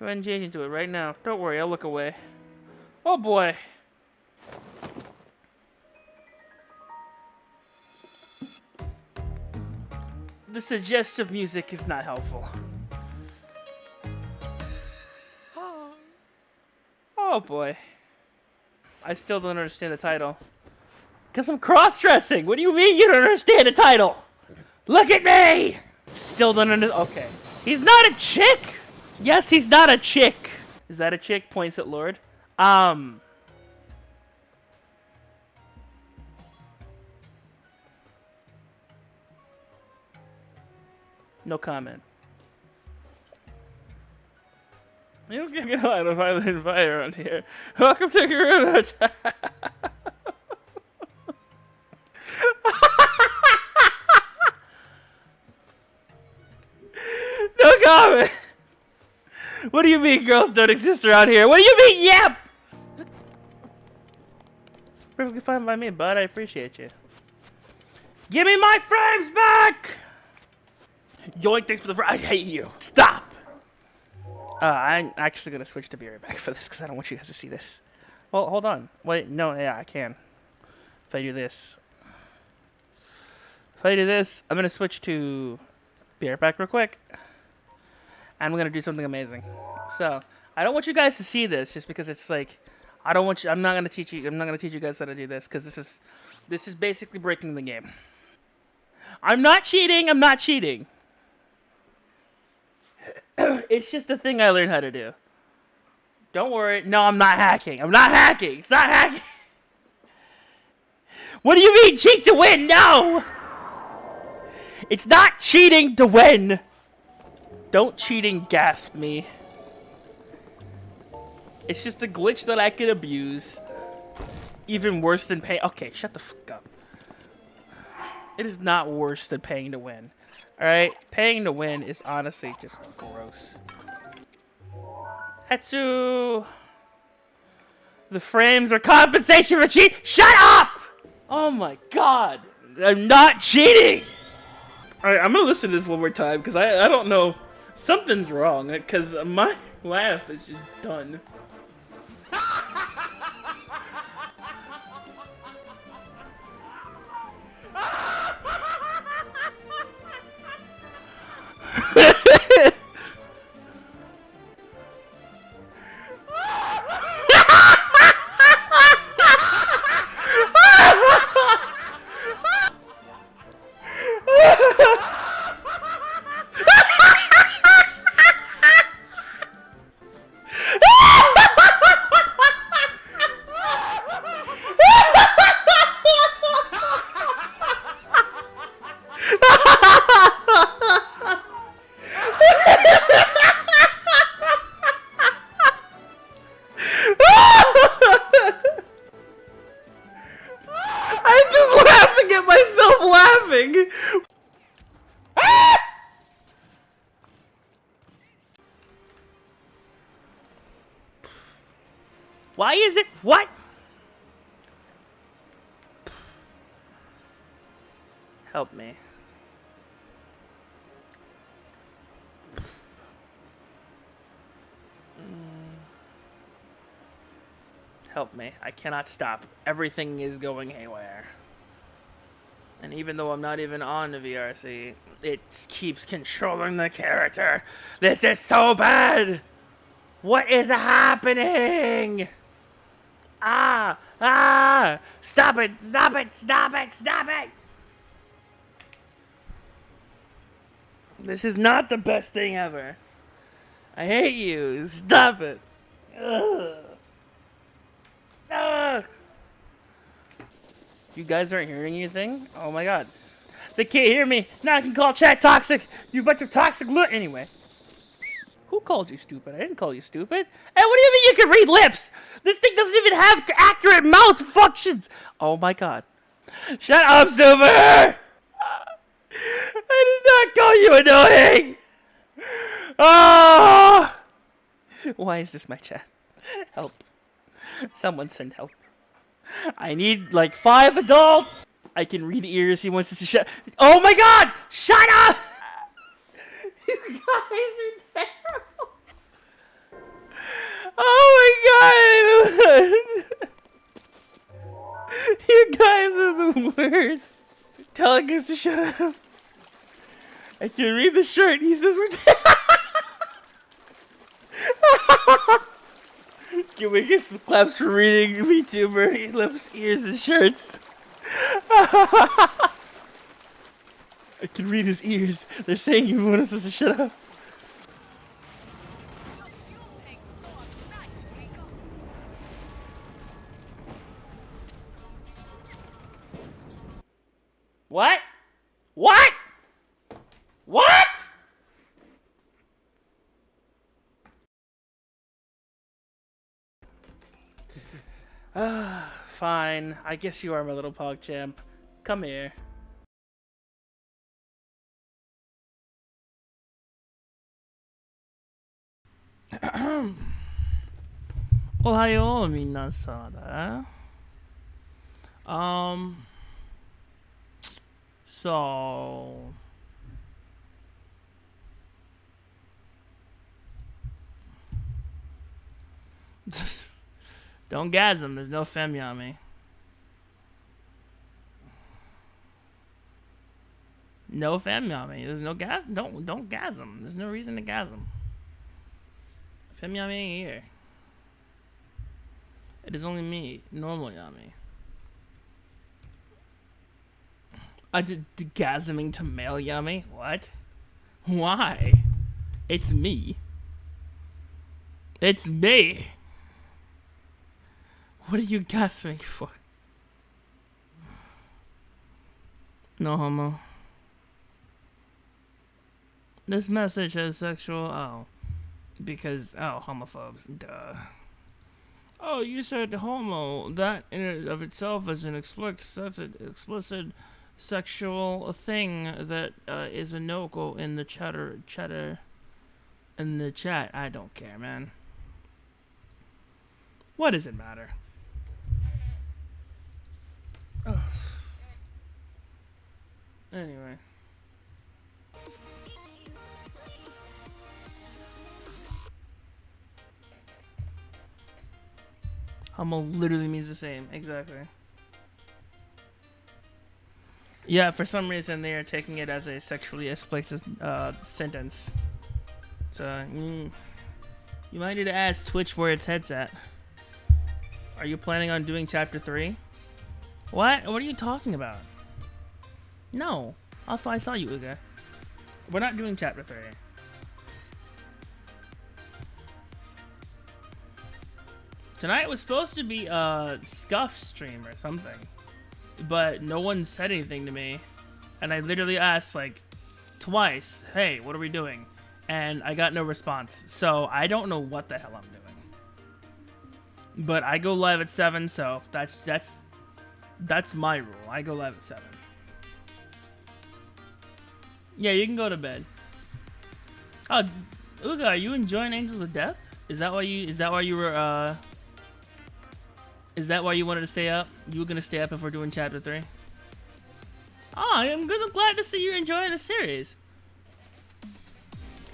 Go ahead and change into it right now. Don't worry, I'll look away. Oh boy. The suggestive music is not helpful. Oh boy. I still don't understand the title. Because I'm cross-dressing! What do you mean you don't understand the title? Look at me! Still don't understand. Okay. He's not a chick! Yes, he's not a chick! Is that a chick? Points at Lord. No comment. You can get a lot of violent fire on here. Welcome to Garuda. No comment. What do you mean girls don't exist around here? What do you mean, yep? Perfectly fine by me, bud. I appreciate you. Give me my frames back! Yoink, thanks for the I hate you. Stop! I'm actually gonna switch to be right back for this because I don't want you guys to see this. Well, hold on. Wait, no, yeah, I can. If I do this. If I do this, I'm gonna switch to be right back real quick. And I'm gonna do something amazing. So, I don't want you guys to see this just because it's like, I don't want you, I'm not gonna teach you guys how to do this because this is basically breaking the game. I'm not cheating, I'm not cheating. It's just a thing I learned how to do. Don't worry. No, I'm not hacking. I'm not hacking. It's not hacking. What do you mean cheat to win? No! It's not cheating to win. Don't cheating gasp me. It's just a glitch that I can abuse. Even worse than pay. Okay, shut the fuck up. It is not worse than paying to win. Alright, paying to win is honestly just gross. Hetsu! The frames are compensation for cheat. Shut up! Oh my god. I'm not cheating! Alright, I'm gonna listen to this one more time because I don't know. Something's wrong because my laugh is just done. I'm just laughing at myself laughing. Why is it? What? Help me. Help me. I cannot stop. Everything is going haywire. And even though I'm not even on the VRC, it keeps controlling the character. This is so bad! What is happening? Ah! Ah! Stop it! Stop it! Stop it! Stop it! This is not the best thing ever. I hate you. Stop it. Ugh. Ugh. You guys aren't hearing anything? Oh my god. They can't hear me. Now I can call chat toxic. You bunch of toxic anyway. Who called you stupid? I didn't call you stupid. Hey, what do you mean you can read lips? This thing doesn't even have accurate mouth functions. Oh my god. Shut up, Super! I did not call you annoying! Oh! Why is this my chat? Help. Someone send help. I need like 5 adults! I can read ears, he wants us to shut. Oh my god! Shut up! You guys are terrible! Xenoverse. Telling us to shut up. I can read the shirt. He says we're Can we get some claps for reading VTuber lips, ears, and shirts? I can read his ears. They're saying you want us to shut up. What? What? What? Fine. I guess you are my little PogChamp. Come here. おはよう皆さん。So don't gasm, there's no femyami. No femyami. There's no gas. Don't gasm. There's no reason to gasm. Femyami ain't here. It is only me, normal yami. I did gasming to male yummy? What? Why? It's me. It's me. What are you gasming for? No homo. This message has sexual. Oh. Because. Oh, homophobes. Duh. Oh, you said homo. That in and of itself is an explicit sexual thing that is a no-go in the in the chat. I don't care, man. What does it matter? Oh. Anyway. Homo literally means the same. Exactly. Yeah, for some reason they are taking it as a sexually explicit sentence. So, you might need to ask Twitch where its head's at. Are you planning on doing chapter 3? What? What are you talking about? No. Also, I saw you, Uga. We're not doing chapter 3. Tonight was supposed to be a Scuff stream or something. But no one said anything to me. And I literally asked, like, twice, hey, what are we doing? And I got no response. So I don't know what the hell I'm doing. But I go live at 7, so that's my rule. I go live at 7. Yeah, you can go to bed. Oh, Uga, are you enjoying Angels of Death? Is that why you were is that why you wanted to stay up? You were gonna stay up if we're doing chapter 3? Oh, I'm glad to see you're enjoying the series.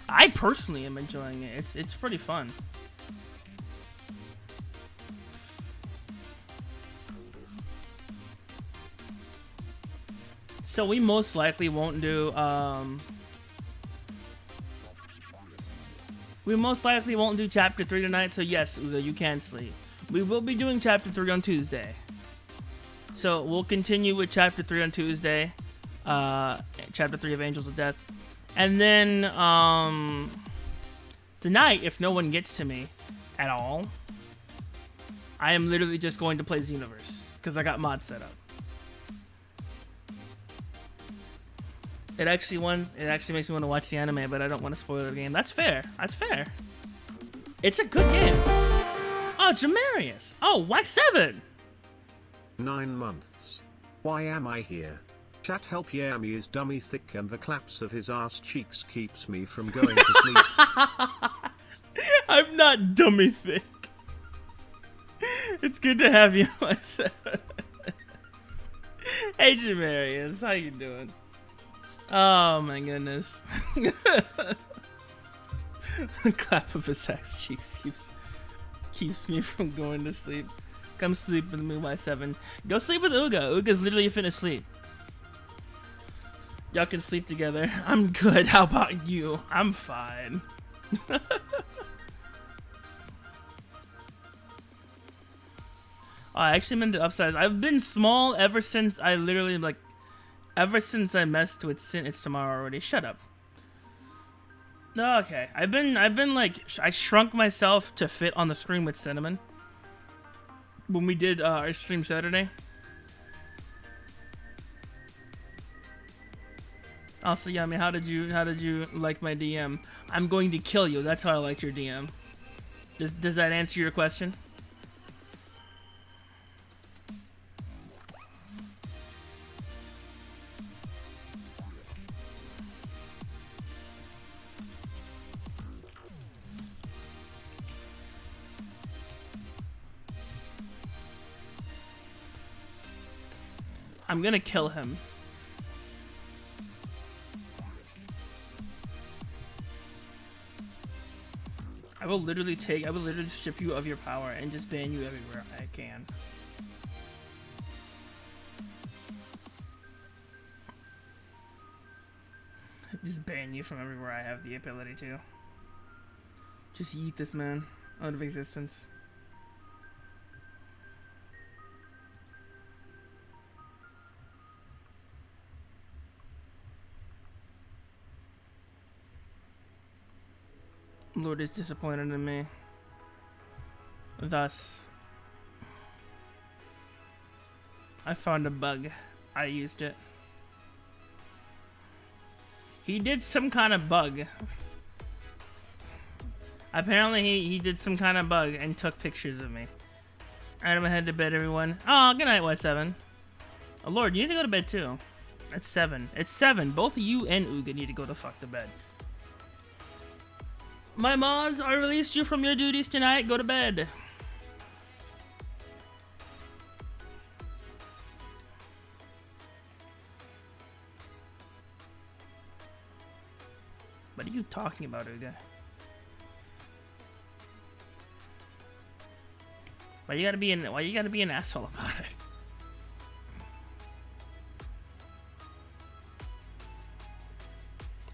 I personally am enjoying it. It's pretty fun. So we most likely won't do chapter 3 tonight, so yes, Uga, you can sleep. We will be doing chapter 3 on Tuesday. So we'll continue with chapter 3 on Tuesday. Chapter 3 of Angels of Death. And then tonight, if no one gets to me at all, I am literally just going to play Xenoverse. Because I got mods set up. It actually makes me want to watch the anime, but I don't want to spoil the game. That's fair. That's fair. It's a good game. Oh, Jamarius. Oh, why 7? 9 months. Why am I here? Chat help Yami is dummy thick and the claps of his ass cheeks keeps me from going to sleep. I'm not dummy thick. It's good to have you myself. Hey Jamarius, how you doing? Oh my goodness. The clap of his ass cheeks keeps me from going to sleep. Come sleep with me, Y7. Go sleep with Uga. Uga's literally finna sleep. Y'all can sleep together. I'm good. How about you? I'm fine. I actually meant to upsize. I've been small ever since I literally ever since I messed with Sin. It's tomorrow already. Shut up. Okay, I've been like I shrunk myself to fit on the screen with Cinnamon when we did our stream Saturday. Also, Yami, how did you like my DM? I'm going to kill you. That's how I liked your DM. Does that answer your question? I'm gonna kill him. I will literally strip you of your power and just ban you everywhere I can. Just ban you from everywhere I have the ability to. Just yeet this man out of existence. Lord is disappointed in me. Thus, I found a bug. I used it. He did some kind of bug. Apparently he did some kind of bug and took pictures of me. Alright, I'm gonna head to bed, everyone. Oh, good night, Y7. Oh, Lord, you need to go to bed too. It's 7. It's 7. Both of you and Uga need to go the fuck to bed. My mods, I released you from your duties tonight. Go to bed. What are you talking about, Uga? Why you gotta be an asshole about it?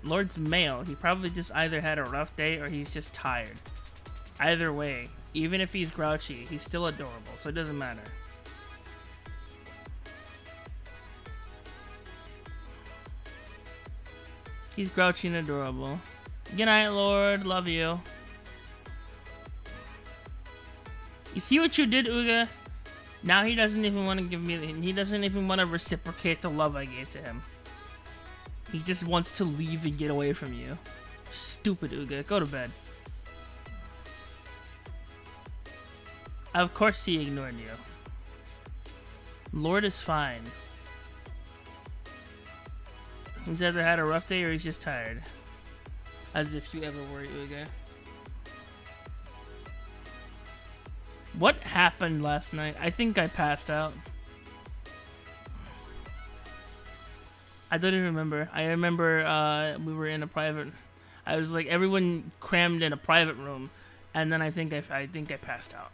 Lord's male. He probably just either had a rough day or he's just tired. Either way, even if he's grouchy, he's still adorable, so it doesn't matter. He's grouchy and adorable. Good night, Lord. Love you. You see what you did, Uga? Now he doesn't even want to give me. He doesn't even want to reciprocate the love I gave to him. He just wants to leave and get away from you. Stupid Uga. Go to bed. Of course he ignored you. Lord is fine. He's either had a rough day or he's just tired. As if you ever were, Uga. What happened last night? I think I passed out. I don't even remember. I remember we were in a private. I was like everyone crammed in a private room, and then I think I passed out.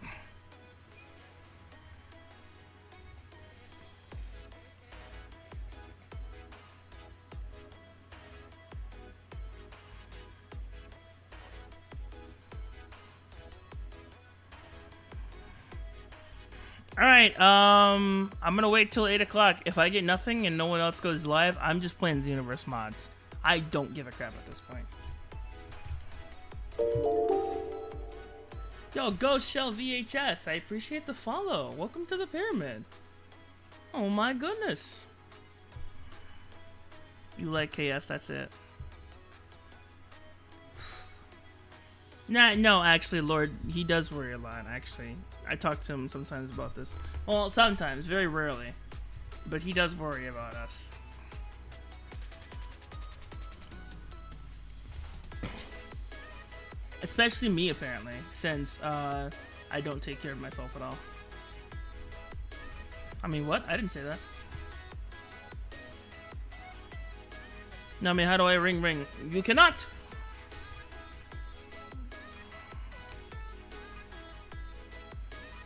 Alright, I'm gonna wait till 8 o'clock. If I get nothing and no one else goes live, I'm just playing Xenoverse mods. I don't give a crap at this point. Yo, Ghost Shell VHS, I appreciate the follow. Welcome to the pyramid. Oh my goodness. You like KS, that's it. Nah, no, actually, Lord, he does worry a lot, actually. I talk to him sometimes about this. Well, sometimes, very rarely. But he does worry about us. Especially me, apparently, since I don't take care of myself at all. I mean, what? I didn't say that. No, I mean, how do I ring? You cannot!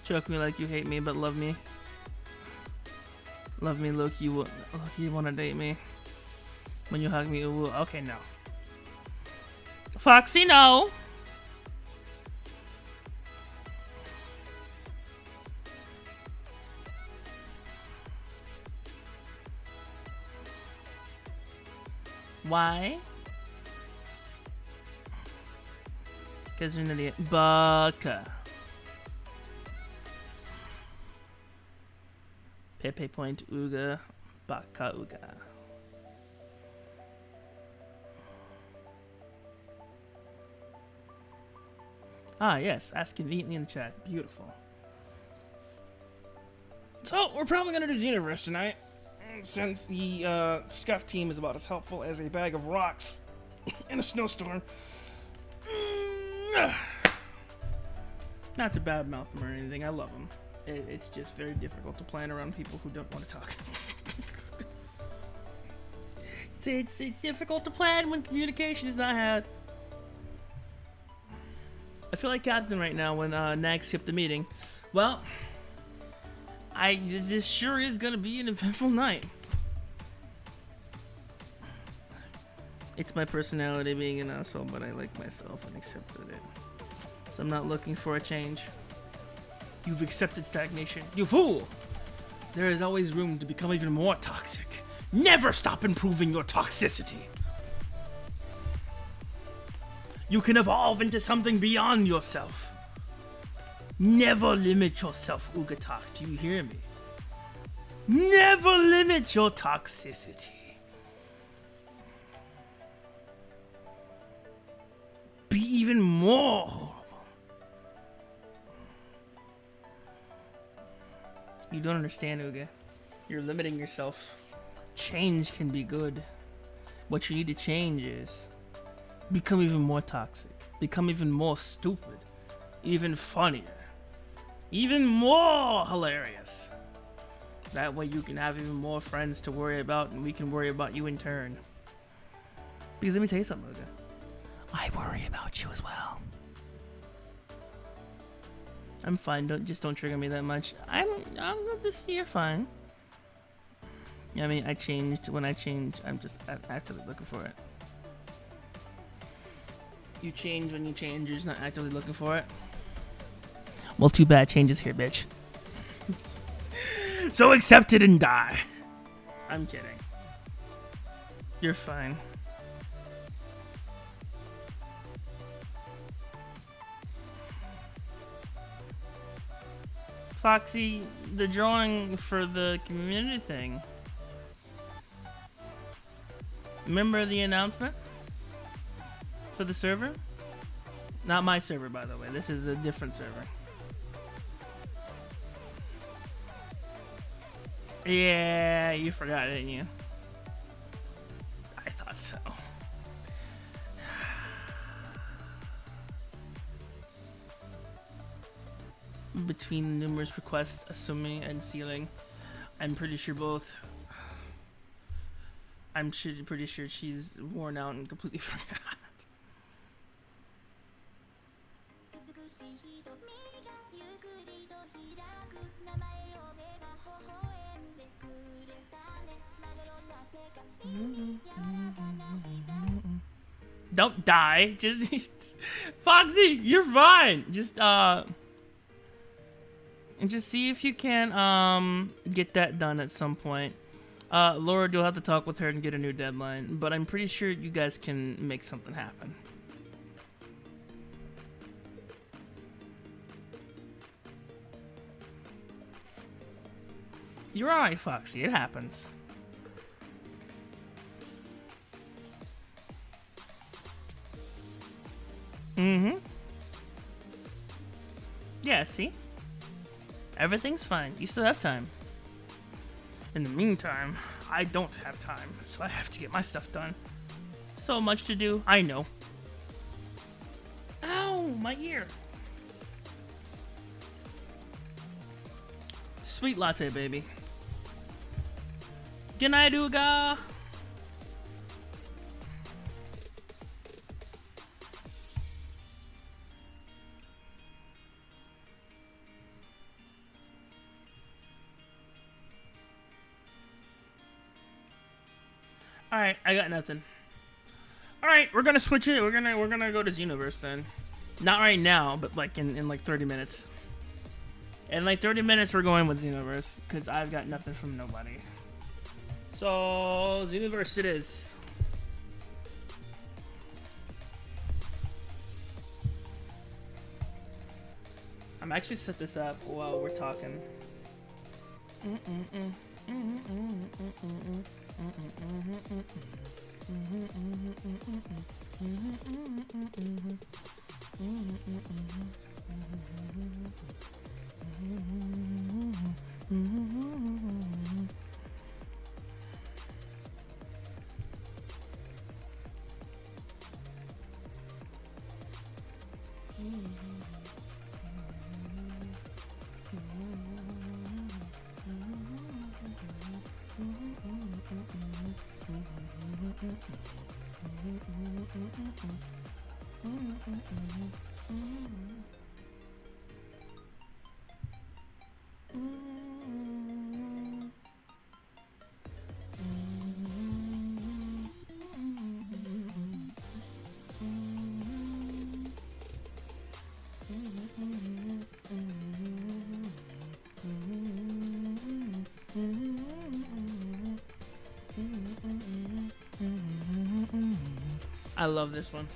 Choke me like you hate me, but love me. Love me, low-key, low-key wanna date me. When you hug me, ooh, okay, no. Foxy, no! Why? Because you're an idiot. Baka. Pepe Point Uga. Baka Uga. Ah, yes. Ask conveniently in the chat. Beautiful. So, we're probably going to do Xenoverse tonight. Since the scuff team is about as helpful as a bag of rocks in a snowstorm. Not to badmouth them or anything, I love them. It's just very difficult to plan around people who don't want to talk. it's difficult to plan when communication is not had. I feel like Captain right now when Nag skipped the meeting. Well, this sure is gonna be an eventful night. It's my personality being an asshole, but I like myself and accepted it. So I'm not looking for a change. You've accepted stagnation. You fool! There is always room to become even more toxic. Never stop improving your toxicity. You can evolve into something beyond yourself. Never limit yourself, Ugatak. Do you hear me? Never limit your toxicity. Be even more horrible. You don't understand, Uga. You're limiting yourself. Change can be good. What you need to change is become even more toxic. Become even more stupid. Even funnier. Even more hilarious. That way you can have even more friends to worry about and we can worry about you in turn. Because let me tell you something, Uga. I worry about you as well. I'm fine. Don't trigger me that much. I'm just you're fine. I mean, I changed. When I change, I'm just actively looking for it. You change when you change. You're just not actively looking for it. Well, too bad. Change is here, bitch. So accept it and die. I'm kidding. You're fine. Foxy, the drawing for the community thing. Remember the announcement for the server? Not my server, by the way. This is a different server. Yeah, you forgot, didn't you? I thought so. Between numerous requests, assuming and sealing, I'm pretty sure both. I'm pretty sure she's worn out and completely forgot. Don't die. Just Foxy, you're fine. Just and just see if you can get that done at some point. Laura, you'll have to talk with her and get a new deadline, but I'm pretty sure you guys can make something happen. You're alright, Foxy. It happens. Mm-hmm. Yeah, see? Everything's fine. You still have time. In the meantime, I don't have time, so I have to get my stuff done. So much to do, I know. Ow, my ear. Sweet latte, baby. Good night, Uga. All right, I got nothing. All right, we're gonna switch it. We're gonna go to Xenoverse then. Not right now, but like in like 30 minutes. In like 30 minutes, we're going with Xenoverse because I've got nothing from nobody. So Xenoverse it is. I'm actually set this up while we're talking. I love this one.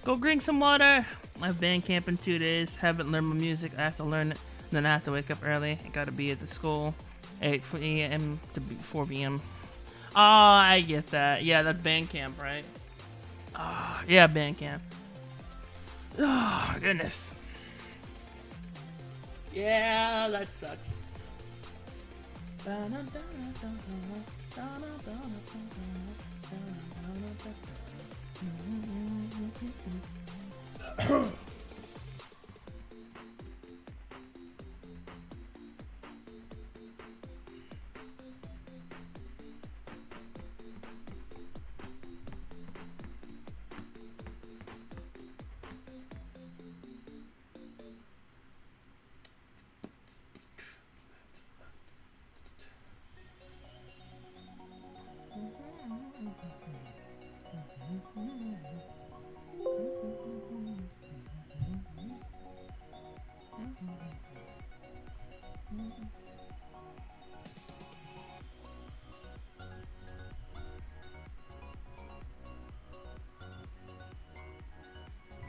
Go drink some water. I've band camp in 2 days. Haven't learned my music. I have to learn it. Then I have to wake up early. I gotta be at the school 8 a.m. to 4 p.m. Oh, I get that. Yeah, that's band camp, right? Oh, yeah, band camp. Oh, goodness. Yeah, that sucks.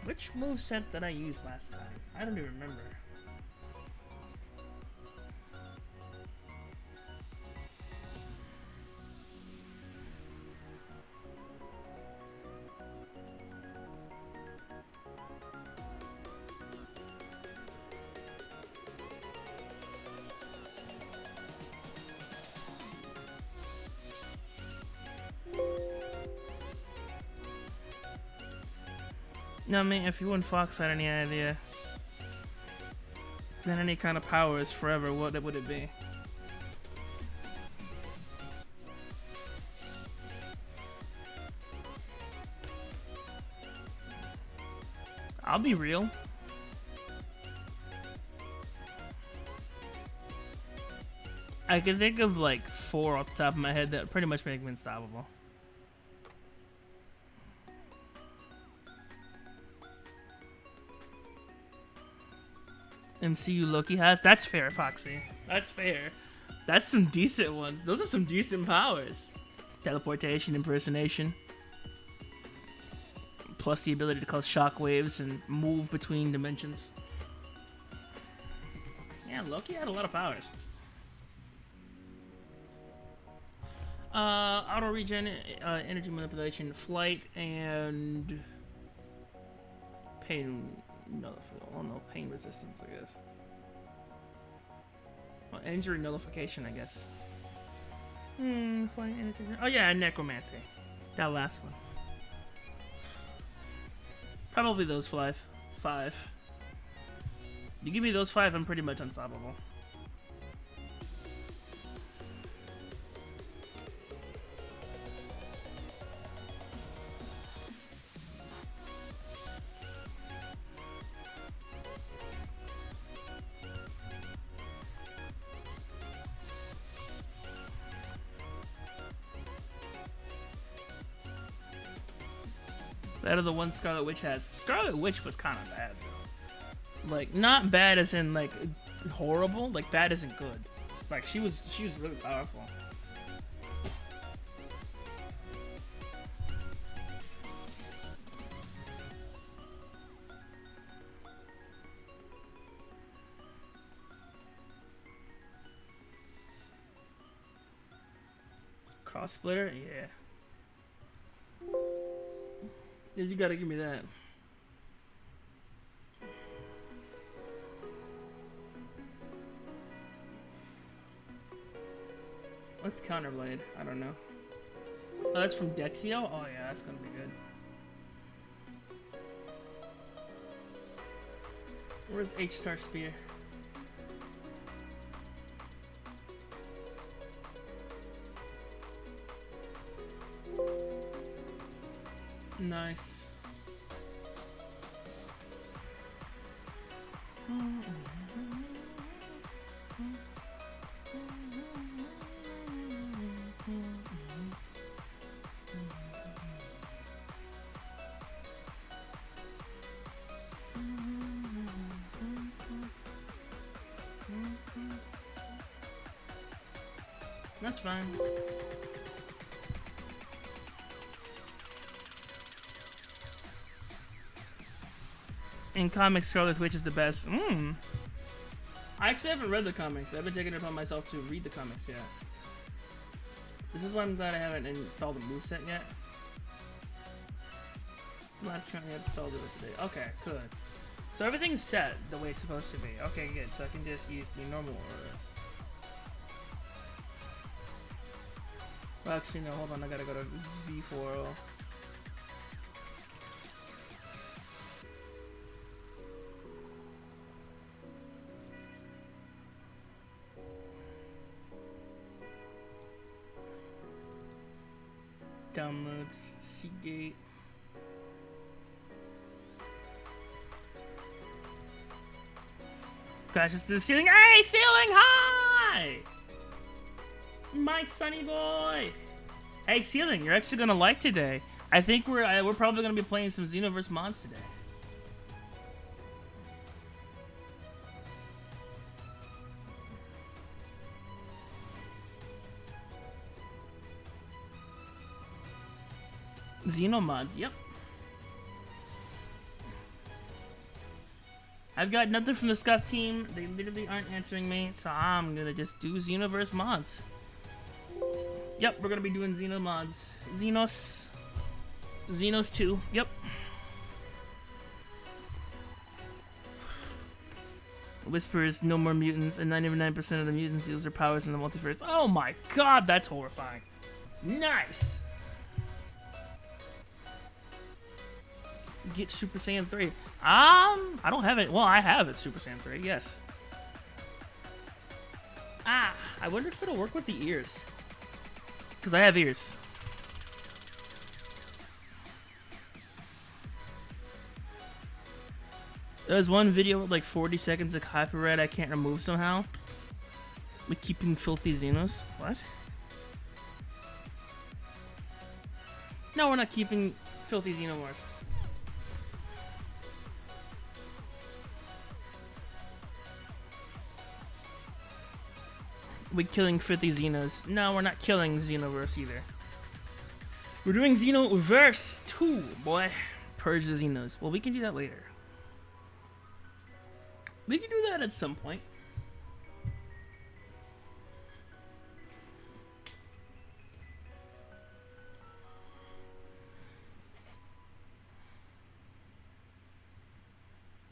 Which moveset did I use last time? I don't even remember. No, I mean, if you and Fox had any idea, then any kind of power is forever, what would it be? I'll be real. I can think of like 4 off the top of my head that pretty much make me unstoppable. MCU Loki has? That's fair, Foxy. That's fair. That's some decent ones. Those are some decent powers. Teleportation, impersonation. Plus the ability to cause shockwaves and move between dimensions. Yeah, Loki had a lot of powers. Auto regen, energy manipulation, flight, and pain. No, pain resistance, I guess. Well, injury nullification, I guess. Flight, energy. Oh yeah, and necromancy. That last one. Probably those 5. You give me those 5, I'm pretty much unstoppable. That of the one Scarlet Witch has. Scarlet Witch was kind of bad though. Like not bad as in like horrible, like bad as in good. Like she was really powerful. Cross splitter, yeah. Yeah, you gotta give me that. What's Counterblade? I don't know. Oh, that's from Dexio? Oh yeah, that's gonna be good. Where's H-Star Spear? Nice. That's fine. In comics, Scarlet Witch is the best. I actually haven't read the comics. I've been taking it upon myself to read the comics yet. This is why I'm glad I haven't installed the moveset yet. Last time I installed it today. Okay, good. So everything's set the way it's supposed to be. Okay, good. So I can just use the normal orders. Well, actually, no, hold on. I gotta go to V4. Downloads, Seagate. Crashes to the ceiling. Hey, ceiling high! My sunny boy. Hey, ceiling, you're actually gonna like today. I think we're probably gonna be playing some Xenoverse mods today. Xenomods, yep. I've got nothing from the Scuff team. They literally aren't answering me, so I'm gonna just do Xenoverse mods. Yep, we're gonna be doing Xeno mods. Xenos 2, yep. Whispers, no more mutants, and 99% of the mutants use their powers in the multiverse. Oh my god, that's horrifying. Nice! Get Super Saiyan 3. I don't have it. Well, I have it, Super Saiyan 3, yes. I wonder if it'll work with the ears. Because I have ears. There was one video with like 40 seconds of copyright I can't remove somehow. With keeping filthy Xenos. What? No, we're not keeping filthy Xenomorphs. We're killing 50 Xenos. No, we're not killing Xenoverse either. We're doing Xenoverse 2, boy. Purge the Xenos. Well, we can do that later. We can do that at some point.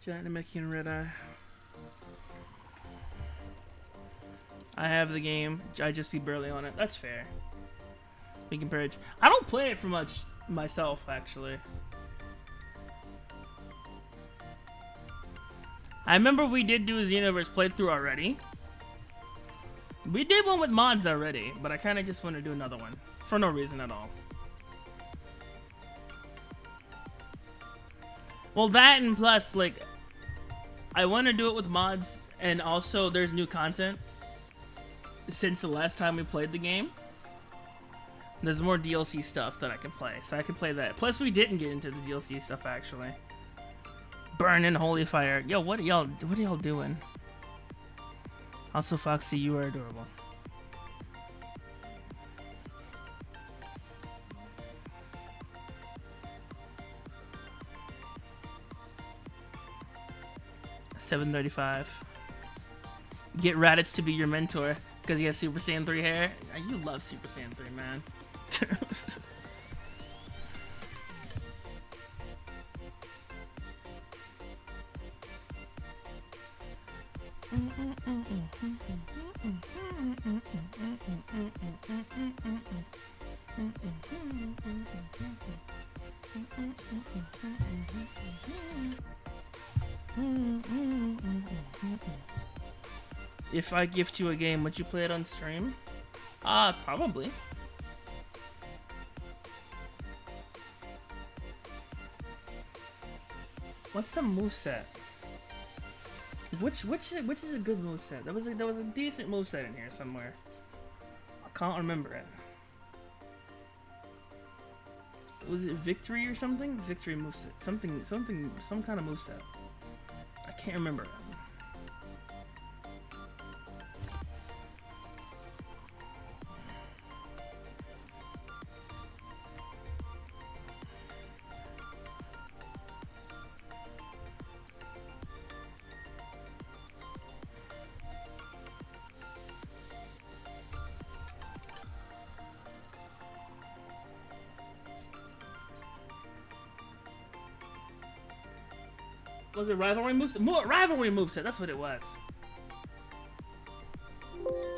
Giant Namekian Red Eye. I have the game. I just be barely on it. That's fair. We can purge. I don't play it for much myself, actually. I remember we did do a Xenoverse playthrough already. We did one with mods already, but I kind of just want to do another one. For no reason at all. Well, that and plus, like, I want to do it with mods, and also there's new content since the last time we played the game. There's more DLC stuff that I can play, so I can play that. Plus, we didn't get into the DLC stuff actually. Burn in holy fire. Yo, what are y'all doing? Also, Foxy, you are adorable. $7.35. Get Raditz to be your mentor because he has Super Saiyan 3 hair. You love Super Saiyan 3, man. If I gift you a game, would you play it on stream? Probably. What's some moveset? Which is a good moveset? There was a decent moveset in here somewhere. I can't remember it. Was it Victory or something? Victory moveset. Some kind of moveset. I can't remember it. Was it rivalry moveset? More rivalry moveset, that's what it was.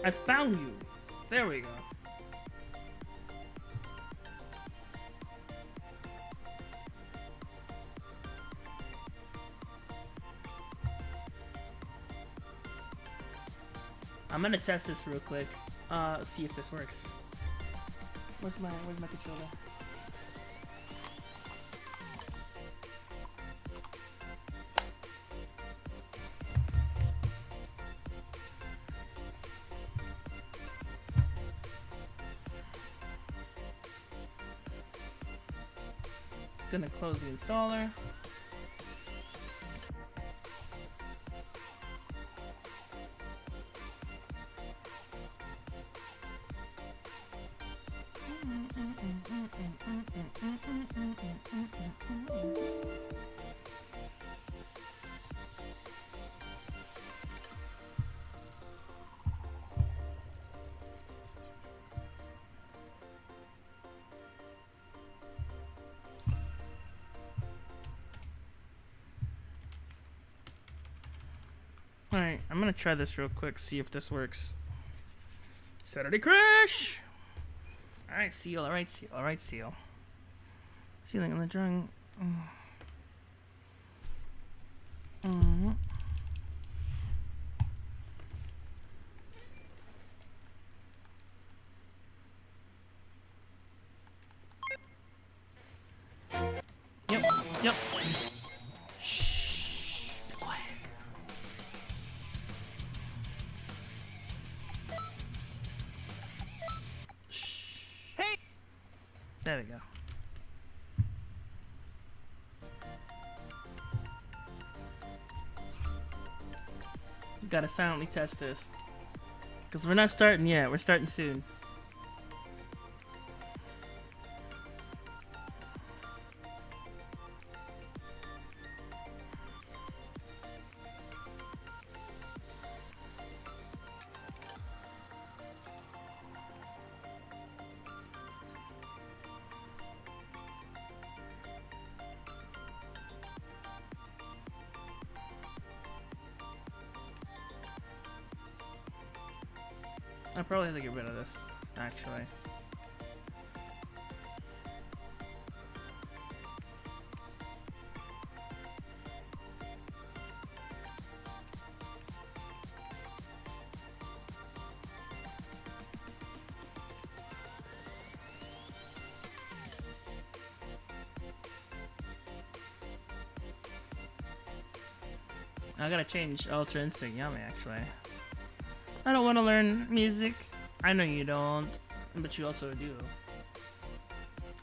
I found you. There we go. I'm gonna test this real quick. See if this works. Where's my controller? Gonna close the installer. Alright, I'm gonna try this real quick, see if this works. Saturday Crash! Alright, Seal, alright, Seal, alright, Seal. Sealing on the drawing. Yep. Shh. Be quiet. Shh. Hey. There we go. Gotta silently test this. Because we're not starting yet, we're starting soon. I probably have to get rid of this, actually. I gotta change Ultra Instinct Yummy, actually. I don't want to learn music. I know you don't, but you also do.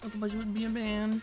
Otherwise, you wouldn't be a band.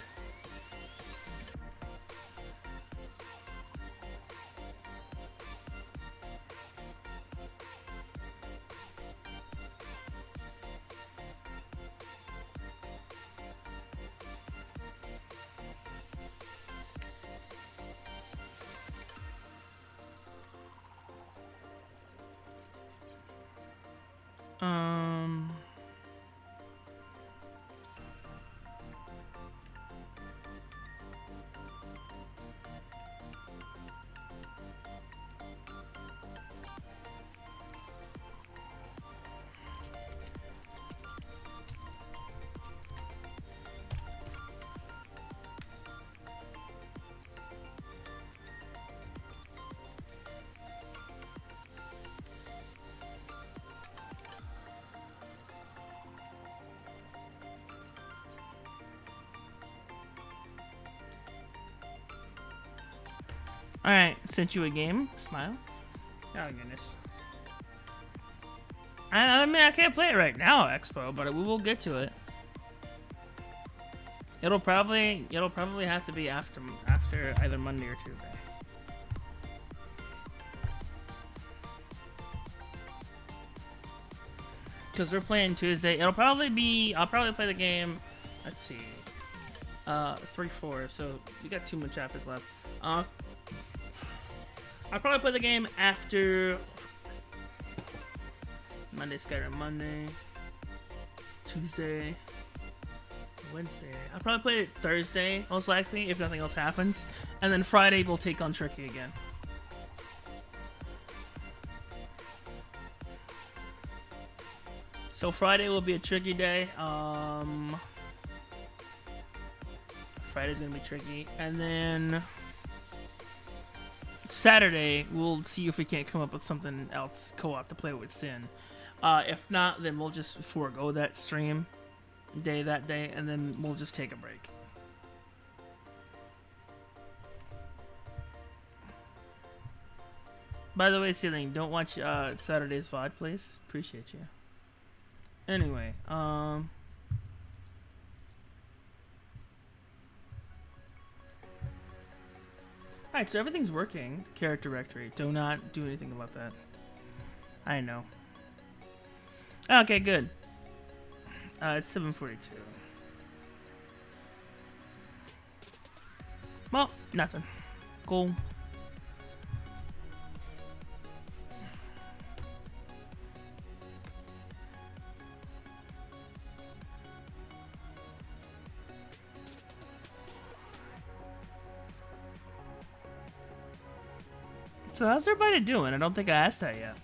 Alright, sent you a game. Smile. Oh, goodness. I mean, I can't play it right now, Expo, but we will get to it. It'll probably have to be after either Monday or Tuesday. Because we're playing Tuesday. I'll probably play the game. Let's see. 3-4. So we got 2 more chapters left. I'll probably play the game after Monday, Skyrim Monday, Tuesday, Wednesday. I'll probably play it Thursday, most likely, if nothing else happens. And then Friday we'll take on Tricky again. So Friday will be a tricky day. Friday's gonna be tricky. And then Saturday, we'll see if we can't come up with something else co-op to play with Sin. If not, then we'll just forego that stream day that day, and then we'll just take a break. By the way, Ceiling, don't watch Saturday's VOD, please. Appreciate you. Anyway, Alright, so everything's working. Character directory. Do not do anything about that. I know. Okay, good. It's 7:42. Well, nothing. Cool. So how's everybody doing? I don't think I asked that yet.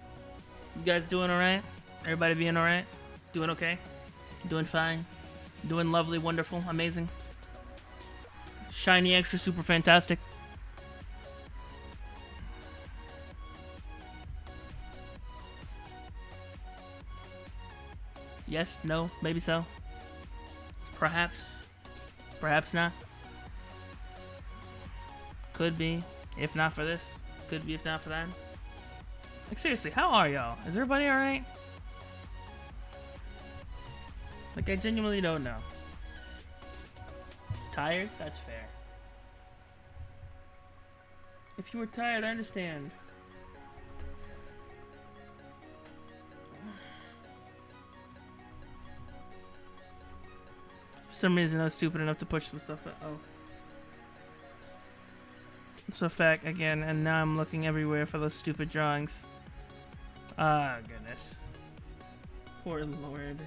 You guys doing alright? Everybody being alright? Doing okay? Doing fine? Doing lovely, wonderful, amazing? Shiny, extra, super fantastic? Yes? No? Maybe so? Perhaps? Perhaps not? Could be. If not for this. Could be if not for that. Like, seriously, how are y'all? Is everybody alright? Like, I genuinely don't know. Tired? That's fair. If you were tired, I understand. For some reason, I was stupid enough to push some stuff. Oh. It's a fact again, and now I'm looking everywhere for those stupid drawings. Ah, goodness. Poor Lord.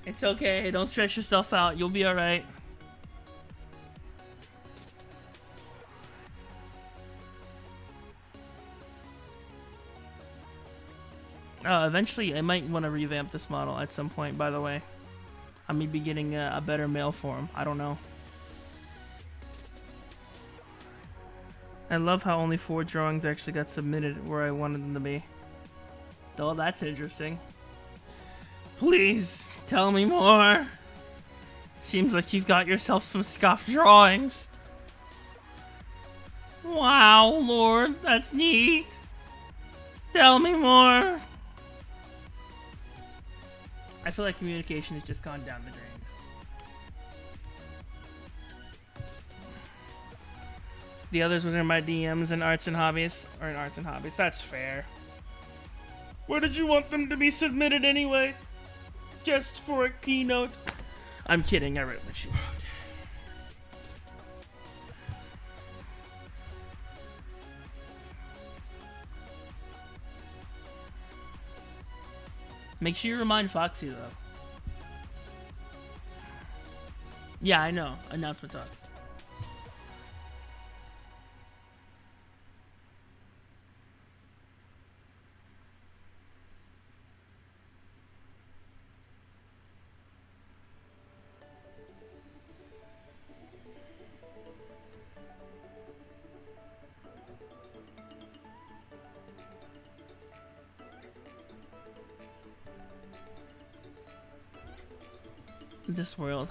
It's okay, don't stress yourself out, you'll be alright. Eventually, I might want to revamp this model at some point, by the way. I may be getting a better mail form, I don't know. I love how only 4 drawings actually got submitted where I wanted them to be. Oh, that's interesting. Please, tell me more. Seems like you've got yourself some scuffed drawings. Wow, Lord, that's neat. Tell me more. I feel like communication has just gone down the drain. The others was in my DMs and arts and hobbies. Or in arts and hobbies. That's fair. Where did you want them to be submitted anyway? Just for a keynote? I'm kidding, I read what you wrote. Make sure you remind Foxy, though. Yeah, I know. Announcement talk. This world.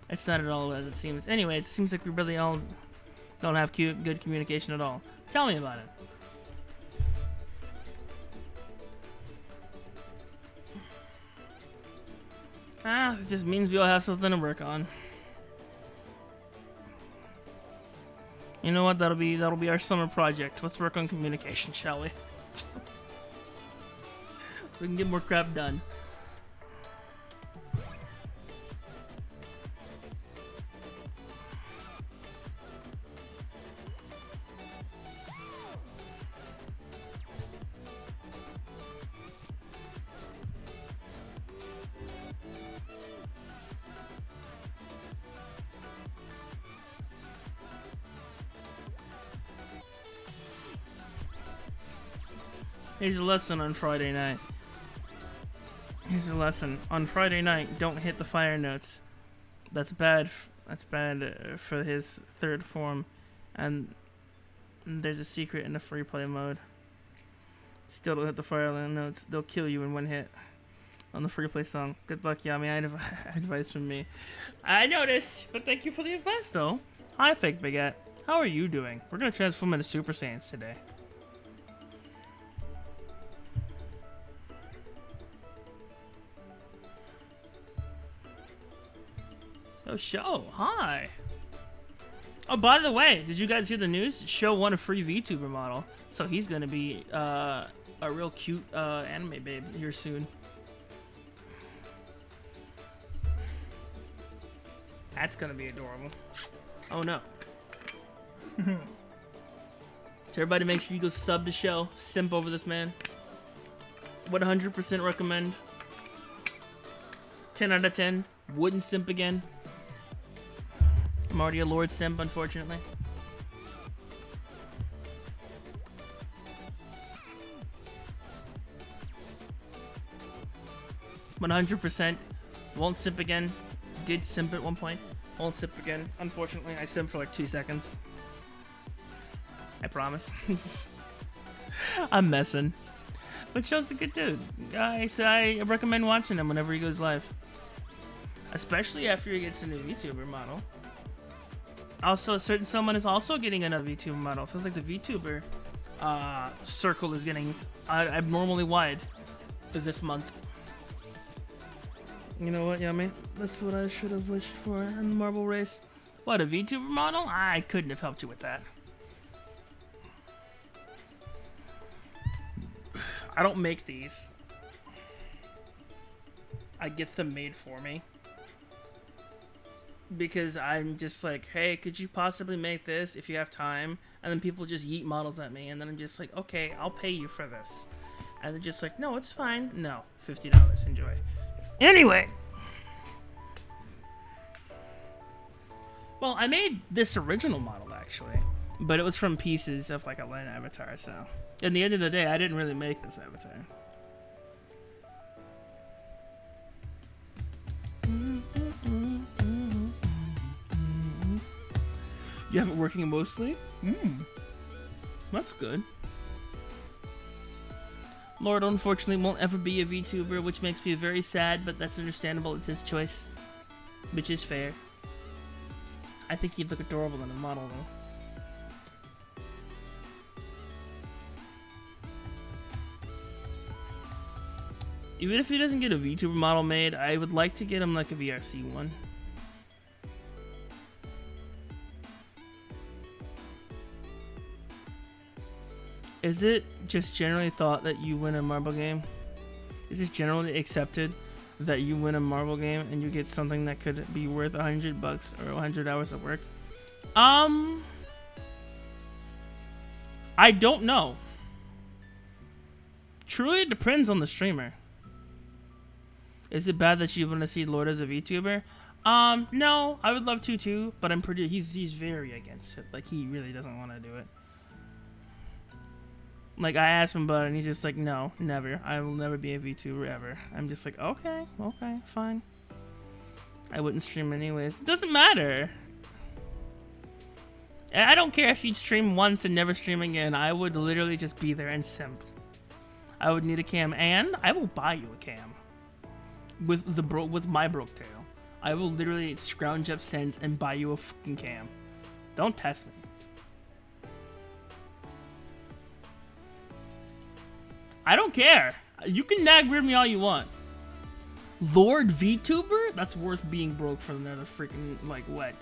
It's not at all as it seems. Anyways, it seems like we really all don't have good communication at all. Tell me about it. It just means we all have something to work on. You know what? That'll be our summer project. Let's work on communication, shall we? So we can get more crap done. Here's a lesson on Friday night. Here's a lesson on Friday night. Don't hit the fire notes. That's bad. That's bad for his third form. And there's a secret in the free play mode. Still don't hit the fire notes. They'll kill you in one hit. On the free play song. Good luck, Yami. Advice from me. I noticed, but thank you for the advice, though. Hi, Fake Baguette. How are you doing? We're gonna transform into Super Saiyans today. Oh, Show, hi. Oh, by the way, did you guys hear the news? Show won a free VTuber model, so he's gonna be a real cute anime babe here soon. That's gonna be adorable. Oh no. So everybody make sure you go sub the show, simp over this man. 100% recommend. 10 out of 10. Wouldn't simp again. I'm already a Lord Simp, unfortunately. %. Won't simp again. Did simp at one point. Won't simp again. Unfortunately, I simped for like 2 seconds. I promise. I'm messing. But Show's a good dude. I recommend watching him whenever he goes live. Especially after he gets a new VTuber model. Also, a certain someone is also getting another VTuber model. Feels like the VTuber circle is getting abnormally wide this month. You know what, Yummy? That's what I should have wished for in the Marble race. What, a VTuber model? I couldn't have helped you with that. I don't make these. I get them made for me. Because I'm just like, hey, could you possibly make this if you have time? And then people just yeet models at me, and then I'm just like, okay, I'll pay you for this. And they're just like, no, it's fine. No, $50, enjoy. Anyway. Well, I made this original model, actually. But it was from pieces of, like, a line avatar, so. At the end of the day, I didn't really make this avatar. You have it working mostly? That's good. Lord, unfortunately, won't ever be a VTuber, which makes me very sad, but that's understandable. It's his choice. Which is fair. I think he'd look adorable in a model, though. Even if he doesn't get a VTuber model made, I would like to get him like a VRC one. Is it just generally thought that you win a marble game? Is it generally accepted that you win a marble game and you get something that could be worth $100 or 100 hours of work? I don't know. Truly, it depends on the streamer. Is it bad that you want to see Lord as a VTuber? No, I would love to too, but he's very against it. Like, he really doesn't want to do it. Like, I asked him about it, and he's just like, no, never. I will never be a VTuber ever. I'm just like, okay, fine. I wouldn't stream anyways. It doesn't matter. I don't care if you'd stream once and never stream again. I would literally just be there and simp. I would need a cam, and I will buy you a cam. With my broke tail. I will literally scrounge up cents and buy you a fucking cam. Don't test me. I don't care. You can nag weird me all you want. Lord VTuber? That's worth being broke for another freaking, like, what?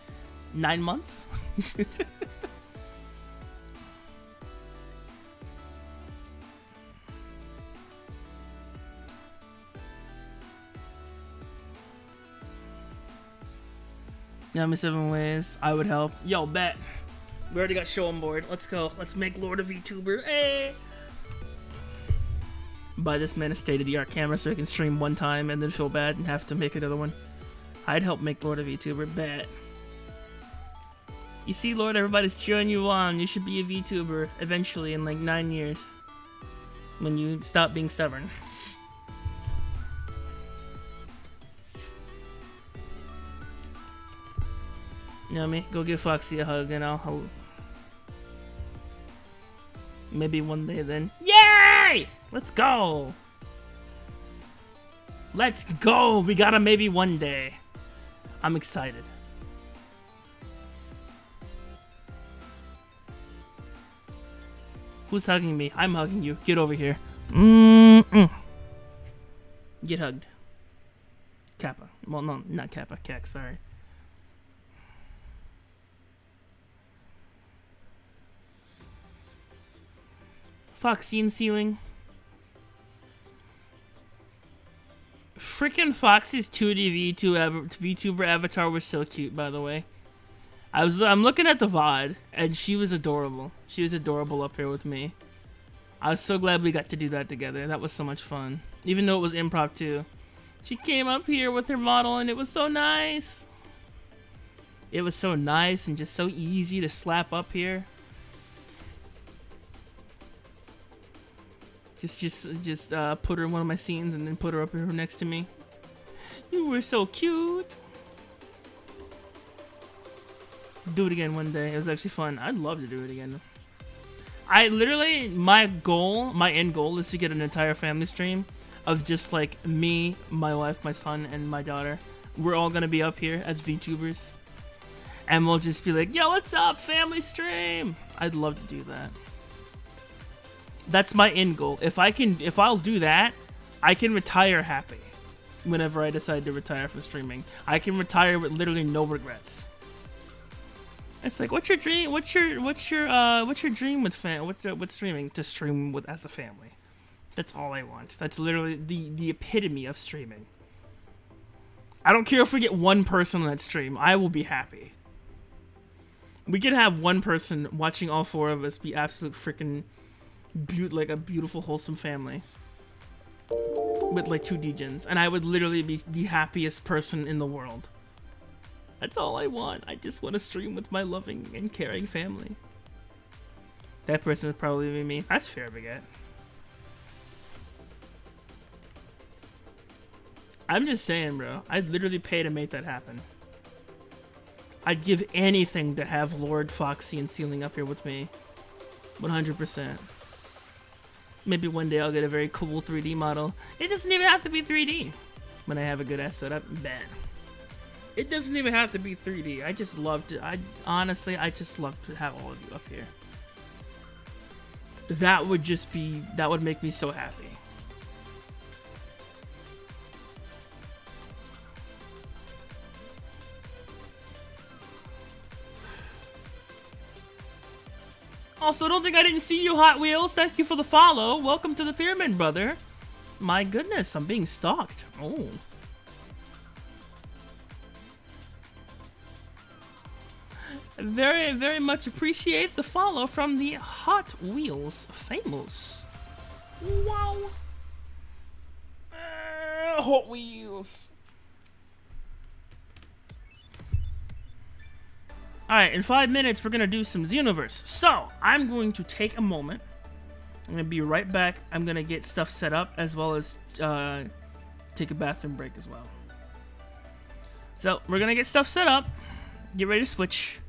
9 months? Yeah, me 7 ways. I would help. Yo, bet. We already got show on board. Let's go. Let's make Lord a VTuber. Hey! Buy this man a state-of-the-art camera so he can stream one time and then feel bad and have to make another one. I'd help make Lord a VTuber. Bet. You see, Lord, everybody's cheering you on. You should be a VTuber eventually in like 9 years. When you stop being stubborn. You know me? Go give Foxy a hug and I'll maybe one day then. Yay! Let's go! Let's go! We got a maybe one day. I'm excited. Who's hugging me? I'm hugging you. Get over here. Get hugged. Kappa. Well, no, not Kappa. Keck, sorry. Foxy and ceiling. Freaking Foxy's 2D VTuber avatar was so cute, by the way. I'm looking at the VOD, and she was adorable. She was adorable up here with me. I was so glad we got to do that together. That was so much fun. Even though it was improv too. She came up here with her model, and it was so nice. It was so nice and just so easy to slap up here. Just put her in one of my scenes and then put her up here next to me. You were so cute. Do it again one day. It was actually fun. I'd love to do it again. I literally, my end goal is to get an entire family stream of just like me, my wife, my son, and my daughter. We're all gonna be up here as VTubers. And we'll just be like, yo, what's up, family stream? I'd love to do that. That's my end goal. If I'll do that, I can retire happy. Whenever I decide to retire from streaming, I can retire with literally no regrets. It's like, what's your dream? What's your dream with with streaming? To stream with as a family. That's all I want. That's literally the epitome of streaming. I don't care if we get one person on that stream. I will be happy. We could have one person watching all 4 of us be absolute freaking like a beautiful, wholesome family with like 2 degens, and I would literally be the happiest person in the world. That's all I want. I just want to stream with my loving and caring family. That person would probably be me. That's fair, Baguette. I'm just saying, bro. I'd literally pay to make that happen. I'd give anything to have Lord, Foxy, and Ceiling up here with me. 100%. Maybe one day I'll get a very cool 3D model. It doesn't even have to be 3D. When I have a good ass setup, bad. It doesn't even have to be 3D. I just love to. Honestly, I just love to have all of you up here. That would make me so happy. Also, don't think I didn't see you, Hot Wheels. Thank you for the follow. Welcome to the pyramid, brother. My goodness, I'm being stalked. Oh. Very, very much appreciate the follow from the Hot Wheels famous. Wow. Hot Wheels. Alright, in 5 minutes, we're going to do some Xenoverse. So, I'm going to take a moment. I'm going to be right back. I'm going to get stuff set up, as well as take a bathroom break as well. So, we're going to get stuff set up. Get ready to switch.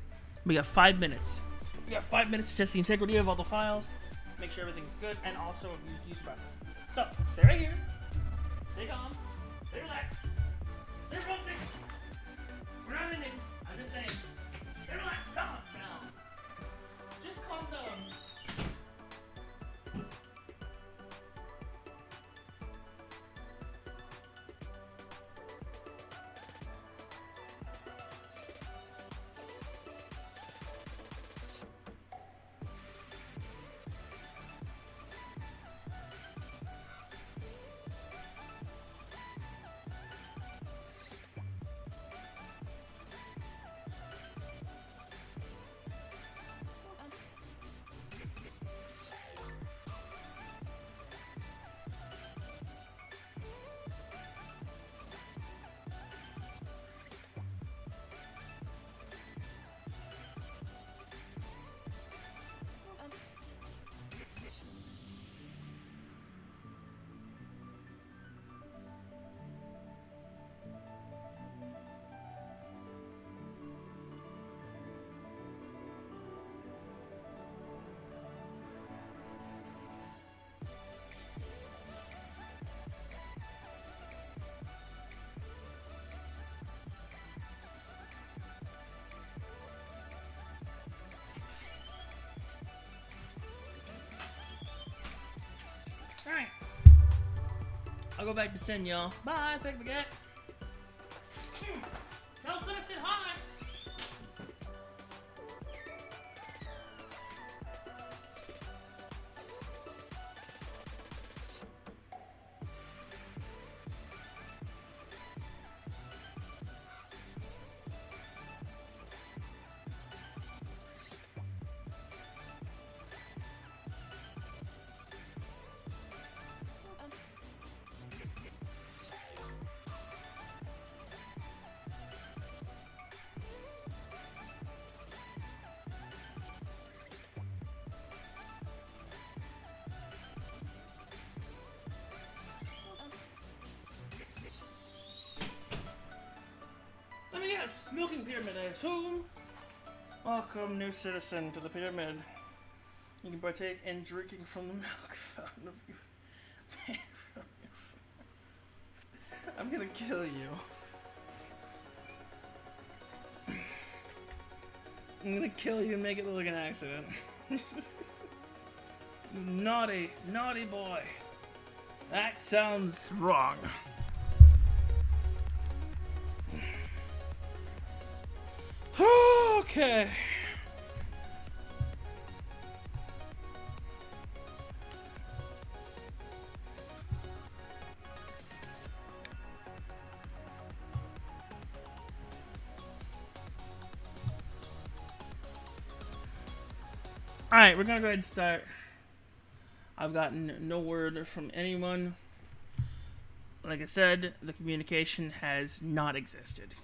We got 5 minutes. We got 5 minutes to test the integrity of all the files. Make sure everything's good, and also use the bathroom. So, stay right here. Stay calm. Stay relaxed. Stay focused. We're not in it. I'm just saying. Stay relaxed. Calm down. Just calm down. Alright. I'll go back to sin, y'all. Bye, fake baguette. Tell Sin I said hi. Yes, milking pyramid, I assume. Welcome, new citizen, to the pyramid. You can partake in drinking from the milk fountain of youth. I'm gonna kill you. I'm gonna kill you and make it look like an accident. You naughty, naughty boy. That sounds wrong. Okay. Alright, we're gonna go ahead and start. I've gotten no word from anyone. Like I said, the communication has not existed.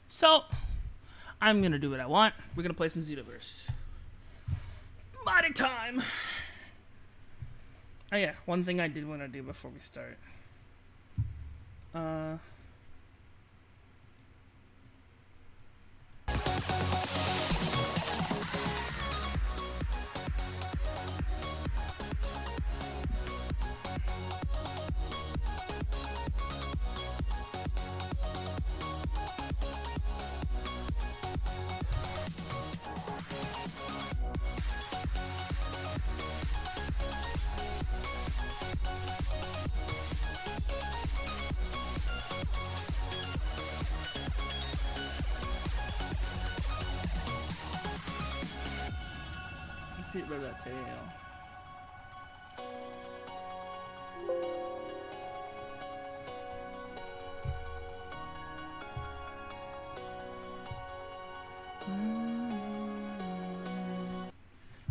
So, I'm gonna do what I want. We're gonna play some Xenoverse. Body time! Oh yeah, one thing I did want to do before we start. See rid of that tail.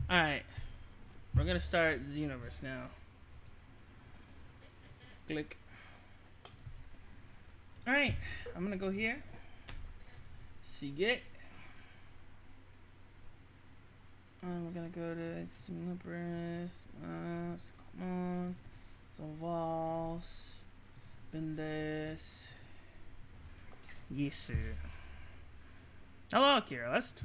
Alright. We're gonna start Xenoverse now. Click. Alright. I'm gonna go here. See get. We're gonna go to Xenoverse. Come on. Xenoverse. Been this. Yes, sir. Hello, Kiralist.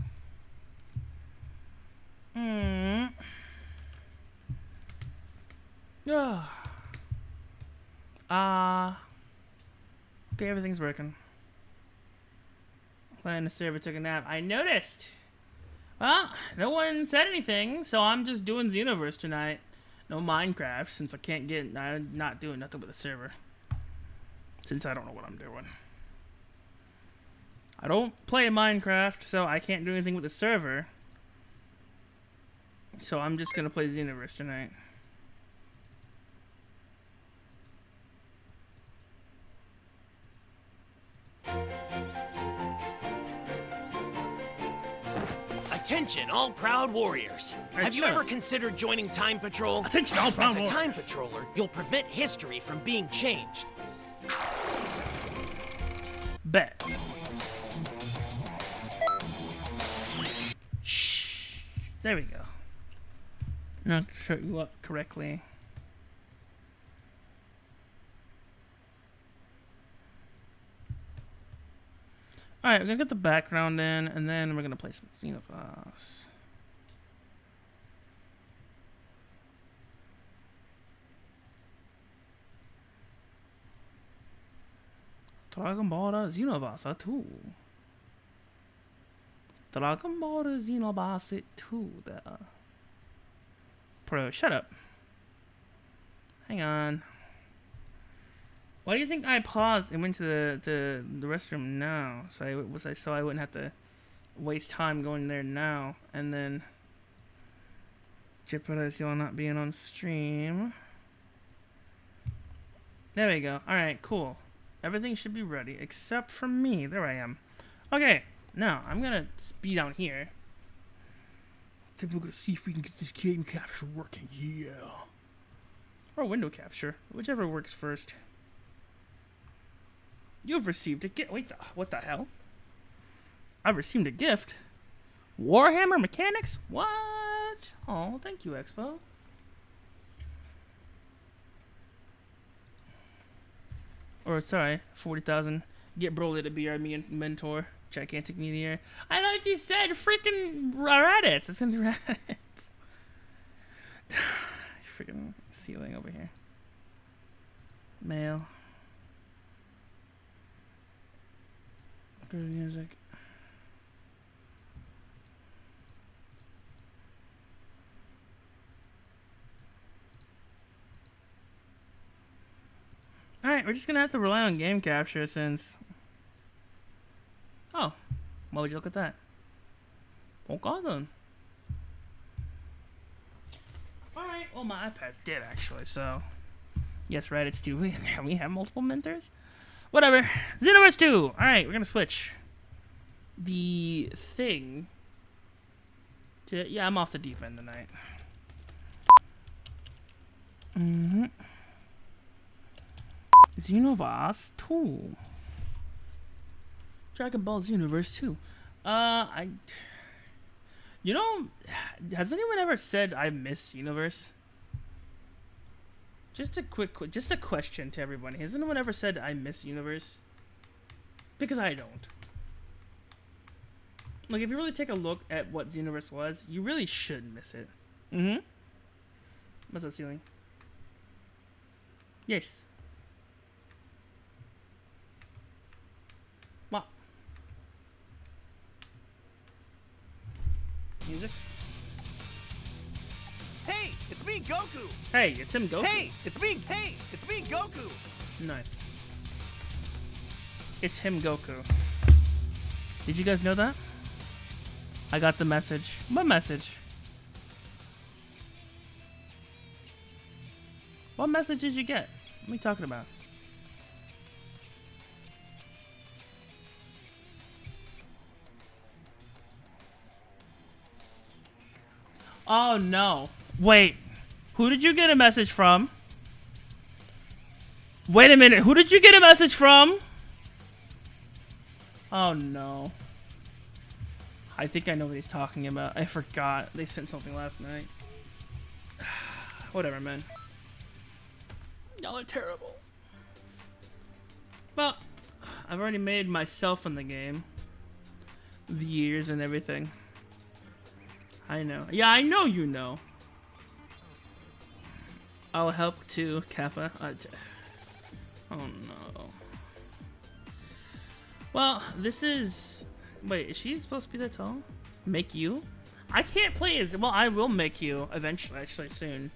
Okay, everything's working. Playing the server took a nap. I noticed. Well, no one said anything, so I'm just doing Xenoverse tonight. No Minecraft, since I can't get. I'm not doing nothing with the server. Since I don't know what I'm doing. I don't play Minecraft, so I can't do anything with the server. So I'm just gonna play Xenoverse tonight. Attention, all proud warriors. Have you ever considered joining Time Patrol? Attention, all proud warriors. As a Time Patroller, you'll prevent history from being changed. Bet. Shh. There we go. Not to shut you up correctly. Alright, we're gonna get the background in, and then we're gonna play some Xenoverse. Dragon Ball Xenoverse 2. Dragon Ball Xenoverse 2 there. Pro, shut up. Hang on. Why do you think I paused and went to the restroom now? So I wouldn't have to waste time going there now, and then jeopardize y'all not being on stream. There we go. All right, cool. Everything should be ready except for me. There I am. Okay, now I'm gonna be down here. Then we're gonna see if we can get this game capture working. Yeah. Or window capture, whichever works first. You've received a gift. Wait, what the hell? I've received a gift. Warhammer mechanics? What? Oh, thank you, Expo. Or sorry, 40,000. Get Broly to be our mentor. Gigantic meteor. I thought you said freaking Raditz. It's in Raditz. Freaking ceiling over here. Mail. Good music. Alright, we're just gonna have to rely on game capture since... Oh, why would you look at that? Okay then. Alright, well my iPad's dead actually, so... Yes, right, it's 2. We have multiple mentors? Whatever. Xenoverse 2! Alright, we're gonna switch the thing to... Yeah, I'm off the deep end tonight. Xenoverse 2. Dragon Ball Xenoverse 2. You know, has anyone ever said I miss Xenoverse? Just a question to everybody. Has anyone ever said I miss Xenoverse? Because I don't. Like, if you really take a look at what Xenoverse was, you really should miss it. What's up, ceiling? Yes. What? Music? Hey, it's me, Goku! Hey, it's him, Goku. Hey, it's me, Goku! Nice. It's him, Goku. Did you guys know that? I got the message. What message? What message did you get? What are you talking about? Oh no. Wait. Who did you get a message from? Wait a minute. Who did you get a message from? Oh no. I think I know what he's talking about. I forgot. They sent something last night. Whatever, man. Y'all are terrible. Well, I've already made myself in the game. The years and everything. I know. Yeah, I know you know. I'll help too, Kappa. Oh no. Well, this is... Wait, is she supposed to be that tall? Make you? I can't play as... Well, I will make you eventually, actually, soon.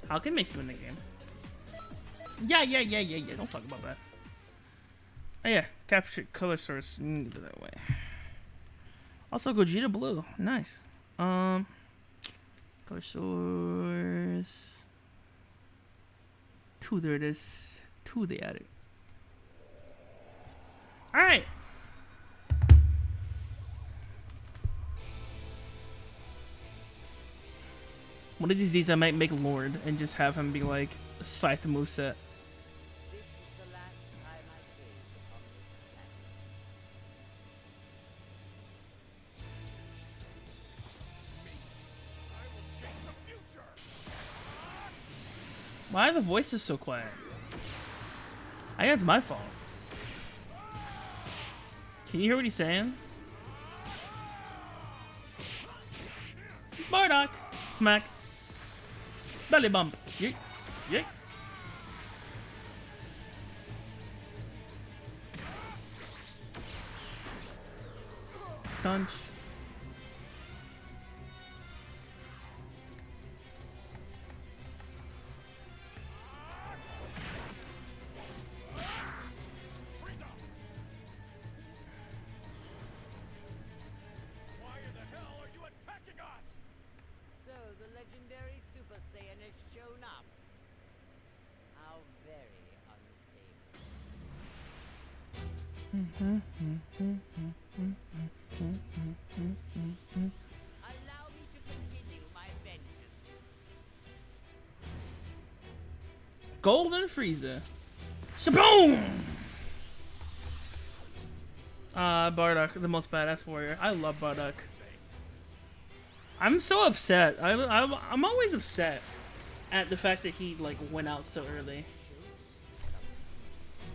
I can make you in the game. Yeah. Don't talk about that. Oh yeah, capture color source. Do that way. Also, Gogeta blue. Nice. Color source. 2, there it is. 2, they added. Alright. One of these days I might make Lord and just have him be like Scythe moveset. Why are the voices so quiet? I think it's my fault. Can you hear what he's saying? Bardock! Smack. Belly bump. Yeet. Yeet. Punch. Allow me to continue my vengeance. Golden Frieza. Shaboom! Bardock, the most badass warrior. I love Bardock. I'm so upset. I'm always upset at the fact that he like went out so early.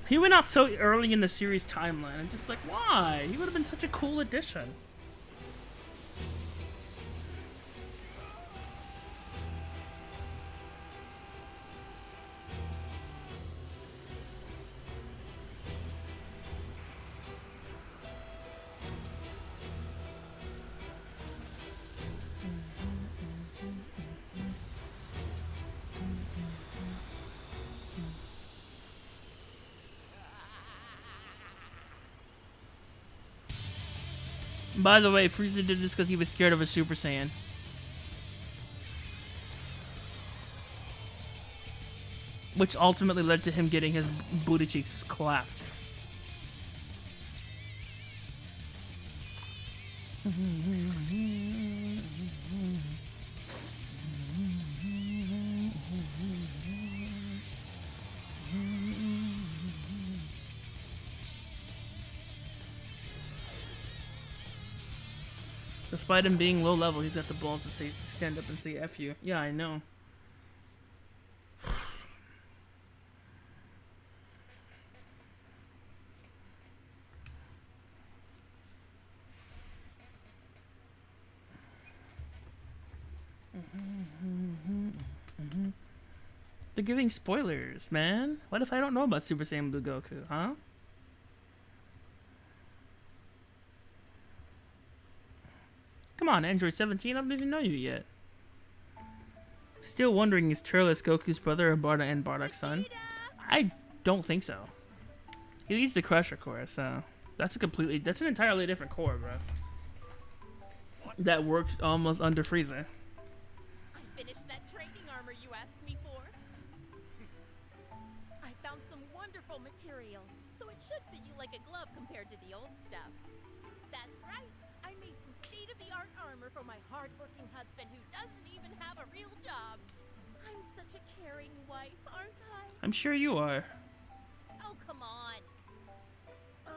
He went out so early in the series timeline. I'm just like, why? He would have been such a cool addition. By the way, Frieza did this because he was scared of a Super Saiyan. Which ultimately led to him getting his booty cheeks clapped. Despite him being low level, he's got the balls to say, stand up and say F you. Yeah, I know. They're giving spoilers, man. What if I don't know about Super Saiyan Blue Goku, huh? Come on, Android 17, I don't even know you yet. Still wondering, is Turles Goku's brother or Bardock and Bardock's son? I don't think so. He leads the Crusher Corps, so that's an entirely different core, bro. That works almost under Frieza. I finished that training armor you asked me for. wonderful material, so it should fit you like a glove compared to the old stuff. That's right. I made some state-of-the-art armor for my hard-working husband who doesn't even have a real job. I'm such a caring wife, aren't I? I'm sure you are. Oh, come on. Ugh,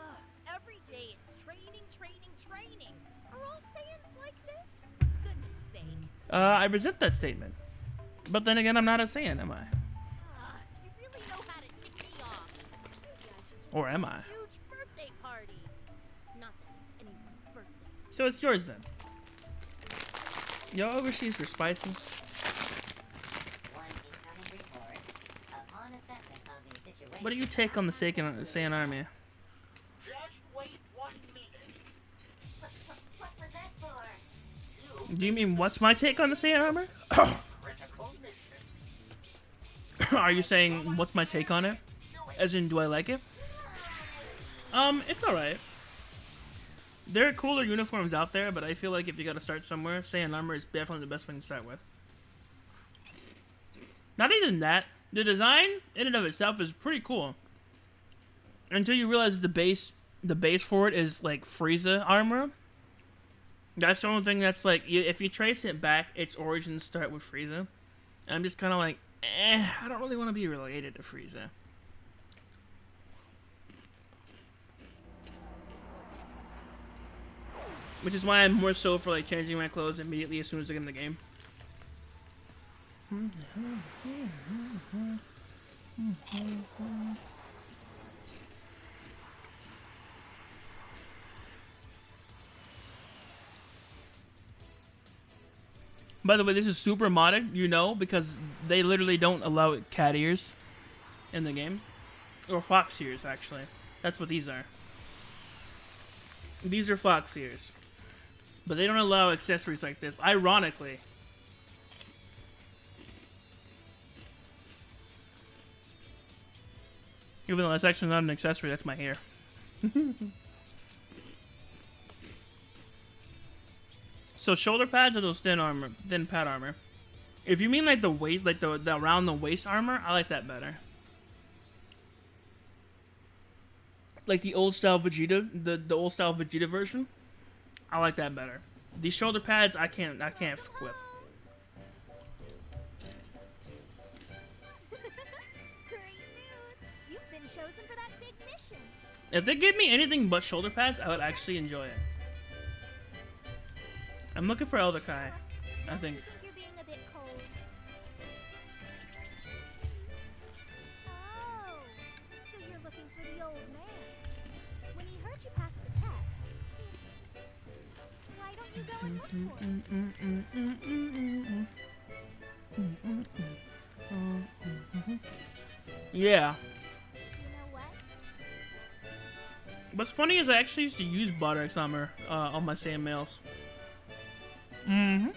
every day it's training, training, training. Are all Saiyans like this? For goodness sake. I resent that statement. But then again, I'm not a Saiyan, am I? You really know how to tick me off. Maybe I should just Or am I? have a huge birthday party. Not that it's anyone's birthday. So it's yours then. Yo, overseas for spicy. One incoming report. Upon assessment of the situation. What do you take on the Saiyan army? Just wait 1 minute. What was that for? Do you mean what's my take on the Saiyan armor? Critical mission. Are you saying what's my take on it? As in, do I like it? It's alright. There are cooler uniforms out there, but I feel like if you gotta start somewhere, Saiyan armor is definitely the best one to start with. Not even that. The design, in and of itself, is pretty cool. Until you realize the base for it is, like, Frieza armor. That's the only thing that's, like, if you trace it back, its origins start with Frieza. I'm just kind of like, I don't really want to be related to Frieza. Which is why I'm more so for, like, changing my clothes immediately as soon as I get in the game. By the way, this is super modded, you know, because they literally don't allow cat ears in the game. Or fox ears, actually. That's what these are. These are fox ears. But they don't allow accessories like this, ironically. Even though that's actually not an accessory, that's my hair. So shoulder pads or those thin pad armor? If you mean like the waist, like the around the waist armor, I like that better. Like the old style Vegeta, the old style Vegeta version, I like that better. These shoulder pads, I can't fuck with. Great news! You've been chosen for that big mission. If they gave me anything but shoulder pads, I would actually enjoy it. I'm looking for Elder Kai, I think. You're being a bit cold. Oh, so you're looking for the old man. When he heard you pass the test, why don't you go and look for him? Yeah. You know what? What's funny is I actually used to use Bardock's armor on my Saiyan males. Mm-hmm.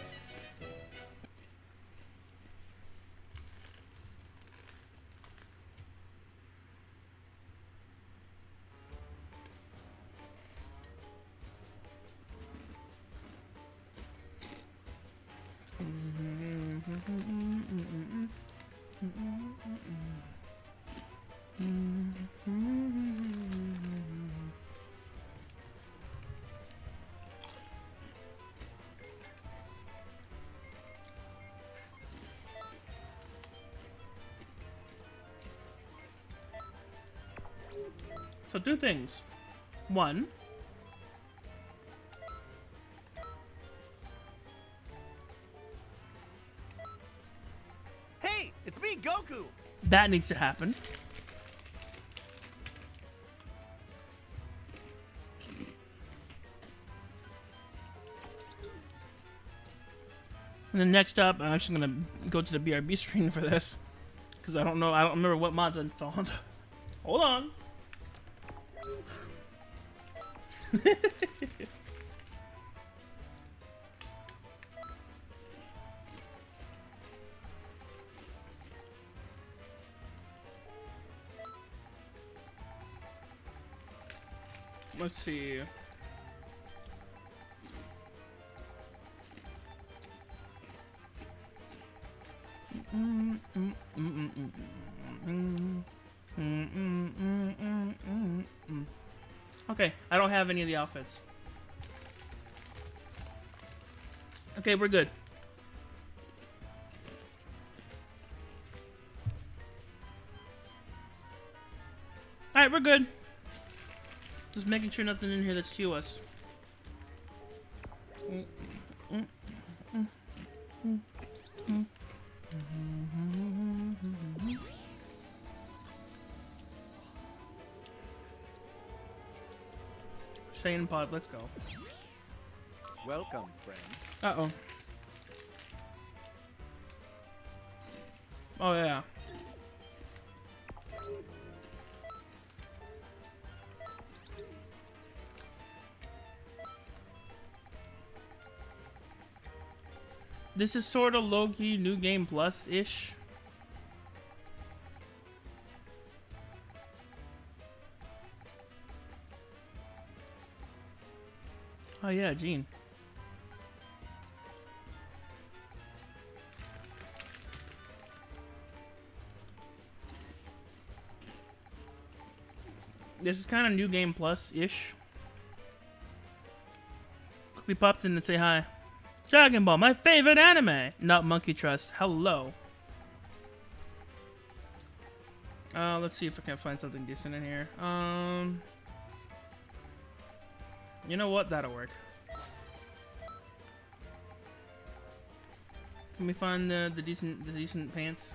So two things. One, Hey, it's me, Goku. that needs to happen. And then next up, I'm actually gonna go to the BRB screen for this, because I don't remember what mods I installed. Hold on. Let's see. Okay, I don't have any of the outfits. Okay, we're good. Alright, we're good. Just making sure nothing in here that's to us. Saiyan pod, let's go. Welcome, friend. Uh-oh. Oh, yeah. This is sort of low-key New Game Plus-ish. Oh yeah, Gene. This is kind of New Game Plus-ish. Quickly popped in and say hi. Dragon Ball, my favorite anime! Not Monkey Trust. Hello. Let's see if I can find something decent in here. You know what? That'll work. Can we find the decent pants?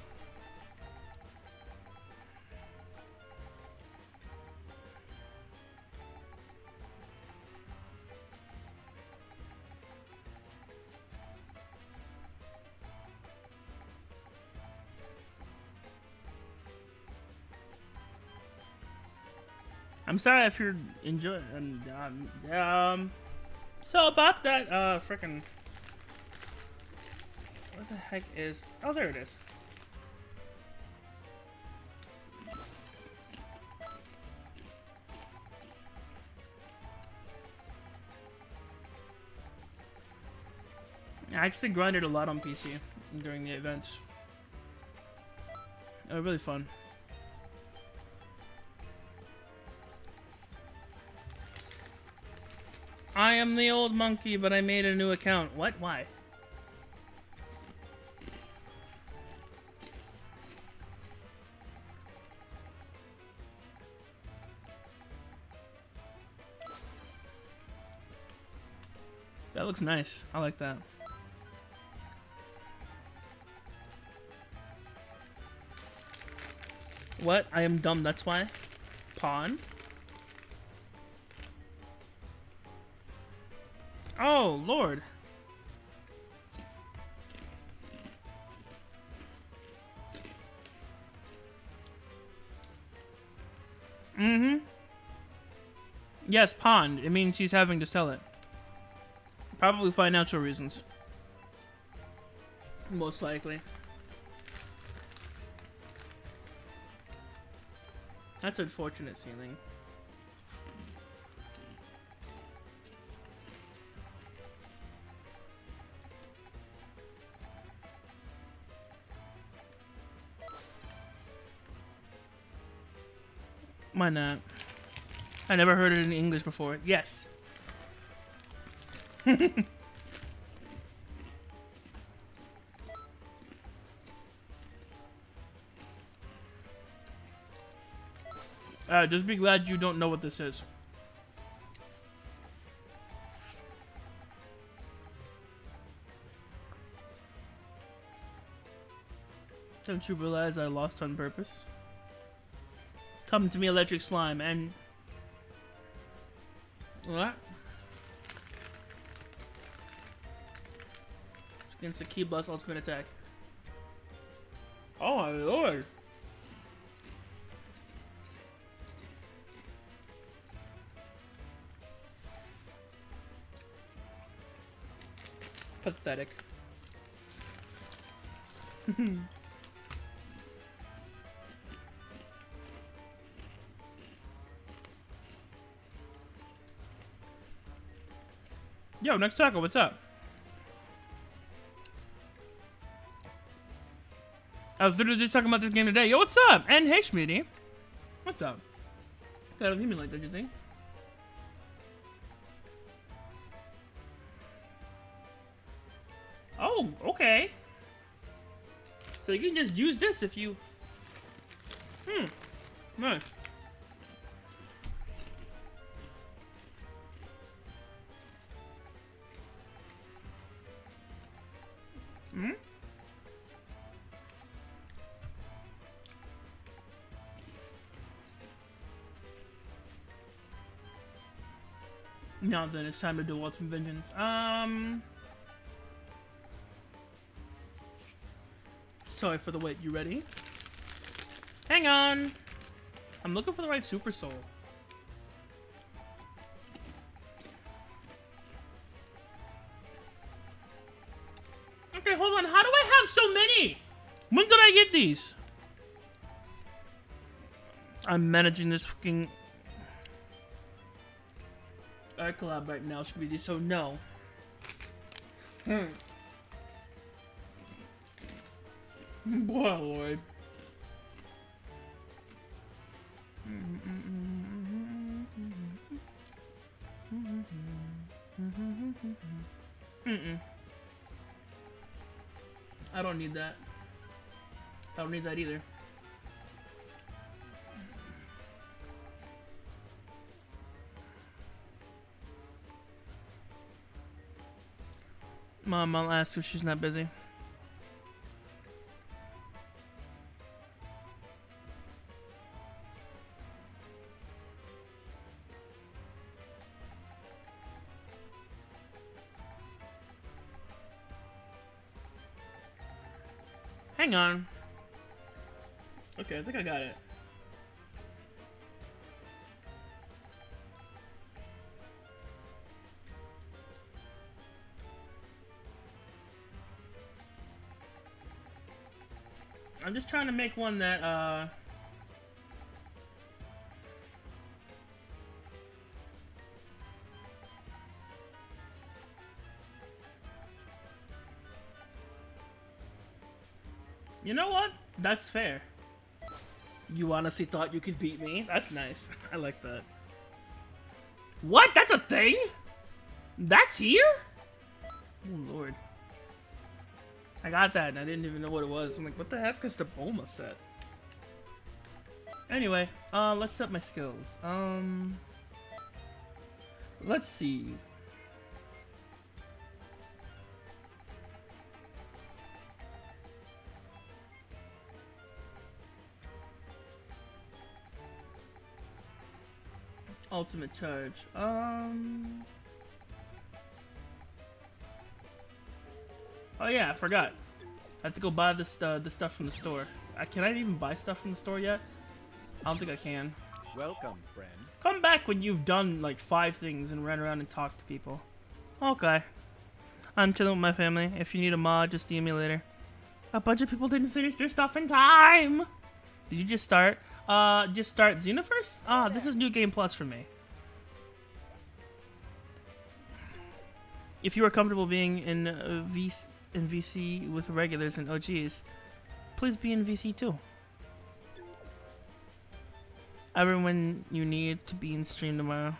I'm sorry if you're enjoying. So about that, frickin'. What the heck is? Oh, there it is. I actually grinded a lot on PC during the events. They were really fun. I am the old monkey, but I made a new account. What? Why? That looks nice. I like that. What? I am dumb, that's why? Pawn? Oh, Lord. Mm-hmm. Yes, pawned. It means he's having to sell it. Probably financial reasons. Most likely. That's unfortunate, Ceiling. Why not? I never heard it in English before. Yes. Just be glad you don't know what this is. Don't you realize I lost on purpose? Come to me, electric slime, and... What? It's against the Key Blast ultimate attack. Oh my lord! Pathetic. Yo, next taco, what's up? I was literally just talking about this game today. Yo, what's up? And hey, Schmitty. What's up? Kind of human like, don't you think? Okay. So you can just use this if you... Nice. Now then, it's time to do Ultimate Vengeance. Sorry for the wait. You ready? Hang on. I'm looking for the right Super Soul. Okay, hold on. How do I have so many? When did I get these? I'm managing this fucking art collab right now, Speedy, so no. Boy, Lord. I don't need that. I don't need that either. Mom, I'll ask if she's not busy. Hang on. Okay, I think I got it. I'm just trying to make one that, you know what? That's fair. You honestly thought you could beat me? That's nice. I like that. What? That's a thing? That's here? Oh, Lord. I got that and I didn't even know what it was. I'm like, what the heck is the Boma set? Anyway, let's set my skills. Let's see. Ultimate charge. Oh yeah, I forgot. I have to go buy this the stuff from the store. Can I even buy stuff from the store yet? I don't think I can. Welcome, friend. Come back when you've done like 5 things and ran around and talked to people. Okay. I'm chilling with my family. If you need a mod, just DM me later. A bunch of people didn't finish their stuff in time. Did you just start? Just start Xenoverse? Ah, this is New Game Plus for me. If you are comfortable being in VC with regulars and OGs, please be in VC too. Everyone you need to be in stream tomorrow.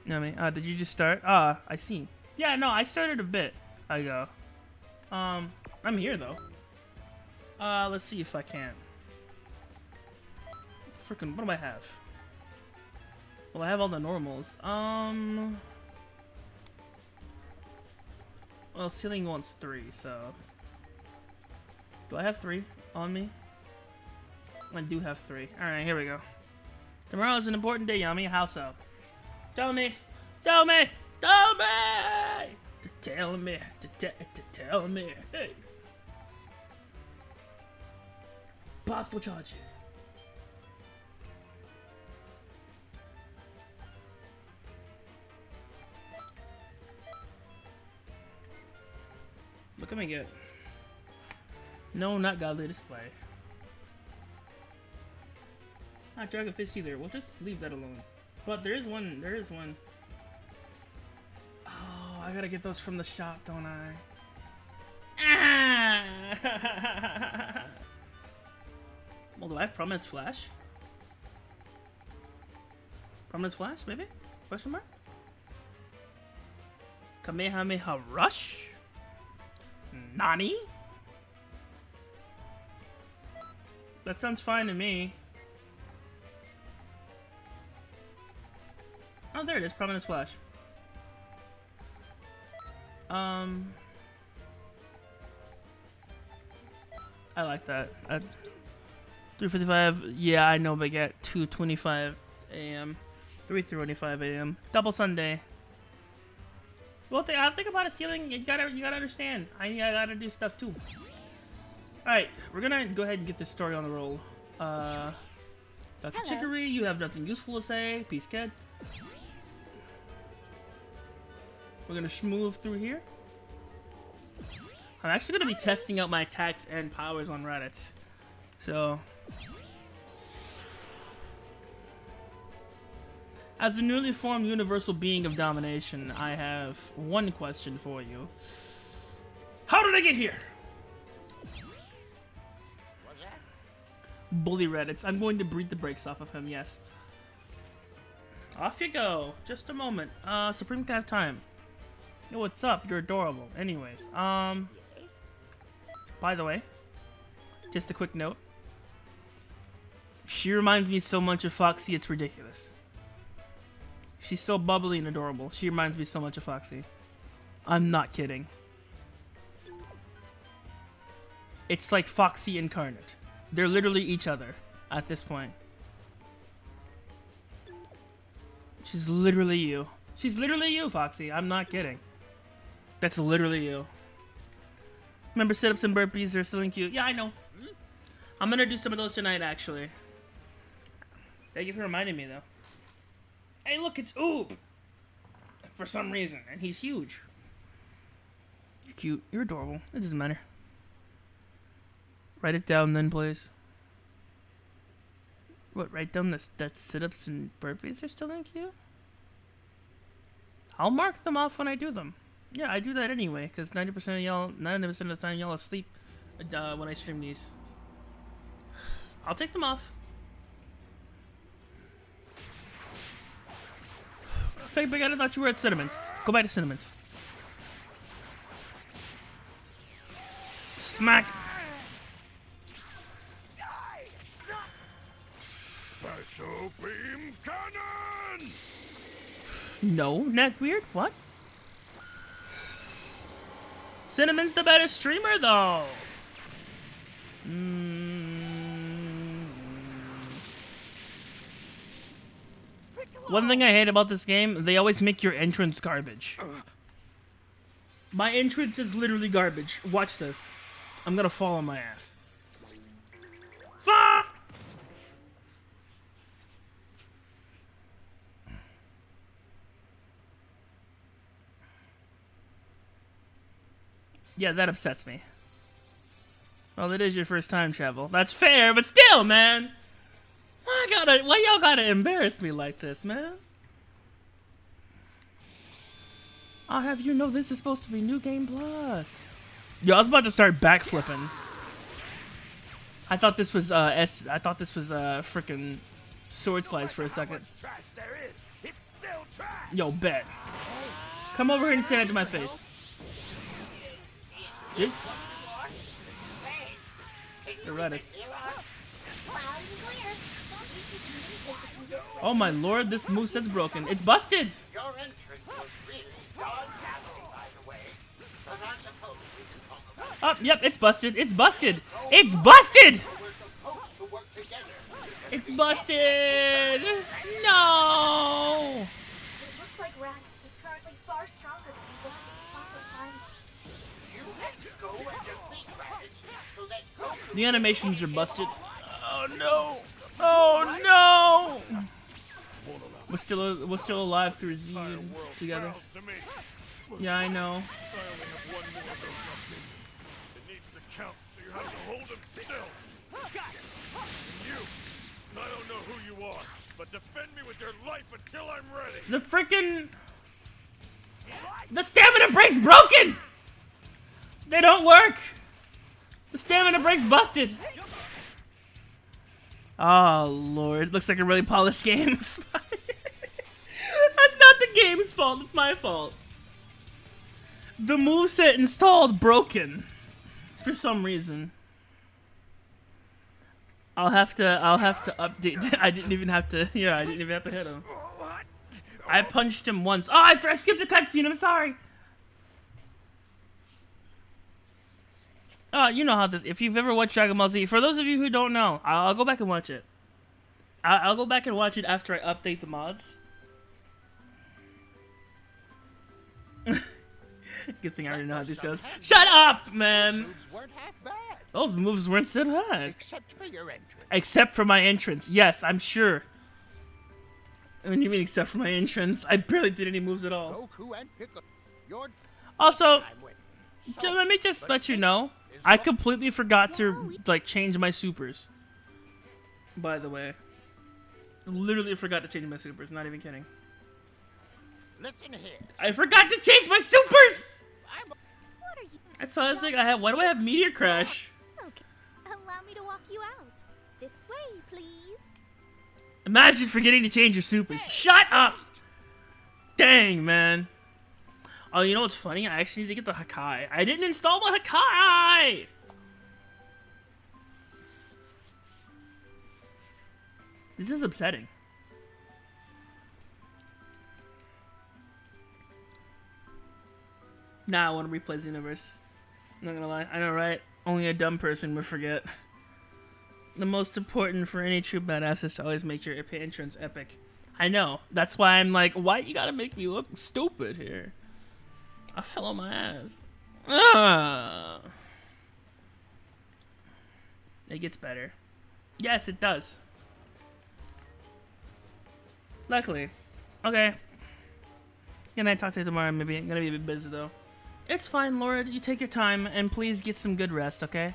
I mean, did you just start? I see. Yeah, no, I started a bit ago. I'm here though. Let's see if I can. Freaking, what do I have? Well, I have all the normals. Well, ceiling wants 3, so. Do I have 3 on me? I do have 3. Alright, here we go. Tomorrow is an important day, Yami. How so? Tell me! Tell me! Tell me! Tell me! Tell me! Hey! Boss will charge you. What can I get? No, not godly display. Not dragonfish either. We'll just leave that alone. But there is one. There is one. Oh, I gotta get those from the shop, don't I? Ah! Well, do I have Prominence Flash? Prominence Flash, maybe? Question mark? Kamehameha Rush? Nani? That sounds fine to me. Oh, there it is. Prominence Flash. I like that. 3:55. Yeah, I know, but get 2:25 a.m. 3:25 a.m. Double Sunday. Well, I think about it, Ceiling. You gotta understand. I gotta do stuff too. All right, we're gonna go ahead and get this story on the roll. Dr. Chicory, you have nothing useful to say. Peace, kid. We're gonna schmooze through here. I'm actually gonna be testing out my attacks and powers on Reddit. So, as a newly formed universal being of domination, I have one question for you. How did I get here? What's that? Bully Reddits. I'm going to breathe the brakes off of him, yes. Off you go. Just a moment. Supreme Cat time. Yo, what's up? You're adorable. Anyways, by the way, just a quick note. She reminds me so much of Foxy, it's ridiculous. She's so bubbly and adorable. She reminds me so much of Foxy. I'm not kidding. It's like Foxy incarnate. They're literally each other at this point. She's literally you. She's literally you, Foxy. I'm not kidding. That's literally you. Remember sit-ups and burpees are still cute. Yeah, I know. I'm gonna do some of those tonight, actually. Thank you for reminding me, though. Hey, look, it's Oob! For some reason, and he's huge. You're cute. You're adorable. It doesn't matter. Write it down then, please. What, write down that sit-ups and burpees are still cute? I'll mark them off when I do them. Yeah, I do that anyway, because 90% of y'all, 90% of the time y'all asleep when I stream these. I'll take them off. Fake Big, I thought you were at Sentiments. Go back to Sentiments. Smack. Special beam cannon! No, Neckbeard? What? Cinnamon's the better streamer, though. One thing I hate about this game, they always make your entrance garbage. My entrance is literally garbage. Watch this. I'm gonna fall on my ass. Fuck! Yeah, that upsets me. Well, it is your first time travel. That's fair, but still, man. Why y'all gotta embarrass me like this, man? I'll have you know this is supposed to be New Game Plus. Yo, I was about to start backflipping. I thought this was freaking sword slice for a second. Trash there is. It's still trash. Yo, bet. Come over here and say that to my face. Yeah. The Reddits. Oh my lord, this moveset's broken. It's busted! Your entrance was really dog-taxing, by the way. So I suppose we can talk about Oh, yep, it's busted. It's busted! It's busted! we're supposed to work together. It's busted! No! It looks like Raditz is currently far stronger than he was at the proper time. You had to go and defeat Raditz so that Goku... The animations are busted. Oh no! Oh no! We're still alive through Z together. To me. Yeah, I know. I only have one more of those left in me. It needs to count, so you have to hold him still. And you, I don't know who you are, but defend me with your life until I'm ready. The frickin' the stamina break's broken! They don't work! The stamina break's busted! Oh lord, looks like a really polished game. That's not fault. It's my fault. The moveset installed broken for some reason. I'll have to update. I didn't even have to. Yeah, I didn't even have to hit him. I punched him once. Oh, I skipped a cutscene. I'm sorry. Oh, you know how this. If you've ever watched Dragon Ball Z, for those of you who don't know, I'll go back and watch it. I'll go back and watch it after I update the mods. Good thing I already know how this goes. Shut up, man! Moves weren't half bad, Those moves weren't so bad. except for your entrance. Except for my entrance. Yes, I'm sure. What do you mean except for my entrance? I barely did any moves at all. Goku and Piccolo. Your Also, time went. let me just let you know, I completely forgot to, like, change my supers. By the way. Literally forgot to change my supers, not even kidding. Listen here. I forgot to change my supers! What are you? That's why I was like, why do I have Meteor Crash? Okay. Allow me to walk you out. This way, please. Imagine forgetting to change your supers. Shut up! Dang, man. Oh, you know what's funny? I actually need to get the Hakai. I didn't install my Hakai! This is upsetting. Nah, I want to replay Xenoverse. Not gonna lie. I know, right? Only a dumb person would forget. The most important for any true badass is to always make your entrance epic. I know. That's why I'm like, why you gotta make me look stupid here? I fell on my ass. Ugh. It gets better. Yes, it does. Luckily. Okay. Can I talk to you tomorrow? Maybe I'm gonna be a bit busy though. It's fine, Lord. You take your time and please get some good rest, okay?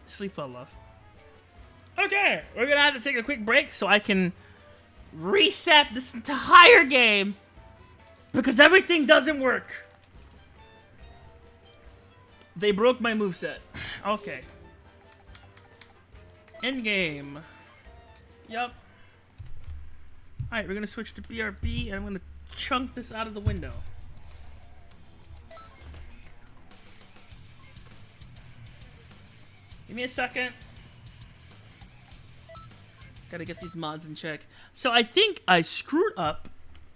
Sleep well, love. Okay, we're gonna have to take a quick break so I can reset this entire game because everything doesn't work. They broke my moveset. Okay. End game. Yup. Alright, we're gonna switch to BRB and I'm gonna chunk this out of the window. Give me a second. Gotta get these mods in check. So I think I screwed up.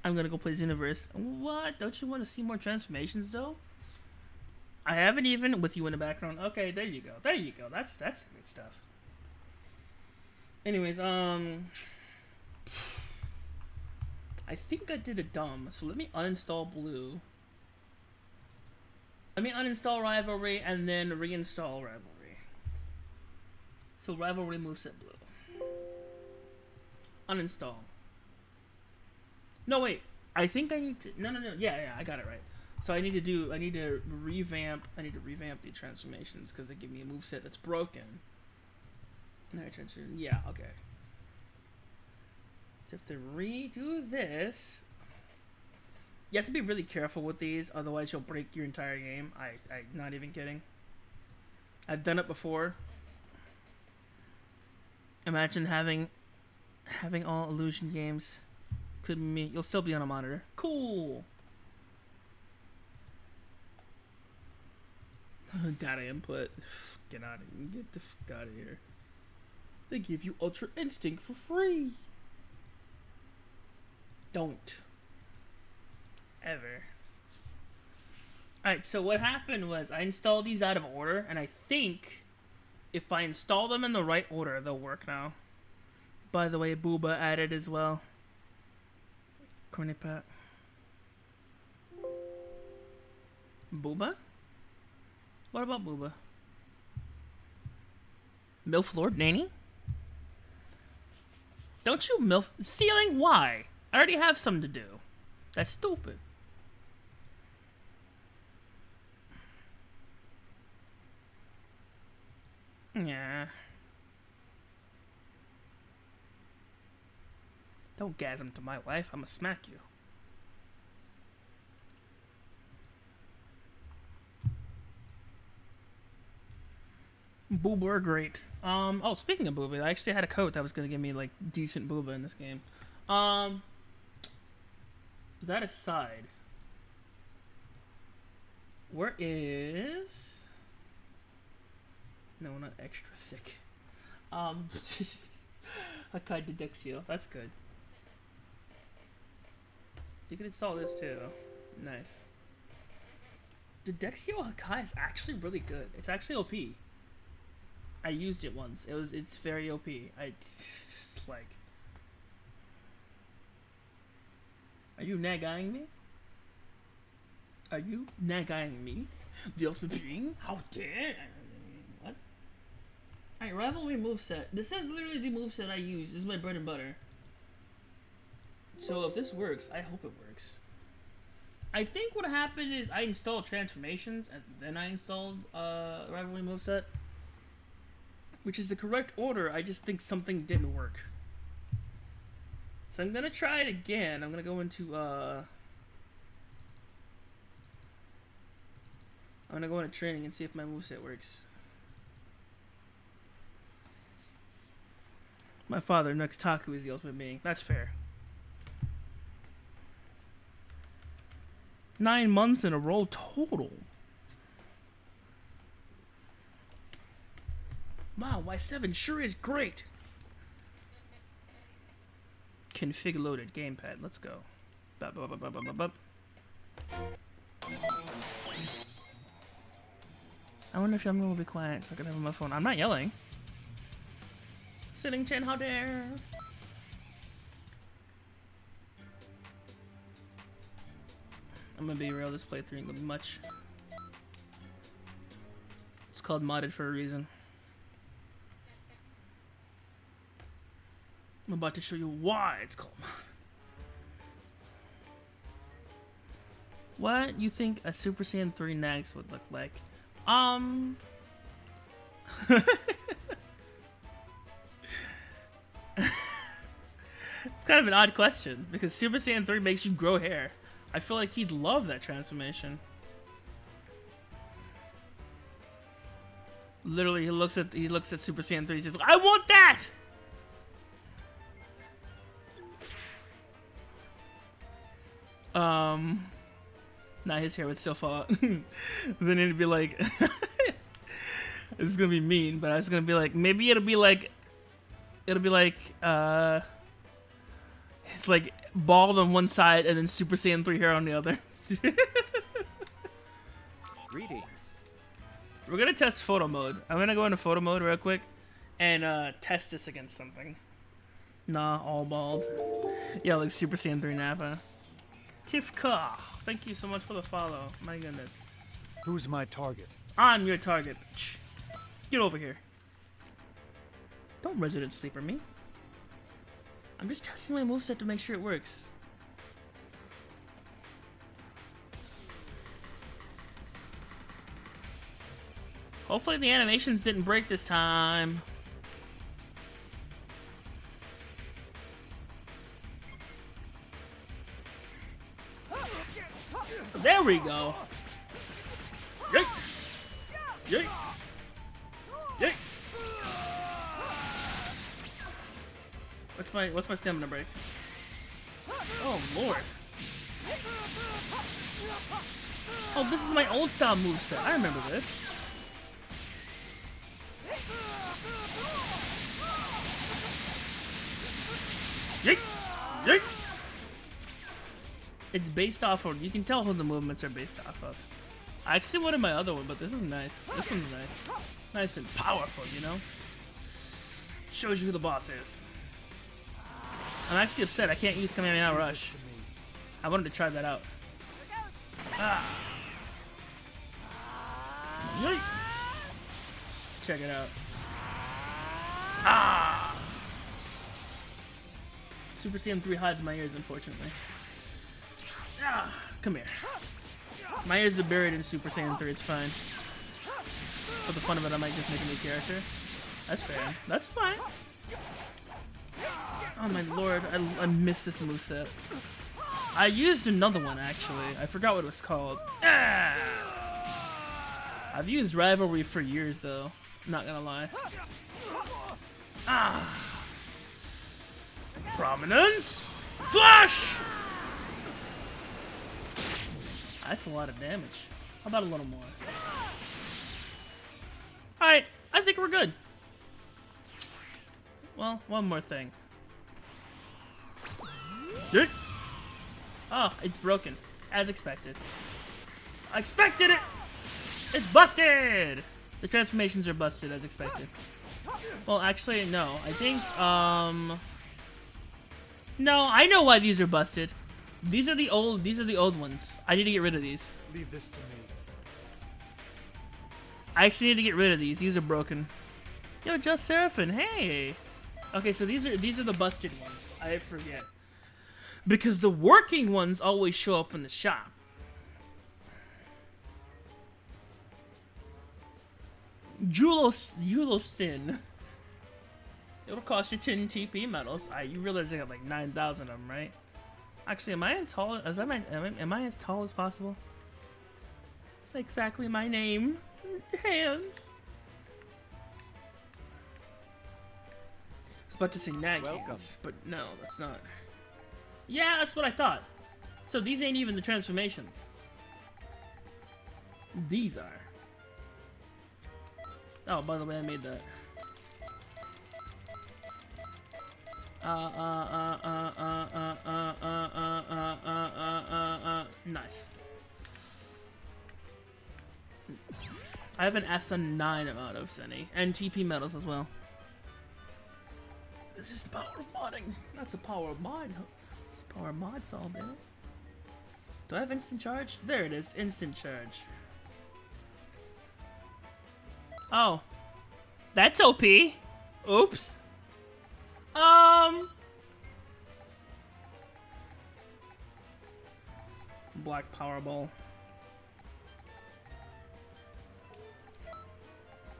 I'm gonna go play Xenoverse. What? Don't you want to see more transformations though? I haven't even with you in the background. Okay, there you go. There you go. That's good stuff. Anyways, I think I did a dumb. So let me uninstall Blue. Let me uninstall Rivalry and then reinstall Rivalry. So Rivalry moveset Blue. Uninstall. No, wait. I think I need to. No. Yeah, I got it right. So I need to revamp the transformations because they give me a moveset that's broken. Yeah, okay. So have to redo this. You have to be really careful with these, otherwise you'll break your entire game. I'm not even kidding. I've done it before. Imagine having all illusion games. Could be me. You'll still be on a monitor. Cool. Data input. Get out of here. Get the fuck out of here. They give you Ultra Instinct for free. Don't. Ever. Alright, so what happened was I installed these out of order, and I think if I install them in the right order, they'll work now. By the way, Booba added as well. Corny Pat. Booba? What about Booba? MILF Lord Nanny? Don't you MILF... Ceiling? Why? I already have something to do. That's stupid. Yeah. Don't gasm to my wife. I'ma smack you. Booba are great. Oh, speaking of Booba, I actually had a coat that was gonna give me like decent Booba in this game. That aside, where is... No, not extra thick. Hakai Dedexio. That's good. You can install this too. Nice. Dedexio Hakai is actually really good. It's actually OP. I used it once. It's very OP. I just like. Are you nagaing me? Are you nagaing me? The ultimate being? How dare? What? Alright, rivalry moveset. This is literally the moveset I use. This is my bread and butter. So if this works, I hope it works. I think what happened is I installed transformations and then I installed rivalry moveset, which is the correct order. I just think something didn't work. So I'm gonna try it again. I'm gonna go into I'm gonna go into training and see if my moveset works. My father, next Taku, is the ultimate being. That's fair. 9 months in a row total. Wow, Y7 sure is great. Config loaded gamepad. Let's go. Bup, bup, bup, bup, bup, bup. I wonder if Yummy will be quiet so I can have on my phone. I'm not yelling. Sitting chin, how dare. I'm gonna be real, this playthrough ain't gonna be much. It's called modded for a reason. I'm about to show you why it's called modded. What you think a Super Saiyan 3 Nags would look like? It's kind of an odd question because Super Saiyan 3 makes you grow hair. I feel like he'd love that transformation. Literally, he looks at Super Saiyan 3. He's just like, I want that. Nah, his hair would still fall out. Then it'd be like, this is gonna be mean, but I was gonna be like, maybe it'll be like, it's like bald on one side and then Super Saiyan 3 hair on the other. Greetings. We're gonna test photo mode. I'm gonna go into photo mode real quick and test this against something. Nah, all bald. Yeah, like Super Saiyan 3 Nappa. Tifka, thank you so much for the follow. My goodness. Who's my target? I'm your target, bitch. Get over here. Don't resident sleeper me. I'm just testing my moveset to make sure it works. Hopefully the animations didn't break this time. There we go. Yeet. Yeet. Yeet. What's my stamina break? Oh lord. Oh, this is my old style moveset. I remember this. Yeet. Yeet. It's based off of, you can tell who the movements are based off of. I actually wanted my other one, but this is nice. This one's nice. Nice and powerful, you know? Shows you who the boss is. I'm actually upset I can't use Kamehameha Rush. I wanted to try that out. Ah. Yeet. Check it out. Ah. Super Saiyan 3 hides my ears, unfortunately. Ah, come here. My ears are buried in Super Saiyan 3, it's fine. For the fun of it, I might just make a new character. That's fair. That's fine. Oh my lord, I missed this moveset. I used another one, actually. I forgot what it was called. Ah! I've used Rivalry for years, though. Not gonna lie. Ah! Prominence! Flash! That's a lot of damage. How about a little more? Alright, I think we're good. Well, one more thing. Yeet. Oh, it's broken. As expected. I expected it! It's busted! The transformations are busted as expected. Well, actually, no. I think, no, I know why these are busted. These are the old ones. I need to get rid of these. Leave this to me. I actually need to get rid of these. These are broken. Yo, Just Seraphim, hey! Okay, so these are the busted ones. I forget. Because the working ones always show up in the shop. Julostin. It'll cost you 10 TP medals. You realize I got like 9,000 of them, right? Actually, am I as tall as possible? Exactly my name. Hands. I was about to say nag hands, but no, that's not. Yeah, that's what I thought. So these ain't even the transformations. These are. Oh, by the way, I made that. Nice. I have an S9 amount of Zenny, and TP medals as well. This is the power of modding. That's the power of mod. It's the power of mod solve, baby. Do I have instant charge? There it is, instant charge. Oh. That's OP. Oops. Black Powerball.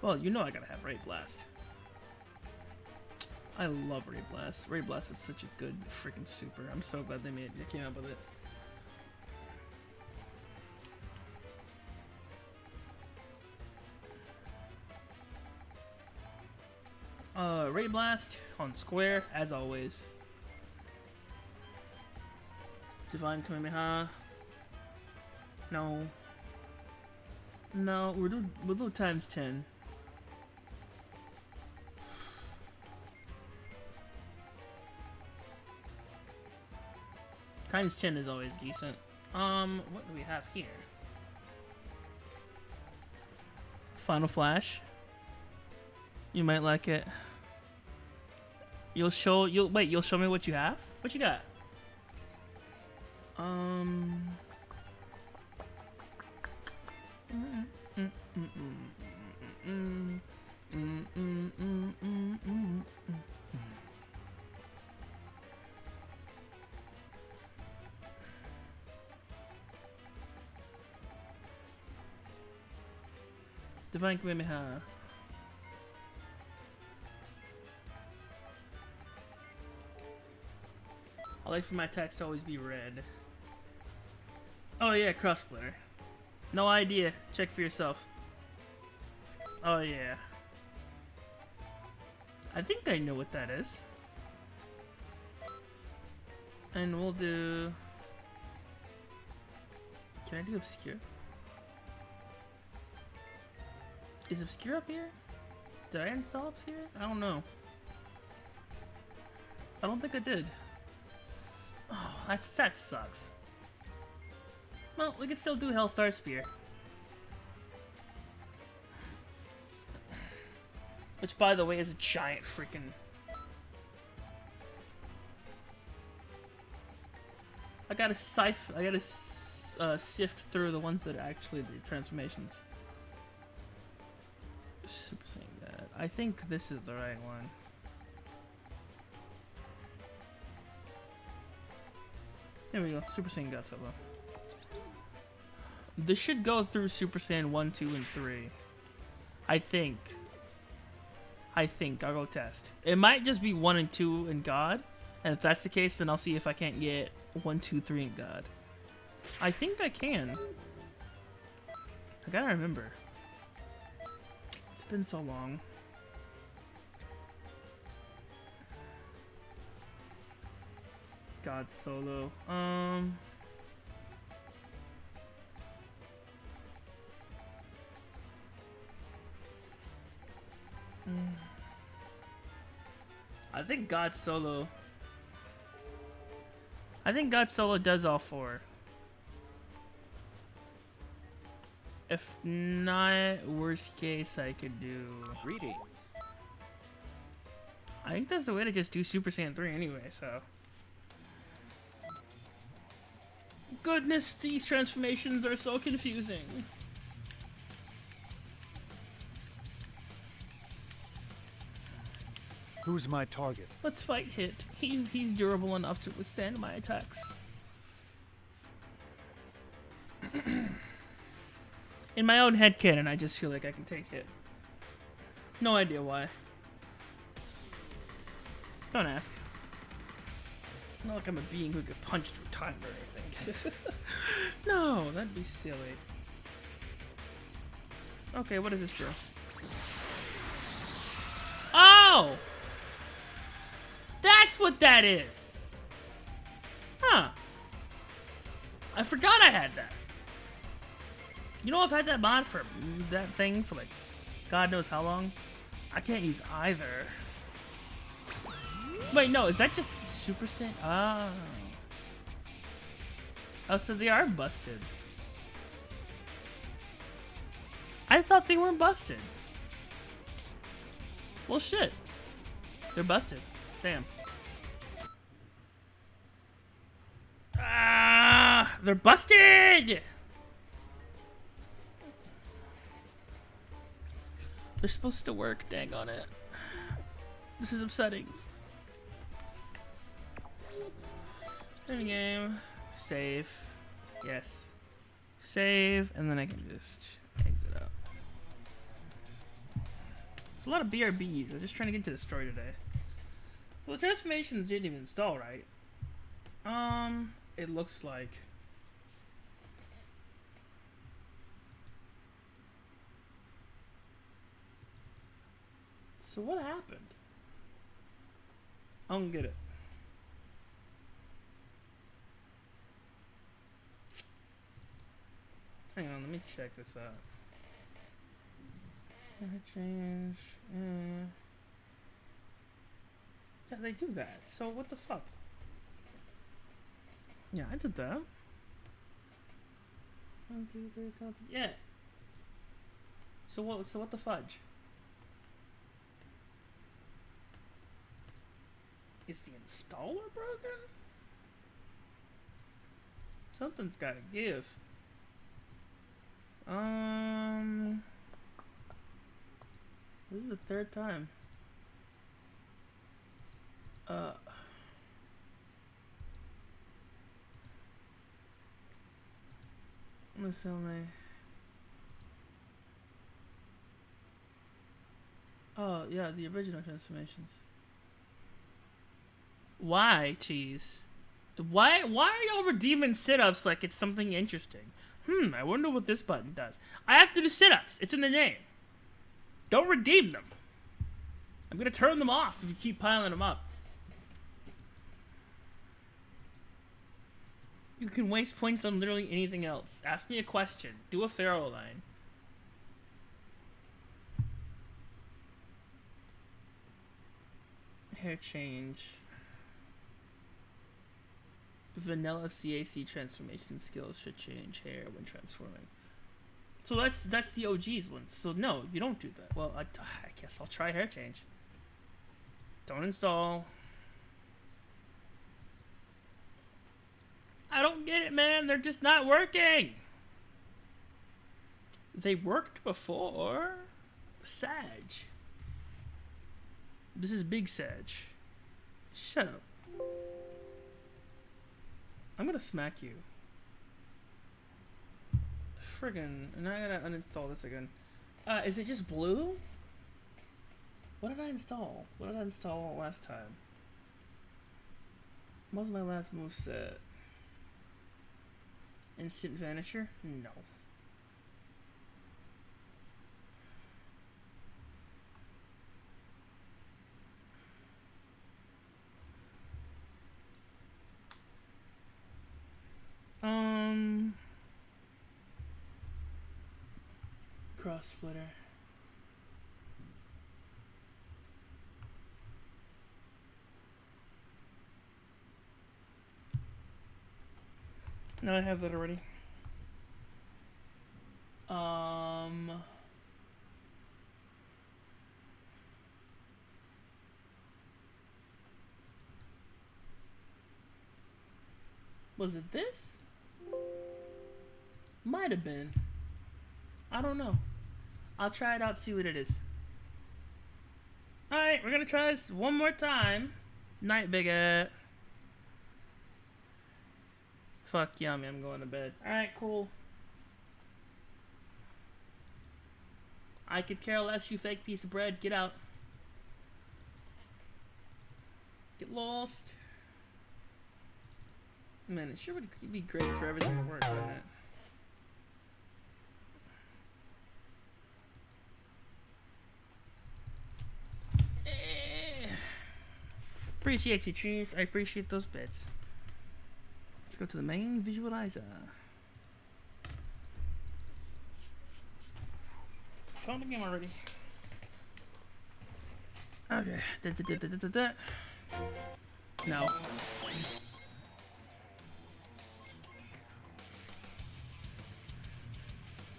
Well, you know I gotta have Ray Blast. I love Ray Blast. Ray Blast is such a good freaking super. I'm so glad they came up with it. Ray Blast on square, as always. Divine Kamehameha. No. No, we'll do times 10. Times 10 is always decent. What do we have here? Final Flash. You might like it. You'll show me what you have? What you got? Divine Kamehameha. I like for my text to always be red. Oh yeah, crossplayer. No idea. Check for yourself. Oh yeah. I think I know what that is. And we'll do... Can I do obscure? Is obscure up here? Did I install obscure? I don't know. I don't think I did. Oh, that sucks. Well, we can still do Hellstar Spear. Which, by the way, is a giant freaking... I gotta sift through the ones that are actually the transformations. Super Saiyan God. I think this is the right one. There we go. Super Saiyan God Solo. This should go through Super Saiyan 1, 2, and 3. I think. I'll go test. It might just be 1 and 2 in God. And if that's the case, then I'll see if I can't get 1, 2, 3 in God. I think I can. I gotta remember. It's been so long. God Solo. I think God Solo. I think God Solo does all four. If not, worst case, I could do. Greetings. I think that's the way to just do Super Saiyan 3 anyway, so. Goodness, these transformations are so confusing. Who's my target? Let's fight Hit. He's durable enough to withstand my attacks. In my own headcanon, I just feel like I can take Hit. No idea why. Don't ask. Not like I'm a being who could punch through time or anything. No, that'd be silly. Okay, what does this do? Oh! That's what that is! Huh. I forgot I had that. You know, I've had that mod for that thing for like God knows how long. I can't use either. Wait, no, is that just Super Saiyan? Oh. Oh, so they are busted. I thought they weren't busted. Well, shit. They're busted. Damn. Ah, they're busted! They're supposed to work, dang on it. This is upsetting. End game. Save. Yes. Save, and then I can just exit out. There's a lot of BRBs. I'm just trying to get into the story today. So the transformations didn't even install, right? It looks like. So what happened? I don't get it. Hang on, let me check this out. Change. Yeah, they do that. So what the fuck? Yeah, I did that. 1, 2, 3, copy. Yeah. So what? So what the fudge? Is the installer broken? Something's gotta give. This is the third time. This only. Oh yeah, the original transformations. Why, cheese? Why are y'all redeeming sit-ups like it's something interesting? I wonder what this button does. I have to do sit-ups. It's in the name. Don't redeem them. I'm gonna turn them off if you keep piling them up. You can waste points on literally anything else. Ask me a question. Do a Pharaoh line. Hair change. Vanilla CAC transformation skills should change hair when transforming. So that's the OG's one. So no, you don't do that. Well, I guess I'll try hair change. Don't install. I don't get it, man. They're just not working. They worked before. Sag. This is Big Sag. Shut up. I'm gonna smack you. Friggin', and I gotta uninstall this again. Is it just blue? What did I install? What did I install last time? What was my last moveset? Instant Vanisher? No. Cross splitter. No, I have that already. Was it this? Might have been. I don't know. I'll try it out, see what it is. Alright, we're gonna try this one more time. Night bigot. Fuck yummy, I'm going to bed. Alright, cool. I could care less, you fake piece of bread. Get out. Get lost. Man, it sure would be great for everything to work, wouldn't it? Appreciate you, Chief. I appreciate those bits. Let's go to the main visualizer. Found the game already. Okay. No.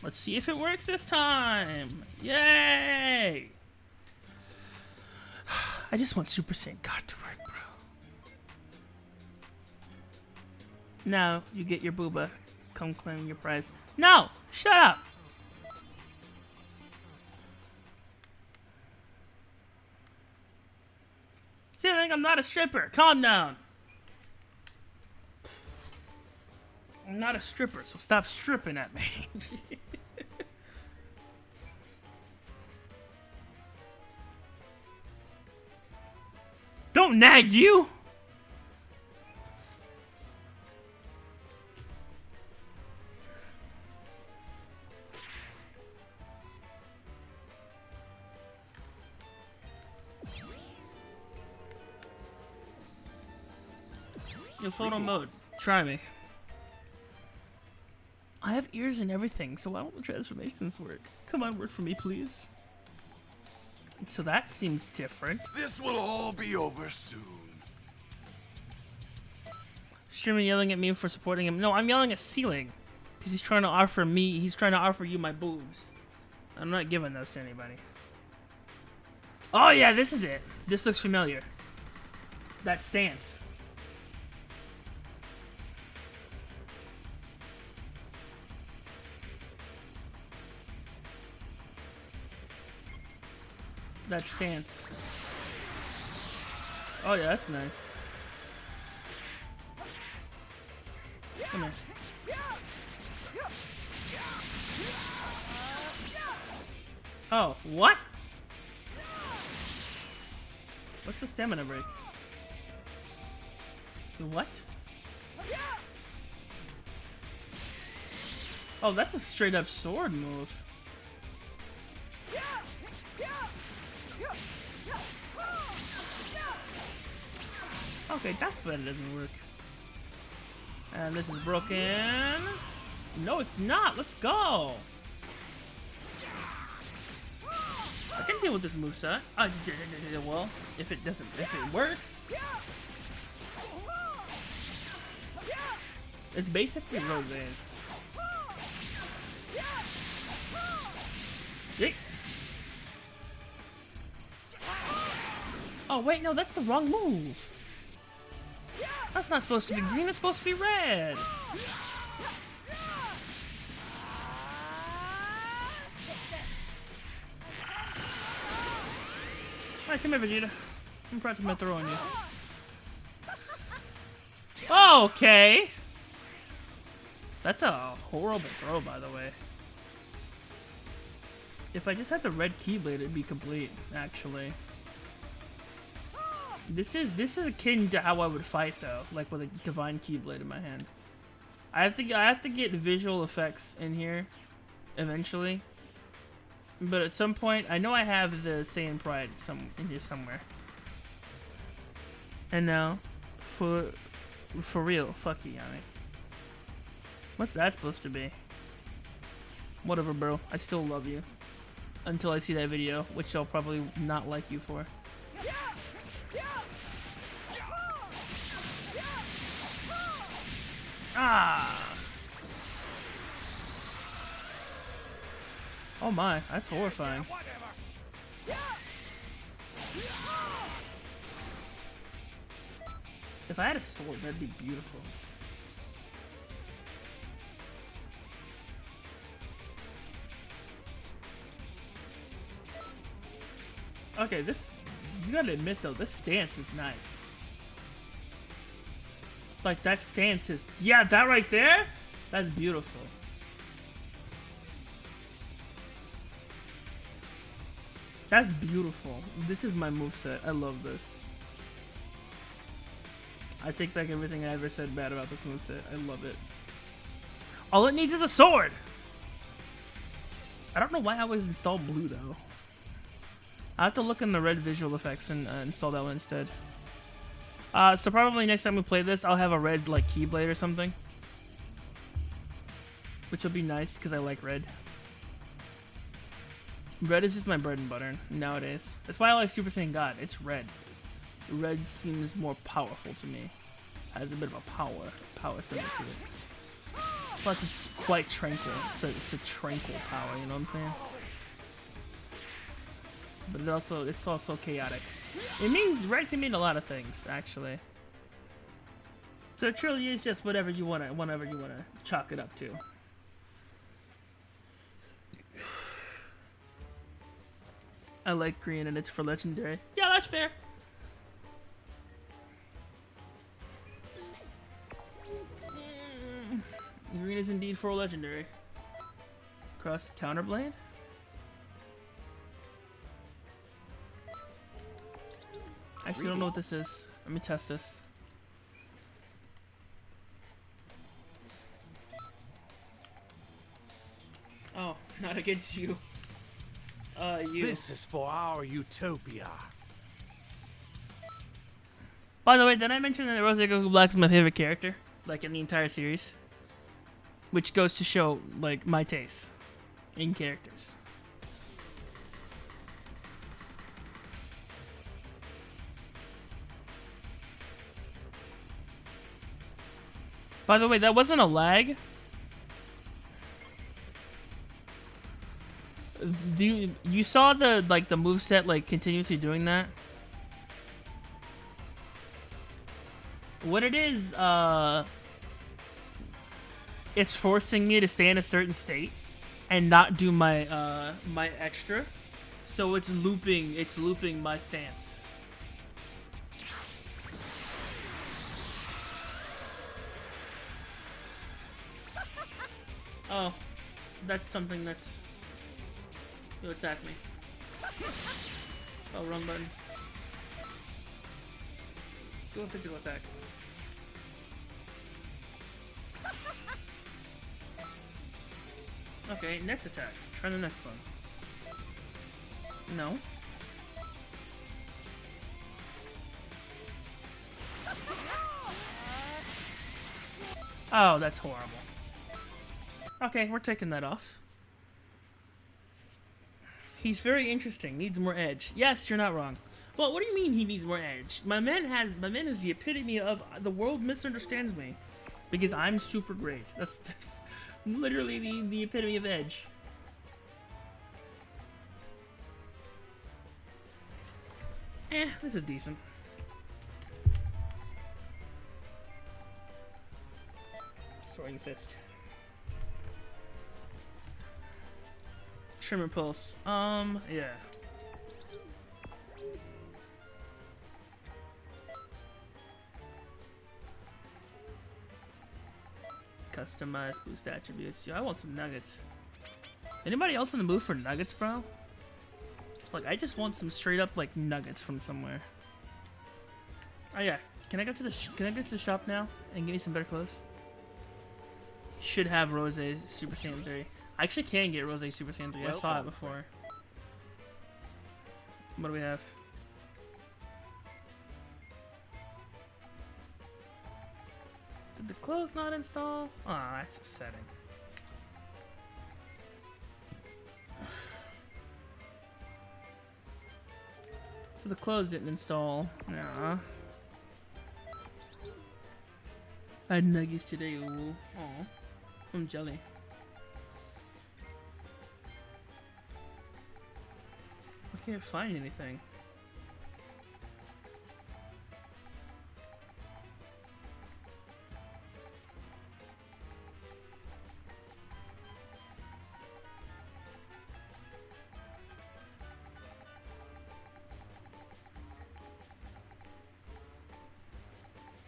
Let's see if it works this time. Yay! I just want Super Saiyan God to work, bro. Now you get your booba. Come claim your prize. No! Shut up! See, I think I'm not a stripper. Calm down. I'm not a stripper, so stop stripping at me. Don't nag you! Your photo mode. Try me. I have ears and everything, so why don't the transformations work? Come on, work for me, please. So that seems different. This will all be over soon. Streamer yelling at me for supporting him. No, I'm yelling at Ceiling. Because he's trying to offer you my boobs. I'm not giving those to anybody. Oh yeah, this is it. This looks familiar. That stance. That stance. Oh yeah, that's nice. Come here. Oh, what? What's the stamina break? What? Oh, that's a straight up sword move. Okay, that's why it doesn't work. And this is broken. No, it's not. Let's go. I can deal with this moveset. Well, if it works. It's basically Rose's. Yeet. Oh wait, no, that's the wrong move. That's not supposed to be green, it's supposed to be red. Alright, come here, Vegeta. I'm practicing throwing you. Okay. That's a horrible throw, by the way. If I just had the red Keyblade, it'd be complete, actually. This is akin to how I would fight though, like with a divine Keyblade in my hand. I have to get visual effects in here, eventually. But at some point, I know I have the Saiyan Pride in here somewhere. And now, for real, fuck you, Yanni. What's that supposed to be? Whatever, bro. I still love you. Until I see that video, which I'll probably not like you for. Ah! Oh my, that's horrifying. Whatever. If I had a sword, that'd be beautiful. Okay, this, you gotta admit though, this stance is nice. Like, that stance is, yeah, that right there, that's beautiful. That's beautiful. This is my moveset. I love this. I take back everything I ever said bad about this moveset. I love it. All it needs is a sword! I don't know why I always install blue though. I have to look in the red visual effects and install that one instead. So probably next time we play this, I'll have a red like keyblade or something. Which will be nice because I like red. Red is just my bread and butter nowadays. That's why I like Super Saiyan God. It's red. Red seems more powerful to me. Has a bit of a power symbol to it. Plus, it's quite tranquil. It's a tranquil power. You know what I'm saying? But it's also chaotic. It means red can mean a lot of things, actually. So it truly is just whatever you wanna chalk it up to. I like green and it's for legendary. Yeah, that's fair. Green is indeed for legendary. Cross counterblade? Actually, I don't know what this is. Let me test this. Oh, not against you. You. This is for our utopia. By the way, did I mention that Rose Goku Black is my favorite character? Like, in the entire series? Which goes to show, like, my taste in characters. By the way, that wasn't a lag. You saw the moveset like continuously doing that? What it is, it's forcing me to stay in a certain state and not do my my extra. So it's looping my stance. Oh, that's something that's... You'll attack me. Oh, wrong button. Do a physical attack. Okay, next attack. Try the next one. No. Oh, that's horrible. Okay, we're taking that off. He's very interesting. Needs more edge. Yes, you're not wrong. Well, what do you mean he needs more edge? My man is the epitome of the world misunderstands me because I'm super great. That's literally the epitome of edge. This is decent. Soaring fist. Trimmer pulse. Yeah. Customize boost attributes. Yo, I want some nuggets. Anybody else in the mood for nuggets, bro? Like, I just want some straight up like nuggets from somewhere. Oh yeah. Can I go to the shop now and get me some better clothes? Should have Rose's Super Saiyan 3. I actually can get Rose Super Saiyan 3. I saw it before. What do we have? Did the clothes not install? Aw, oh, that's upsetting. So the clothes didn't install. Nah. I had nuggets today. Ooh. Aw. I'm jelly. can't find anything.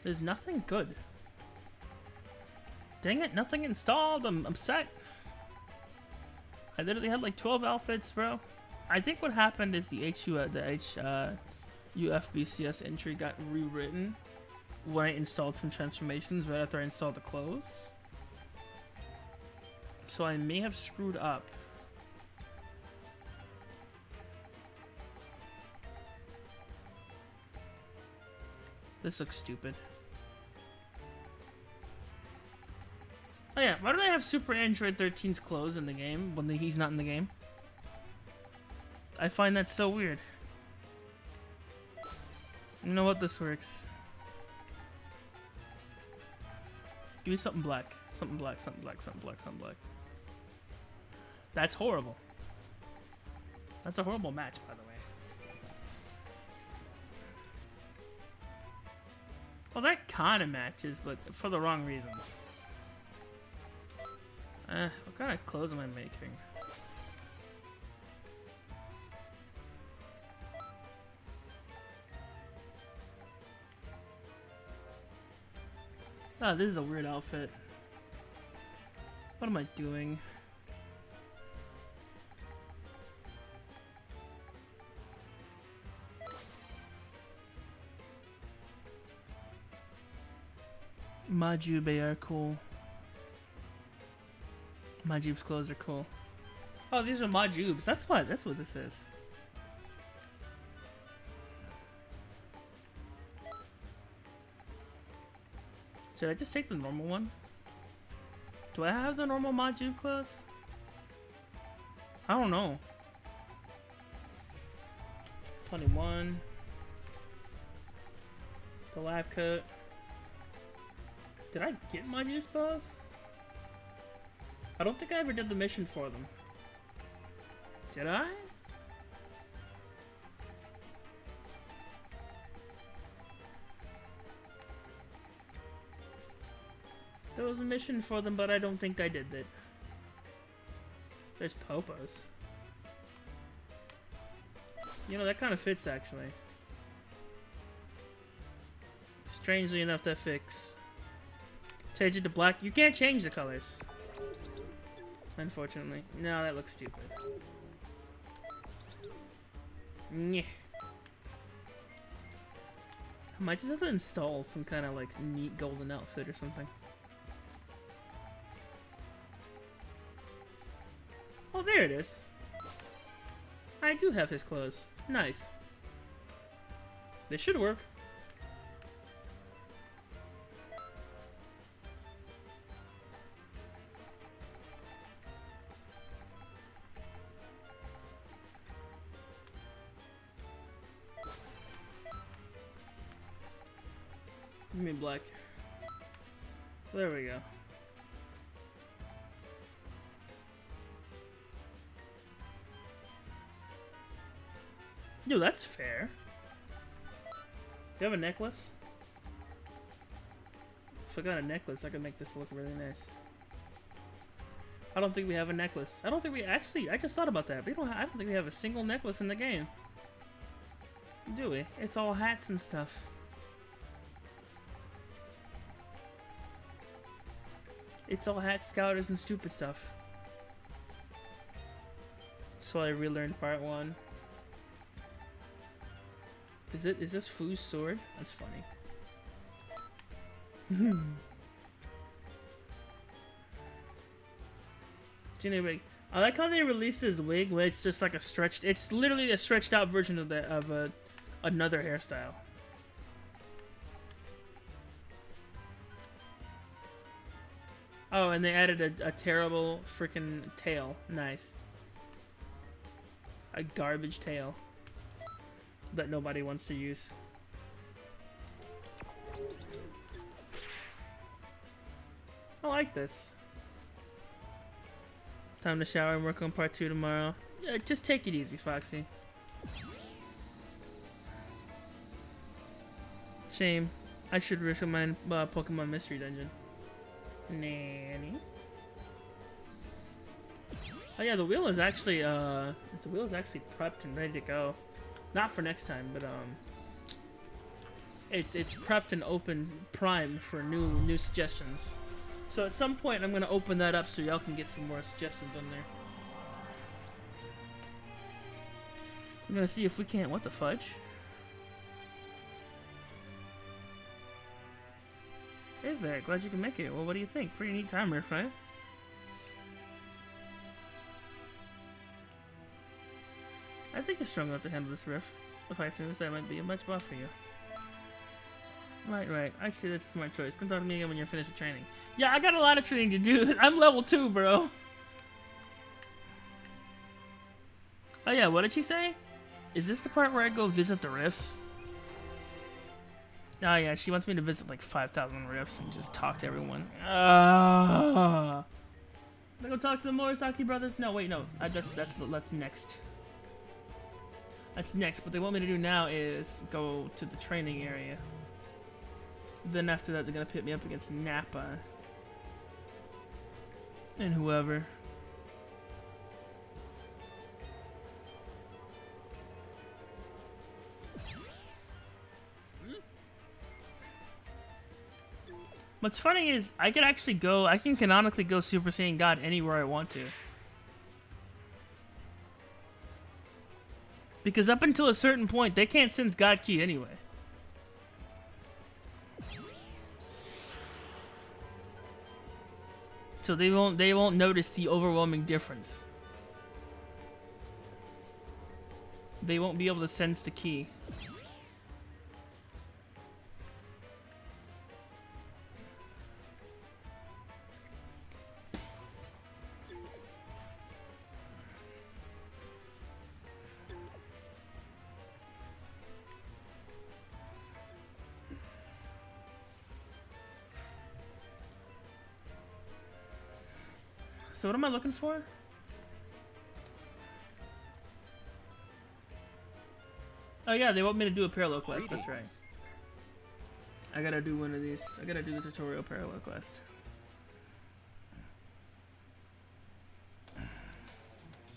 There's nothing good. Dang it, nothing installed. I'm upset. I literally had like 12 outfits, bro. I think what happened is the UFBCS entry got rewritten when I installed some transformations right after I installed the clothes. So I may have screwed up. This looks stupid. Oh yeah, why don't I have Super Android 13's clothes in the game when he's not in the game? I find that so weird. You know what? This works. Give me something black. Something black, something black, something black, something black. That's horrible. That's a horrible match, by the way. Well, that kind of matches, but for the wrong reasons. What kind of clothes am I making? Ah, this is a weird outfit. What am I doing? Majube are cool. Majube's clothes are cool. Oh, these are Majube's. That's what this is. Should I just take the normal one? Do I have the normal Majube clothes? I don't know. 21. The lab coat. Did I get Majube's clothes? I don't think I ever did the mission for them. Did I? There was a mission for them, but I don't think I did it. There's Popos. You know, that kind of fits, actually. Strangely enough, that fits. Change it to black. You can't change the colors. Unfortunately. No, that looks stupid. Nyeh. I might just have to install some kind of like neat golden outfit or something. Oh, there it is. I do have his clothes. Nice. They should work. Give me black. There we go. Yo, that's fair. Do you have a necklace? If I got a necklace, I could make this look really nice. I don't think we have a necklace. I don't think we actually. I just thought about that. We don't. I don't think we have a single necklace in the game. Do we? It's all hats and stuff. It's all hat scouters and stupid stuff. So I relearned part 1. Is this Fu's sword? That's funny. Genie wig. I like how they released his wig where it's just like a stretched. It's literally a stretched out version of another hairstyle. Oh, and they added a terrible freaking tail. Nice. A garbage tail that nobody wants to use. I like this. Time to shower and work on part 2 tomorrow. Yeah, just take it easy, Foxy. Shame. I should recommend Pokemon Mystery Dungeon. Nanny. Oh yeah, the wheel is actually prepped and ready to go. Not for next time, but it's prepped and open prime for new suggestions. So at some point I'm gonna open that up so y'all can get some more suggestions on there. I'm gonna see if we can't. What the fudge? Hey there, glad you can make it. Well, what do you think? Pretty neat time, Riff, right? I think you're strong enough to handle this Riff. If I choose, that might be a much buff for you. Right. I see that's a smart choice. Come talk to me again when you're finished with training. Yeah, I got a lot of training to do. I'm level 2, bro. Oh yeah, what did she say? Is this the part where I go visit the Rifts? Oh yeah, she wants me to visit like 5,000 Rifts and just talk to everyone. I go talk to the Morisaki brothers? No, wait, no. That's next. That's next. What they want me to do now is go to the training area. Then after that, they're gonna pit me up against Nappa and whoever. What's funny is I can canonically go Super Saiyan God anywhere I want to. Because up until a certain point, they can't sense God Ki anyway. So they won't notice the overwhelming difference. They won't be able to sense the Ki. So what am I looking for? Oh yeah, they want me to do a parallel quest, that's right. I gotta do one of these. I gotta do the tutorial parallel quest.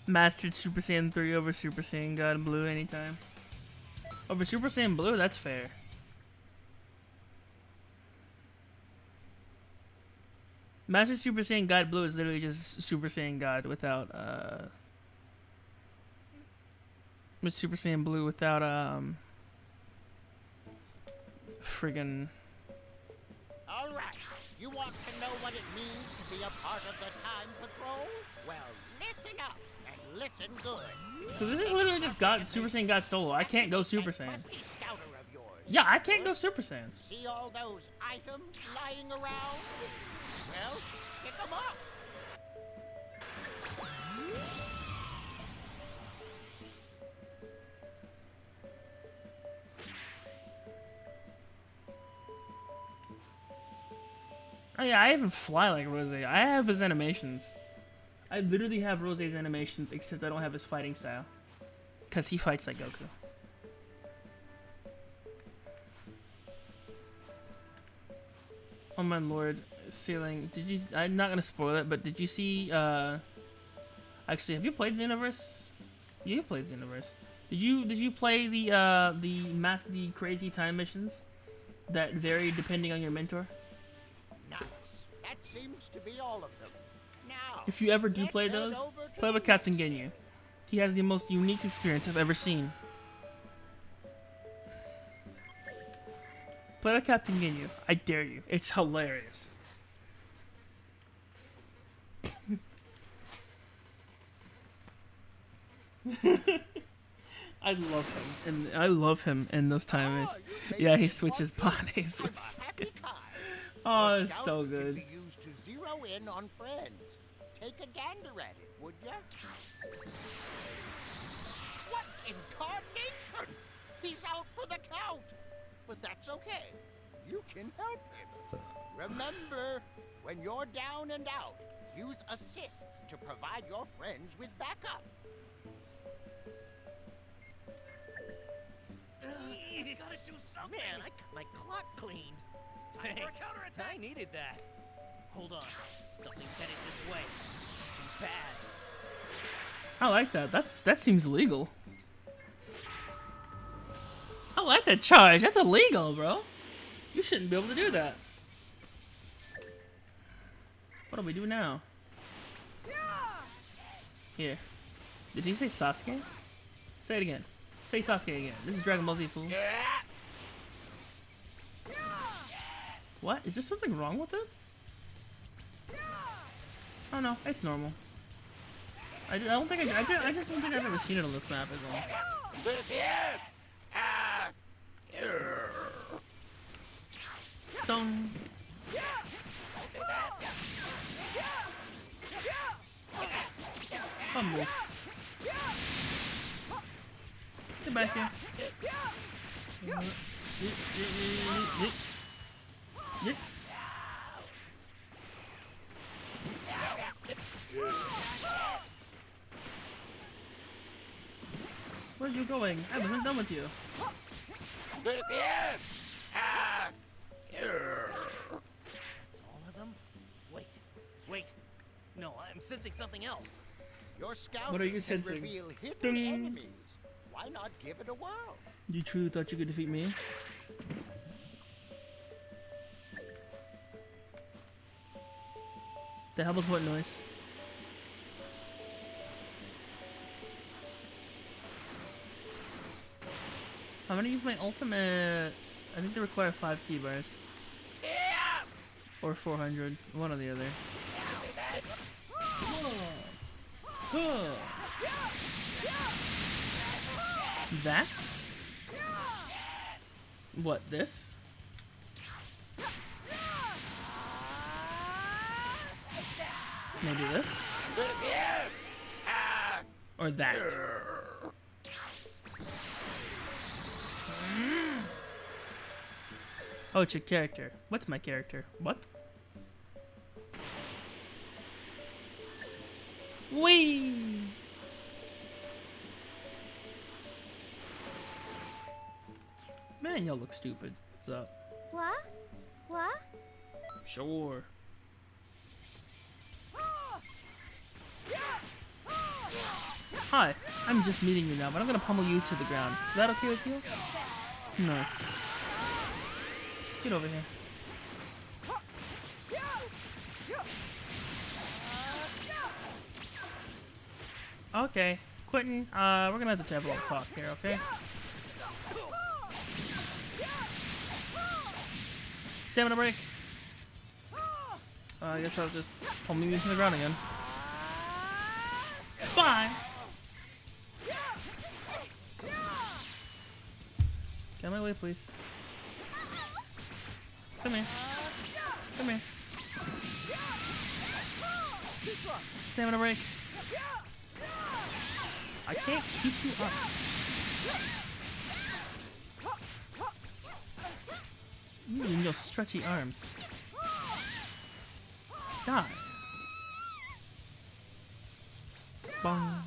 Mastered Super Saiyan 3 over Super Saiyan God Blue anytime. Over Super Saiyan Blue? That's fair. Master Super Saiyan God Blue is literally just Super Saiyan God without, with Super Saiyan Blue without, friggin'... Alright, you want to know what it means to be a part of the Time Patrol? Well, listen up, and listen good. So this is literally just God, Super Saiyan God Solo. I can't go Super Saiyan. Yeah, I can't go Super Saiyan. See all those items lying around? Well, pick them up. Oh yeah, I even fly like Rose. I have his animations. I literally have Rose's animations, except I don't have his fighting style. Because he fights like Goku. Oh my lord, ceiling. Did you? I'm not gonna spoil it, but did you see? Actually, have you played Xenoverse? You've played Xenoverse. Did you play the crazy time missions that vary depending on your mentor? Nice. That seems to be all of them. Now, If you ever do play those, play with Captain Ginyu. He has the most unique experience I've ever seen. Play with Captain Ginyu. I dare you. It's hilarious. I love him in those times. Yeah, he switches bodies with fucking... Oh, it's so good. Be used to zero in on friends. Take a gander at it, would ya? What in tarnation? He's out for the count. But that's okay. You can help him. Remember, when you're down and out, use assist to provide your friends with backup. Gotta do something. Man, I got my clock cleaned. Time for a counterattack. I needed that. Hold on. Something's headed this way. Something bad. I like that. That seems legal. I like that charge. That's illegal, bro. You shouldn't be able to do that. What do we do now? Here. Did he say Sasuke? Say it again. Say Sasuke again. This is Dragon Ball Z, fool. What? Is there something wrong with it? Oh no, it's normal. I just don't think I've ever seen it on this map as well. Dong. Come move. Get back here. Yep. Where are you going? I wasn't done with you. That's all of them? Wait. No, I'm sensing something else. Your scout What are you can sensing? reveal hidden Ding. enemies. Why not give it a whirl? You truly thought you could defeat me? The hell was what noise? I'm gonna use my ultimates. I think they require 5 key bars. Or 400. One or the other. That? What, this? Maybe this? Or that? Oh, it's your character. What's my character? What? Whee! Man, y'all look stupid. What's up? What? Sure. Hi, I'm just meeting you now, but I'm gonna pummel you to the ground. Is that okay with you? Nice. Get over here. Okay, Quentin, we're gonna have to have a little talk here, okay? Stamina break. I guess I'll just pummel you into the ground again. Bye! Get out of my way, please. Come here. Come here. Stamina break. I can't keep you up. You and your stretchy arms. Die. Bong.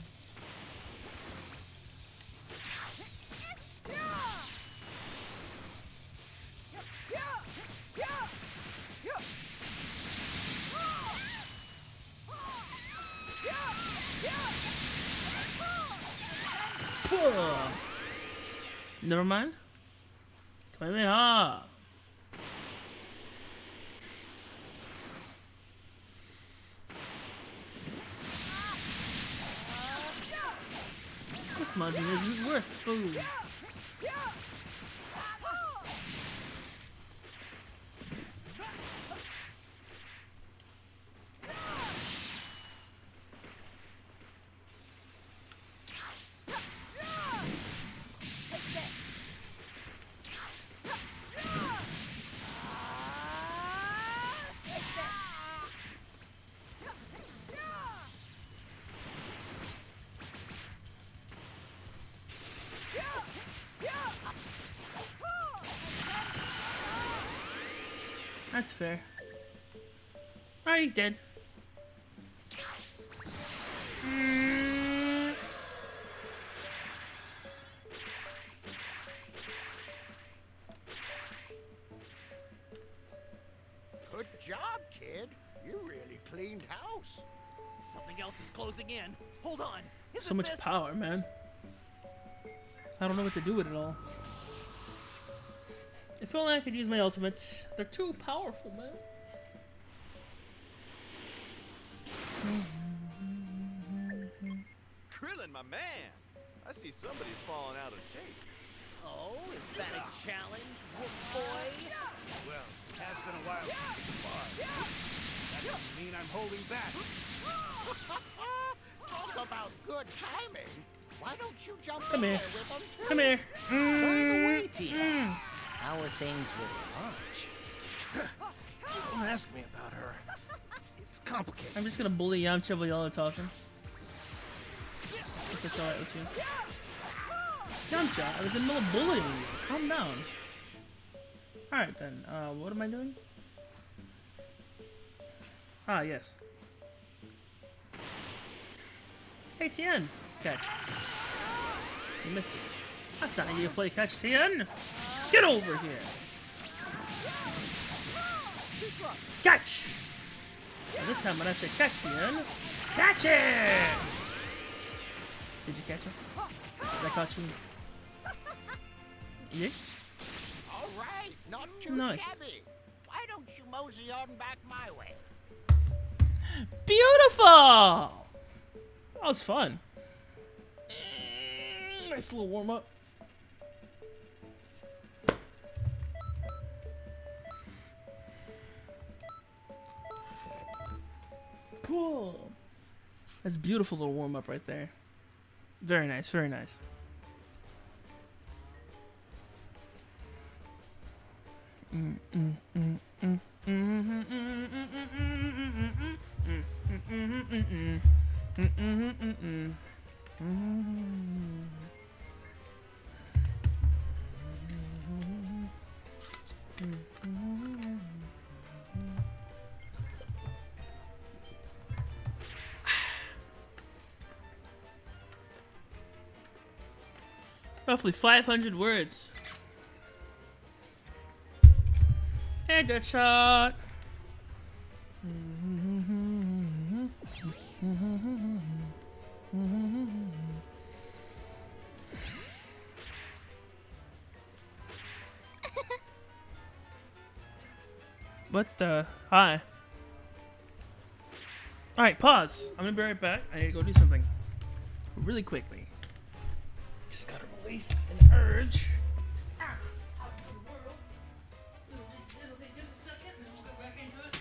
Never mind. Come here. This smudging isn't worth food. That's fair. Alright, he's dead. close. Something else is closing in. Hold on. Isn't So much this... power, man. I don't know what to do with it all. If only I could use my ultimates. They're too powerful, man. Krillin, my man. I see somebody's falling out of shape. Oh, is that a challenge, Wolf Boy? Well, it has been a while since we sparred. That doesn't mean I'm holding back. Talk about good timing. Why don't you jump Come in here. there with them too? Come here. By the way, Tia, how are things with Punch? Don't ask me about her. It's complicated. I'm just gonna bully Yamcha while y'all are talking. If that's alright with you. Yamcha, I was in the middle of bullying you. Calm down. Alright then, what am I doing? Ah, yes. Hey, Tien! Catch. You missed it. That's not how you play catch, Tien! Get over here! Catch! And this time when I say catch, Tien, catch it! Did you catch it? Because I caught you. Yeah? All right, not too Nice. shabby. Why don't you mosey on back my way? Beautiful! That was fun. Nice little warm up. Cool. That's a beautiful little warm up right there. Very nice, very nice. Roughly 500 words. And a shot. What the? Hi. Alright, pause. I'm gonna be right back. I need to go do something. Really quickly. Just gotta release an urge. It'll take just a second and then we'll get back into it.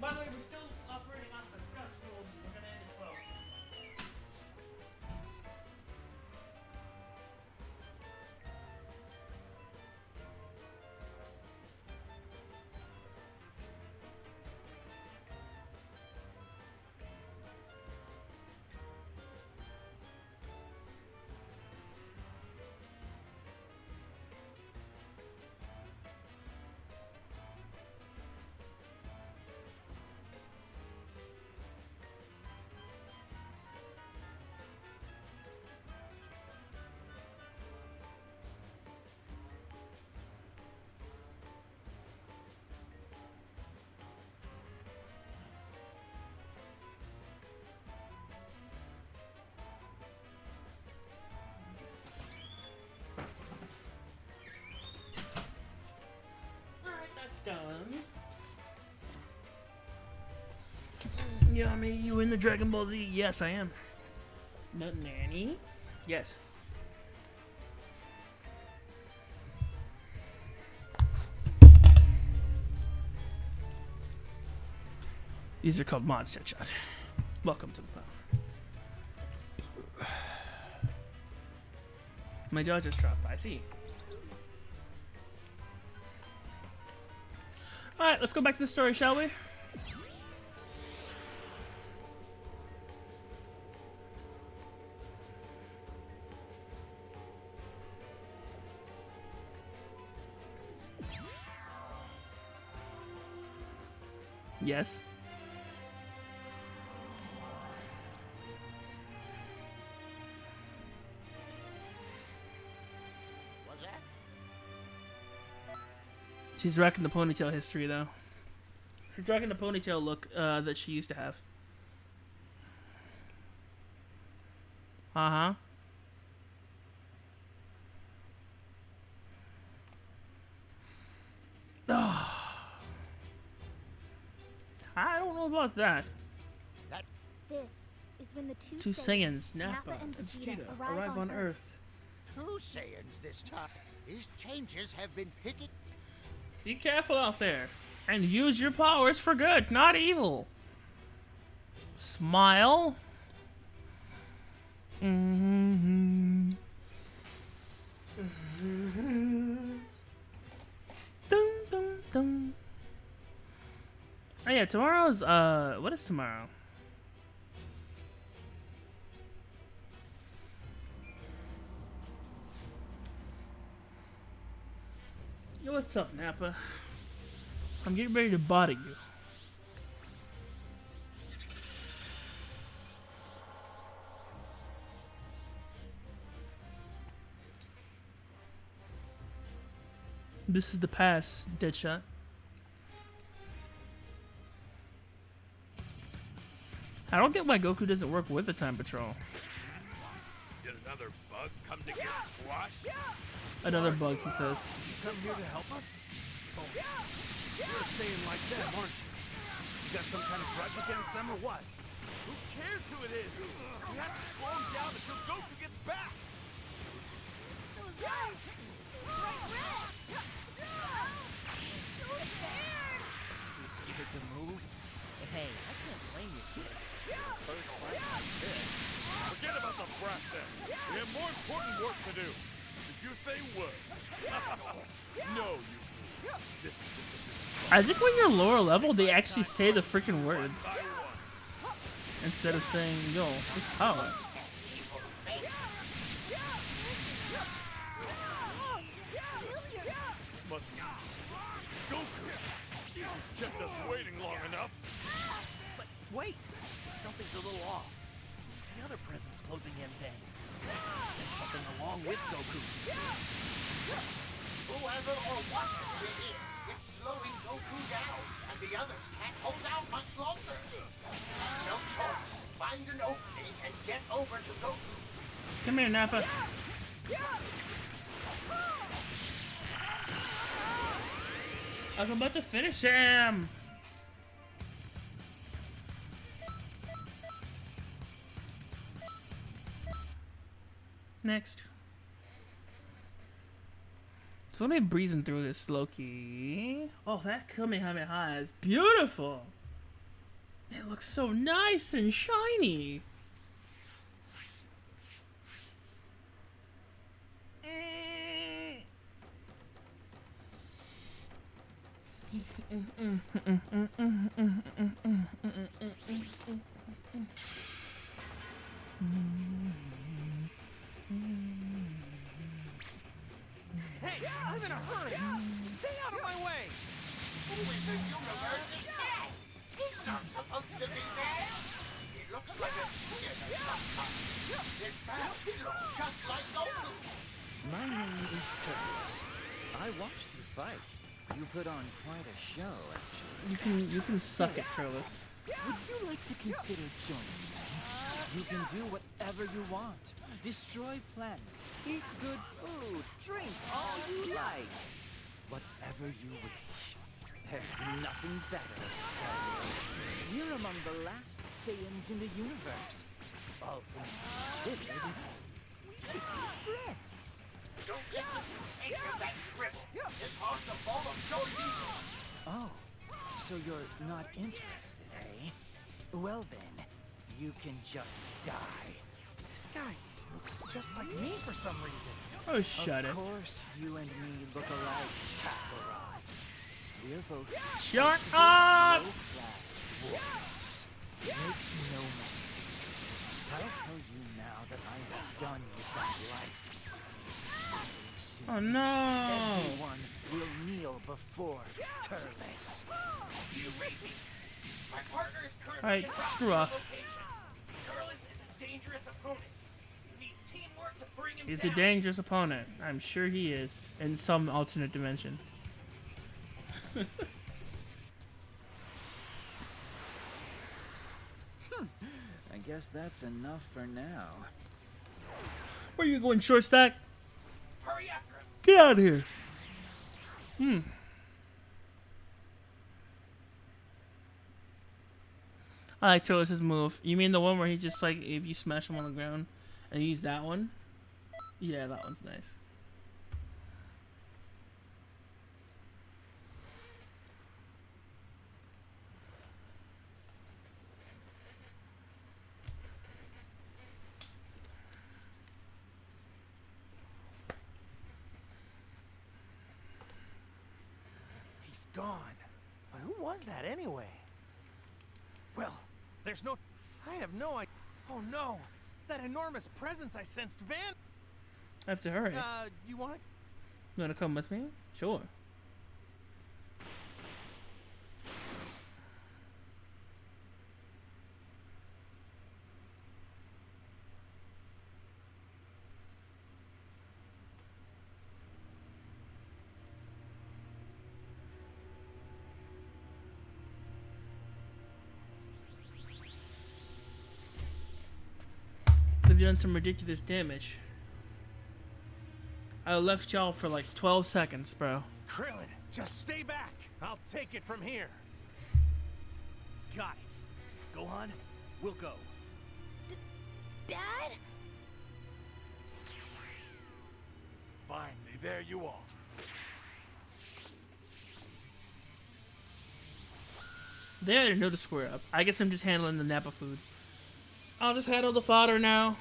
By the way, we're still operating off the Scots rules and we're gonna end at 12. That's done. Yummy, you in the Dragon Ball Z? Yes, I am. Nut nanny? Yes. These are called mods, Chat. Welcome to the club. My jaw just dropped. I see. Alright, let's go back to the story, shall we? Yes. Was that? She's rocking the ponytail history, though. She's rocking the ponytail look that she used to have. Uh-huh. I don't know about that. This is when the Two Saiyans, Nappa and Vegeta, arrive on Earth. Two Saiyans this time. These changes have been picking. Be careful out there. And use your powers for good, not evil. Smile. Mm-hmm. Dun, dun, dun. Oh yeah, tomorrow's, what is tomorrow? Yo, what's up, Nappa? I'm getting ready to body you. This is the pass, Deadshot. I don't get why Goku doesn't work with the Time Patrol. Did another bug come to get squashed? Another bug, he says. You come here to help us? Oh, you're a Saiyan like them, aren't you? You got some kind of grudge against them or what? Who cares who it is? We have to slow him down until Goku gets back. Those eyes! Bright red! So scared! Too scared to move? And hey, I can't blame you, kid. First fight like this. Forget about the brat then. We have more important work to do. Did you say what? No, you fool. This is just a I think when you're lower level, they actually say the freaking words. Instead of saying, yo, this power. Must be Goku. He's kept us waiting long enough. But wait! Something's a little off. Who's the other presence closing in then? Send something along with Goku. Whoever or whatever it is, it's slowing Goku down, and the others can't hold out much longer. No choice. Find an opening and get over to Goku. Come here, Nappa. I was about to finish him. Next. So let me breezing through this, Loki. Oh, that Kamehameha is beautiful. It looks so nice and shiny. Hey, I'm in a hurry! Stay out of my way! Who in the universe is that? He's not supposed to be there. He looks like a skin of some kind. In fact, he looks just like Goku. My name is Turles. I watched you fight. You put on quite a show, actually. You can suck it, Turles. Would you like to consider joining me? You can do whatever you want. Destroy planets, eat good food, drink all you like. Whatever you wish. There's nothing better. You're among the last Saiyans in the universe. All things considered, we should be friends. Don't listen to any of that dribble. His heart's a ball of pure evil. Oh, so you're not interested, eh? Well then, you can just die. This guy looks just like me for some reason. Oh, shut it. Of course, you and me look alike, Kakarot. We're both Shut up! low-class warriors. Make no mistake. I'll tell you now that I am done with that life. Soon, Oh no! everyone will kneel before Turles. You read me. My partner is currently Alright, in screw off. location. Turles is a dangerous opponent. We need teamwork to bring him He's down. a dangerous opponent. I'm sure he is. In some alternate dimension. I guess that's enough for now. Where you going, short stack? Hurry up! Get out of here. I like Turles' move. You mean the one where he just like if you smash him on the ground and use that one? Yeah, that one's nice. He's gone. But who was that anyway? Well, there's no... I have no idea. Oh no! That enormous presence I sensed I have to hurry. You wanna... You wanna come with me? Sure. They've done some ridiculous damage. I left y'all for like 12 seconds, bro. Krillin, just stay back. I'll take it from here. Got it. Gohan, we'll go. Dad? Finally, there you are. They already know to square up. I guess I'm just handling the Nappa food. I'll just handle the fodder now.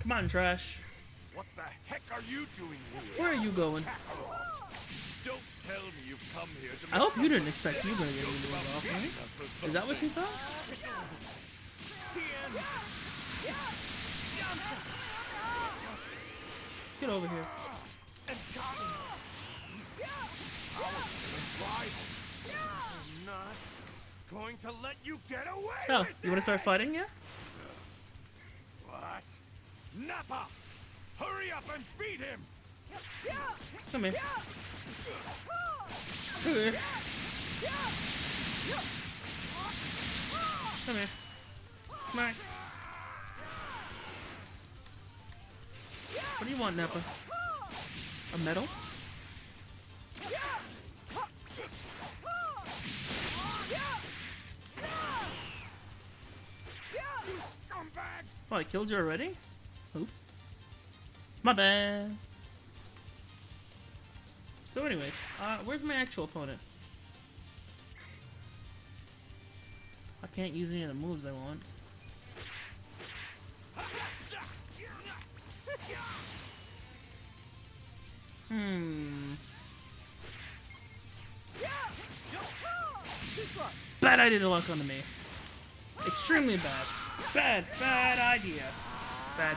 Come on, Trash. What the heck are you doing here? Where are you going? Don't tell me you've come here to I hope you didn't expect you were gonna get me off me. Is that what you thought? Get over here. I'm not going to let you get away Oh, with you wanna start this. fighting yet? What? Nappa! Hurry up and beat him! Come here. Come here. Come here. Smack. What do you want, Nappa? A medal? Oh, I killed you already? Oops. My bad. So anyways, where's my actual opponent? I can't use any of the moves I want. Bad idea to lock onto me. Extremely bad. Bad idea. Bad.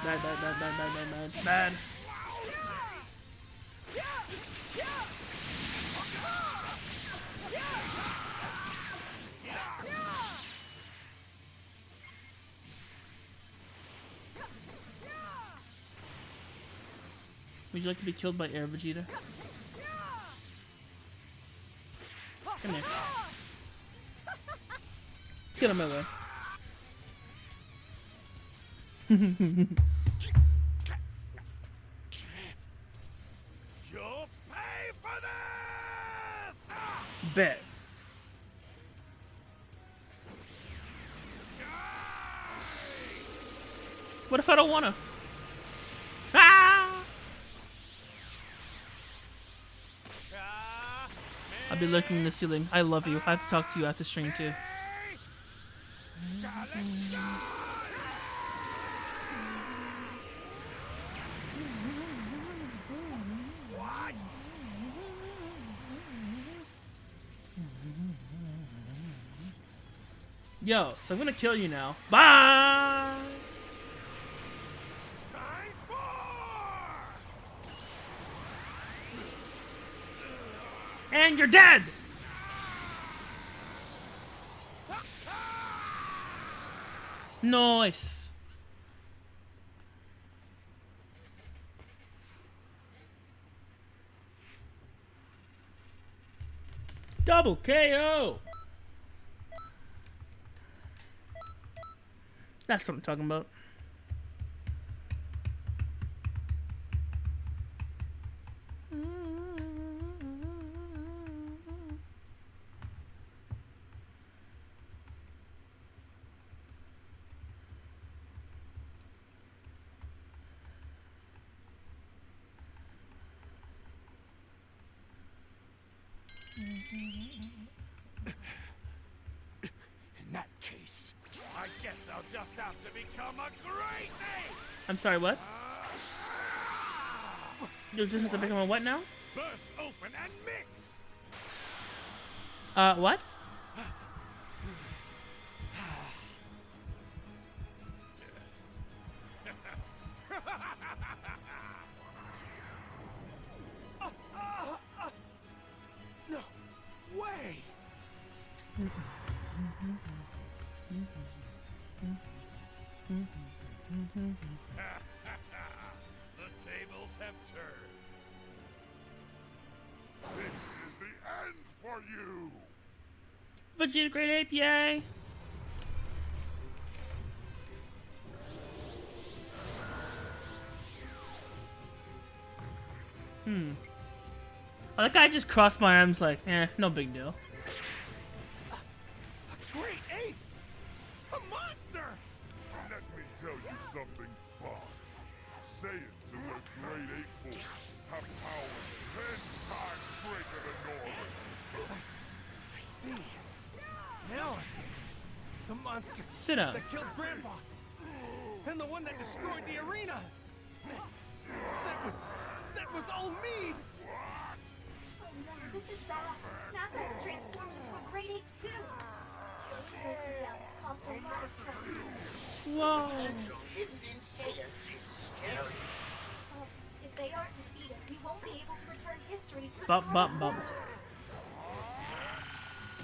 Would you like to be killed by Air Vegeta? Come here. Get out of my way. You'll pay for this! Bet. What if I don't wanna? Ah! I'll be lurking in the ceiling. I love you. I have to talk to you after stream too. Yo, so I'm gonna kill you now. Bye! And you're dead! Nice. Double KO! That's what I'm talking about. I guess I'll just have to become a great ape! I'm sorry, what? You just have to become a what now? Burst open and mix! What? No way! The tables have turned. This is the end for you! Vegeta Great Ape, yay! Oh, that guy just crossed my arms like, no big deal. A great ape! A monster! Let me tell you something fun. Say it to the great ape force. Have powers 10 times greater than normal. I see. Now I get it. The monster Sit up. that killed Grandpa. And the one that destroyed the arena. That was all me! Oh no, this is bad. Snapback's transformed into a great ape too. Slaying Broken Down has caused a lot of trouble. Whoa. Potential hidden in Saiyans is scary. If they aren't defeated, we won't be able to return history to its Bump, bump, normal bump.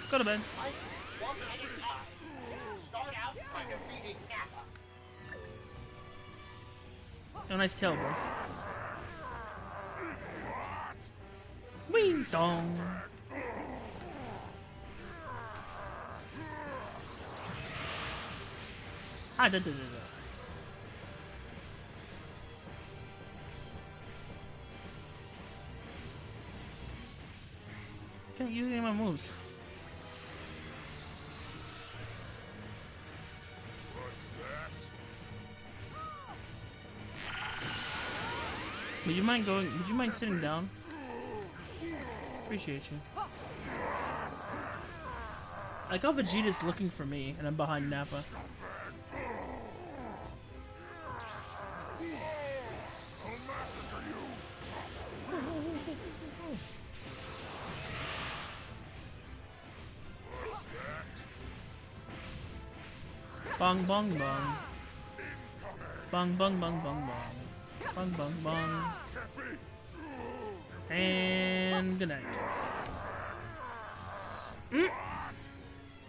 course. Go to bed. One at a time. Start out by defeating Nappa. Oh, nice tail, bro. Wing dong. Ah, da, da, da, da. Can't use any of my moves. What's that? Would you mind going? Would you mind sitting down? Appreciate you. I like how Vegeta's looking for me, and I'm behind Nappa. I'll massacre you! What's that? Bong bong bong. Bong bong bong bong bong. Bong bong bong. And good night.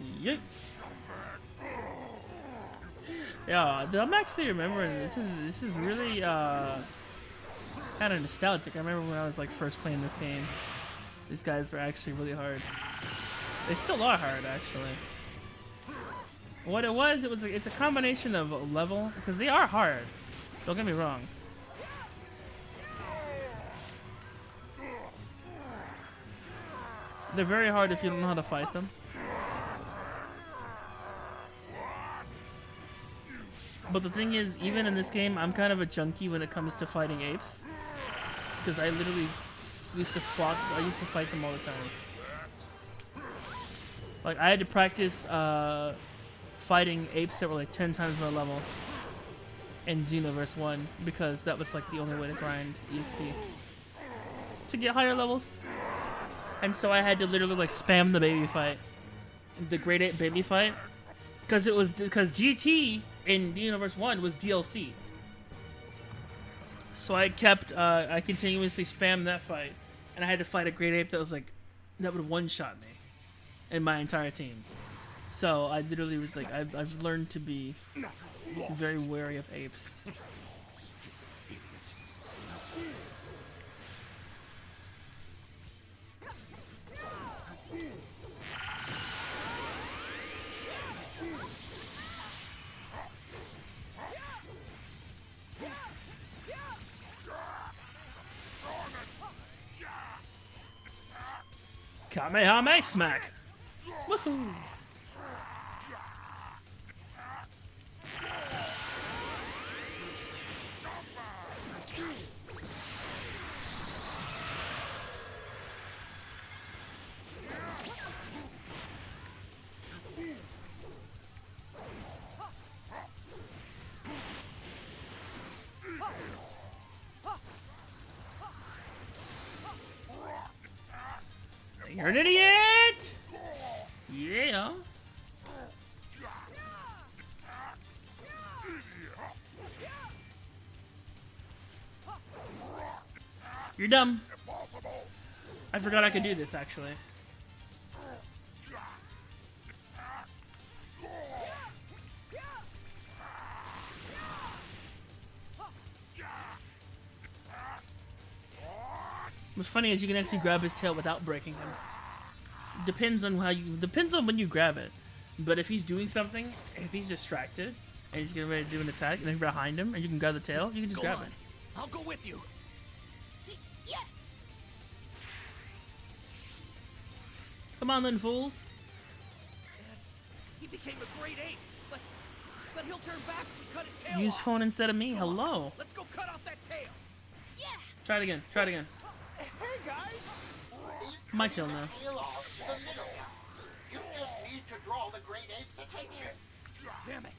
Yeet. Yeah, I'm actually remembering this is really kind of nostalgic. I remember when I was like first playing this game. These guys were actually really hard. They still are hard actually. What it's a combination of level because they are hard. Don't get me wrong. They're very hard if you don't know how to fight them. But the thing is, even in this game, I'm kind of a junkie when it comes to fighting apes. Because I literally used to fight them all the time. Like, I had to practice fighting apes that were like 10 times my level in Xenoverse 1. Because that was like the only way to grind EXP. To get higher levels. And so I had to literally like spam the baby fight, the Great Ape baby fight, because GT in Xenoverse 1 was DLC. So I continuously spammed that fight, and I had to fight a Great Ape that would one-shot me, and my entire team. So I literally was like, I've learned to be very wary of apes. Kamehameha smack! Woohoo! You're an idiot! Yeah. You're dumb. I forgot I could do this, actually. What's funny is you can actually grab his tail without breaking him. Depends on when you grab it. But if he's doing something, if he's distracted and he's getting ready to do an attack, and then you're behind him and you can grab the tail, you can just grab it. I'll go with you. Yes. Come on then, fools. He became a great ape, but he'll turn back if we cut his tail Use off. phone instead of me. Hello. Let's go cut off that tail. Yeah. Try it again. Try it again. Hey guys! My tail now. Tail off to the middle. You just need to draw the great ape's attention. Damn it.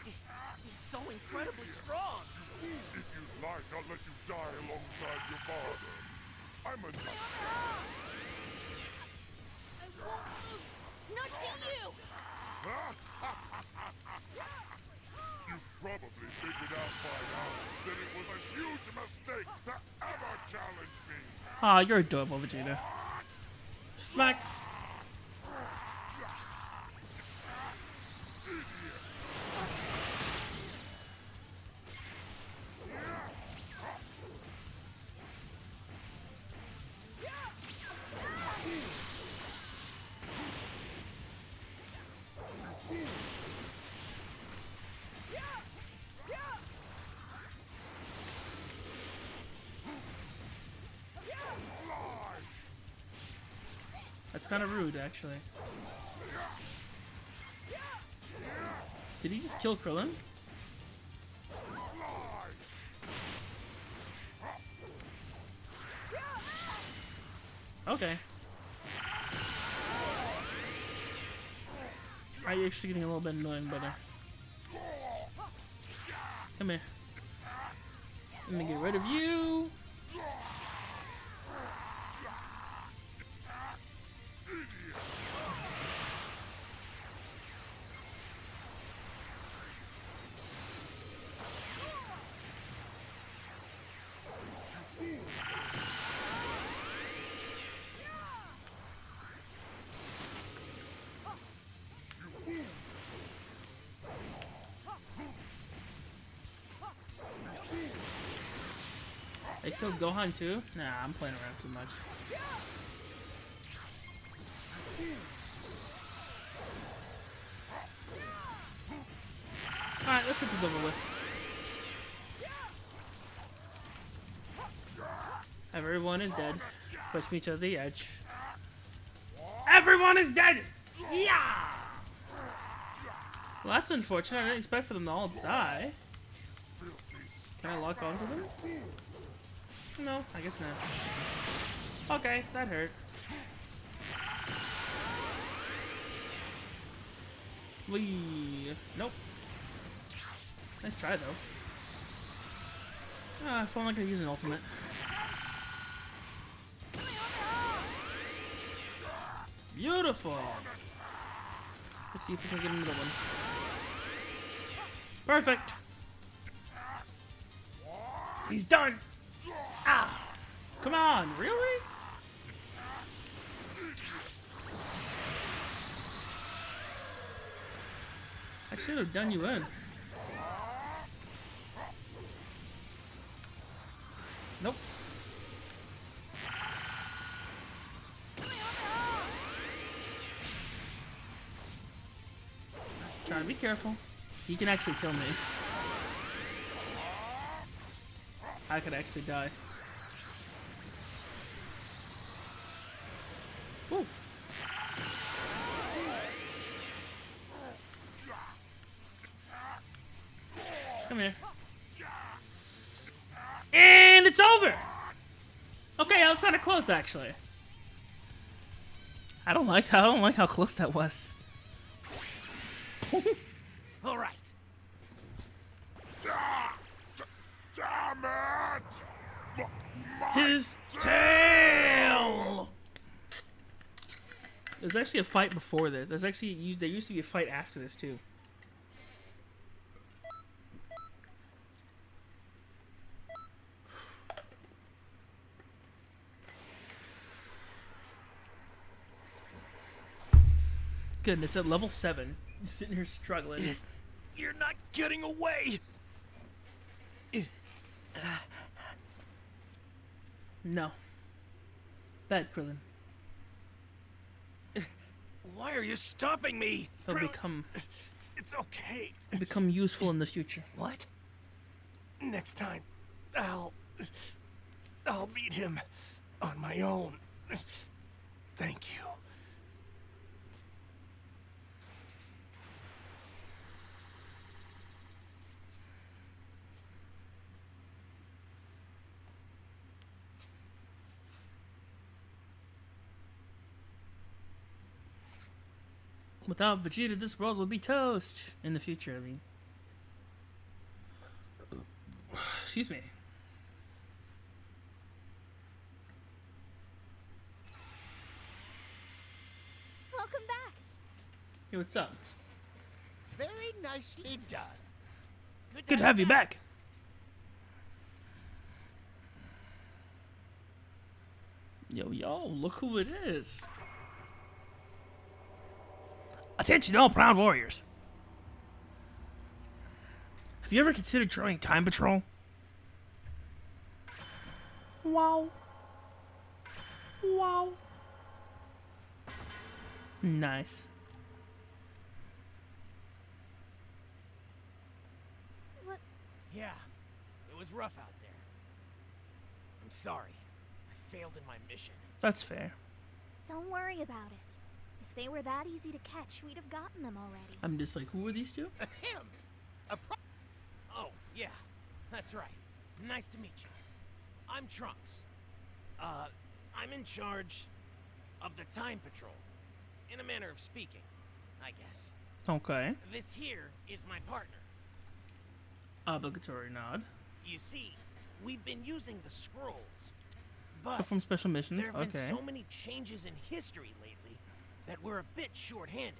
He's so incredibly strong. If you'd like, I'll let you die alongside your father. I'm a nut. I won't lose. Not to you. You've probably figured out by now that it was a huge mistake to ever challenge me. Aw, you're adorable, Vegeta. Smack. That's kind of rude, actually. Did he just kill Krillin? Okay. I'm actually getting a little bit annoying, but come here. Let me get rid of you. They killed Gohan too? Nah, I'm playing around too much. Alright, let's get this over with. Everyone is dead. Push me to the edge. Everyone is dead! Yeah! Well, that's unfortunate. I didn't expect for them to all die. Can I lock onto them? No, I guess not. Okay, that hurt. Nope. Nice try, though. I felt like I could use an ultimate. Beautiful! Let's see if we can get another one. Perfect! He's done! Ah! Come on, really? I should have done you in. Nope. Try to be careful. He can actually kill me. I could actually die. Ooh. Come here. And it's over! Okay, that was kind of close, actually. I don't like how close that was. All right. Damn it! His tail! There's actually a fight before this. There used to be a fight after this too. Goodness, at level 7, you're sitting here struggling. You're not getting away! No. Bad Krillin. Why are you stopping me? He'll become It's okay. useful in the future. What? Next time, I'll beat him on my own. Thank you. Without Vegeta, this world would be toast. In the future, I mean. Excuse me. Welcome back. Hey, what's up? Very nicely done. Good to have you back. Yo, look who it is. Attention all proud warriors. Have you ever considered joining Time Patrol? Wow. Wow. Nice. What? Yeah, it was rough out there. I'm sorry. I failed in my mission. That's fair. Don't worry about it. If they were that easy to catch, we'd have gotten them already. I'm just like, who are these two? Him! Oh, yeah, that's right. Nice to meet you. I'm Trunks. I'm in charge of the Time Patrol. In a manner of speaking, I guess. Okay. This here is my partner. Obligatory nod. You see, we've been using the scrolls, but From special missions. there have Okay. been so many changes in history lately that we're a bit short-handed.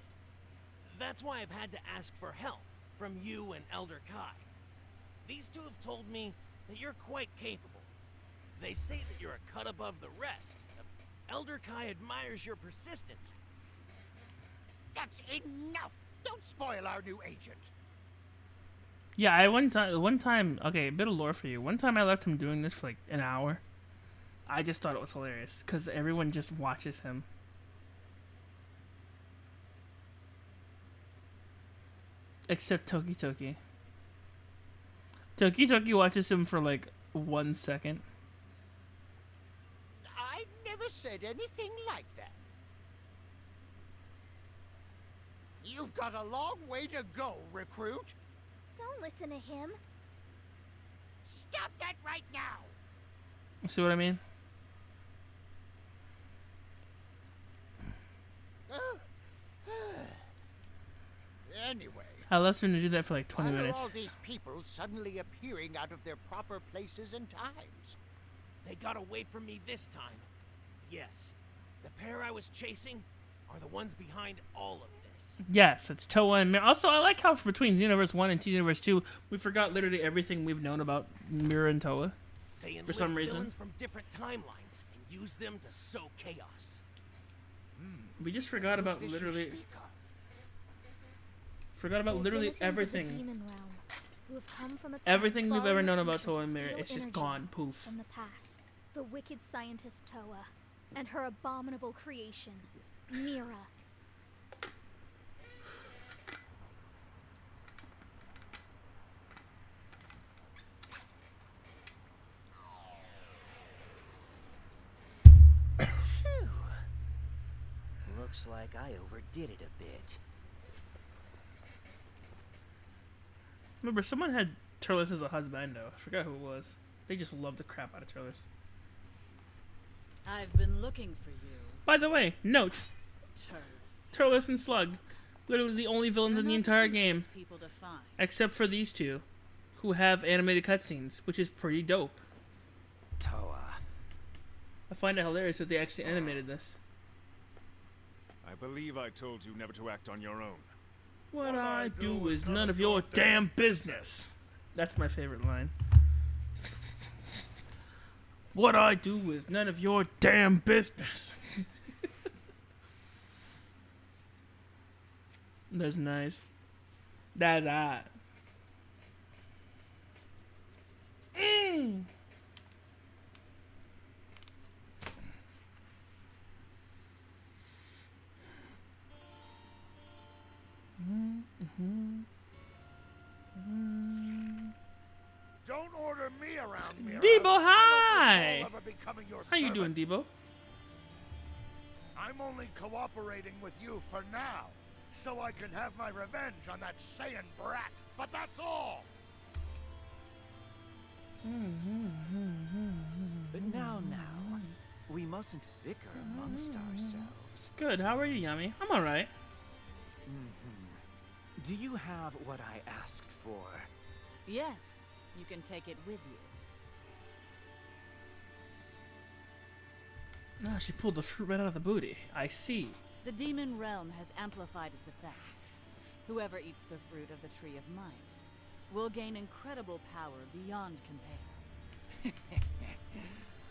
That's why I've had to ask for help from you and Elder Kai. These two have told me that you're quite capable. They say that you're a cut above the rest. Elder Kai admires your persistence. That's enough! Don't spoil our new agent. Yeah, one time, okay, a bit of lore for you. One time I left him doing this for like an hour. I just thought it was hilarious because everyone just watches him. Except Toki Toki. Toki Toki watches him for like 1 second. I never said anything like that. You've got a long way to go, recruit. Don't listen to him. Stop that right now. See what I mean? Anyway, I left him to do that for like 20 why minutes. are all these people suddenly appearing out of their proper places and times? They got away from me this time. Yes, the pair I was chasing are the ones behind all of this. Yes, it's Toa and Mira. Also, I like how between Xenoverse 1 and Xenoverse 2, we forgot literally everything we've known about Mira and Toa. They enlist For some reason. villains from different timelines and use them to sow chaos. We just forgot about Who's this you literally... speak of? Forgot about They're literally denizens of the everything. demon realm, who have come from a time Everything we've far ever in known the about future Toa to and Mira, steal it's just energy gone. Poof. From the past, the wicked scientist Toa, and her abominable creation, Mira. Looks like I overdid it a bit. Remember, someone had Turles as a husbando. I forgot who it was. They just love the crap out of Turles. I've been looking for you, By the way, note, Turles. Turles and Slug, literally the only villains in the entire game, People to find. except for these two, who have animated cutscenes, which is pretty dope. Toa. I find it hilarious that they actually animated this. I believe I told you never to act on your own. What I do is none of your damn business. That's my favorite line. What I do is none of your damn business. That's nice. That's odd. Don't order me around, Mira. Debo, I hi! don't recall ever becoming your How you doing, servant. Debo? I'm only cooperating with you for now, so I can have my revenge on that Saiyan brat. But that's all. But now, we mustn't bicker amongst ourselves. Good, how are you, Yummy? I'm alright. Do you have what I asked for? Yes, you can take it with you. No, she pulled the fruit right out of the booty. I see. The demon realm has amplified its effects. Whoever eats the fruit of the Tree of Might will gain incredible power beyond compare.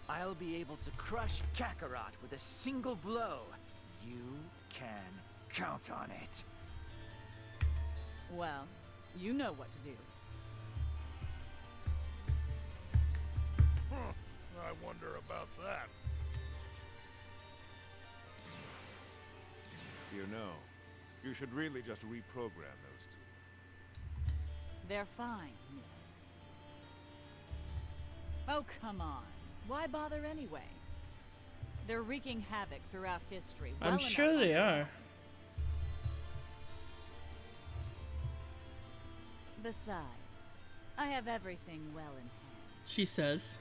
I'll be able to crush Kakarot with a single blow. You can count on it. Well, you know what to do. I wonder about that. You know, you should really just reprogram those two. They're fine. Oh, come on. Why bother anyway? They're wreaking havoc throughout history. I'm well sure enough they on are. Besides, I have everything well in hand. She says.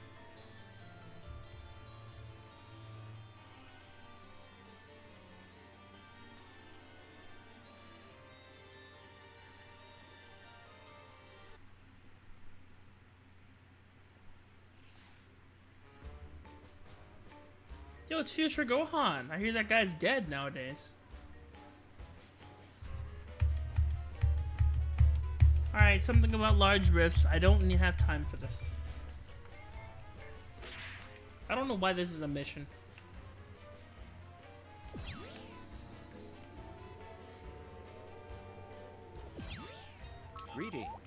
Yo, it's Future Gohan. I hear that guy's dead nowadays. Alright, something about large rifts. I don't have time for this. I don't know why this is a mission. Greetings.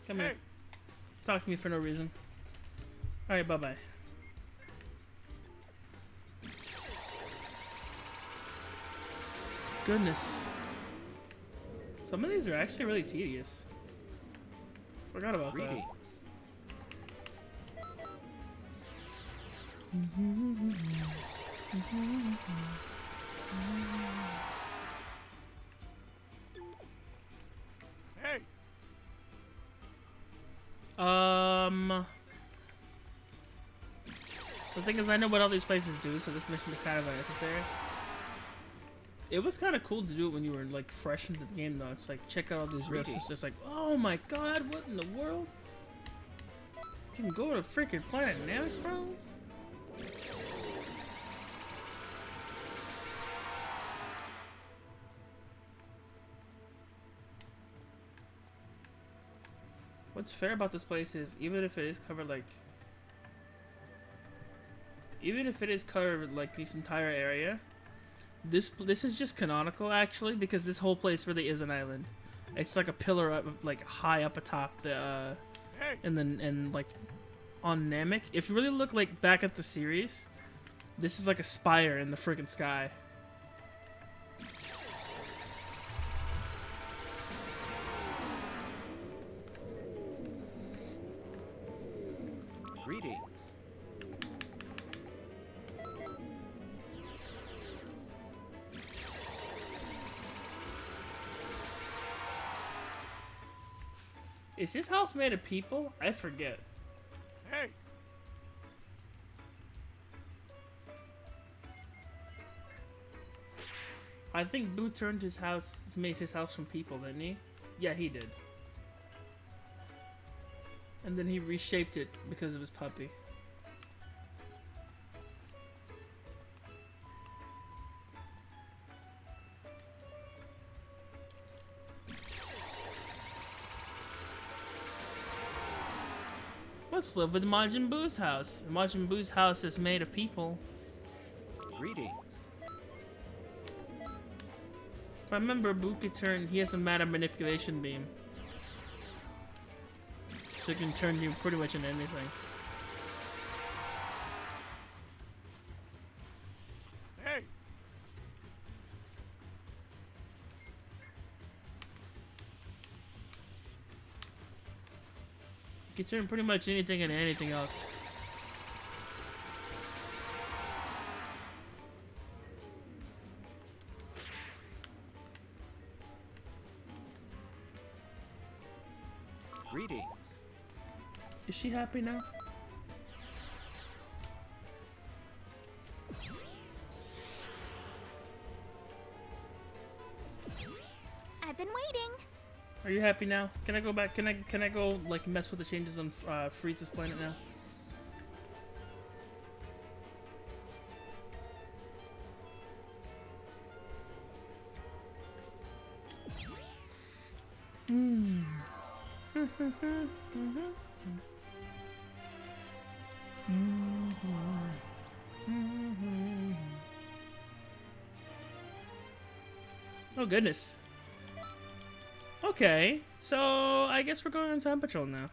Come here. Talk to me for no reason. Alright, bye-bye. Goodness. Some of these are actually really tedious. Forgot about that. Greetings. Hey, The thing is, I know what all these places do, so this mission is kind of unnecessary. It was kind of cool to do it when you were like fresh into the game, though. It's like check out all these rifts. It's just like, oh my god, what in the world? You can go to freaking planet Namek, bro. What's fair about this place is, even if it is covered like this entire area, this is just canonical actually, because this whole place really is an island. It's like a pillar up, like high up atop the and like on Namek. If you really look like back at the series, this is like a spire in the friggin' sky. Greetings. Is this house made of people? I forget. hey, I think Boo turned his house, made his house from people, didn't he? Yeah, he did. And then he reshaped it because of his puppy. Let's live with Majin Buu's house. Majin Buu's house is made of people. Greetings. If I remember, Boo could turn. He has a matter manipulation beam, so he can turn you pretty much into anything. Hey! He can turn pretty much anything into anything else. Greetings. Is she happy now? I've been waiting. Are you happy now? Can I go back? Can I go like mess with the changes on Frieza's planet now? Hmm. Oh goodness. Okay, so I guess we're going on Time Patrol now.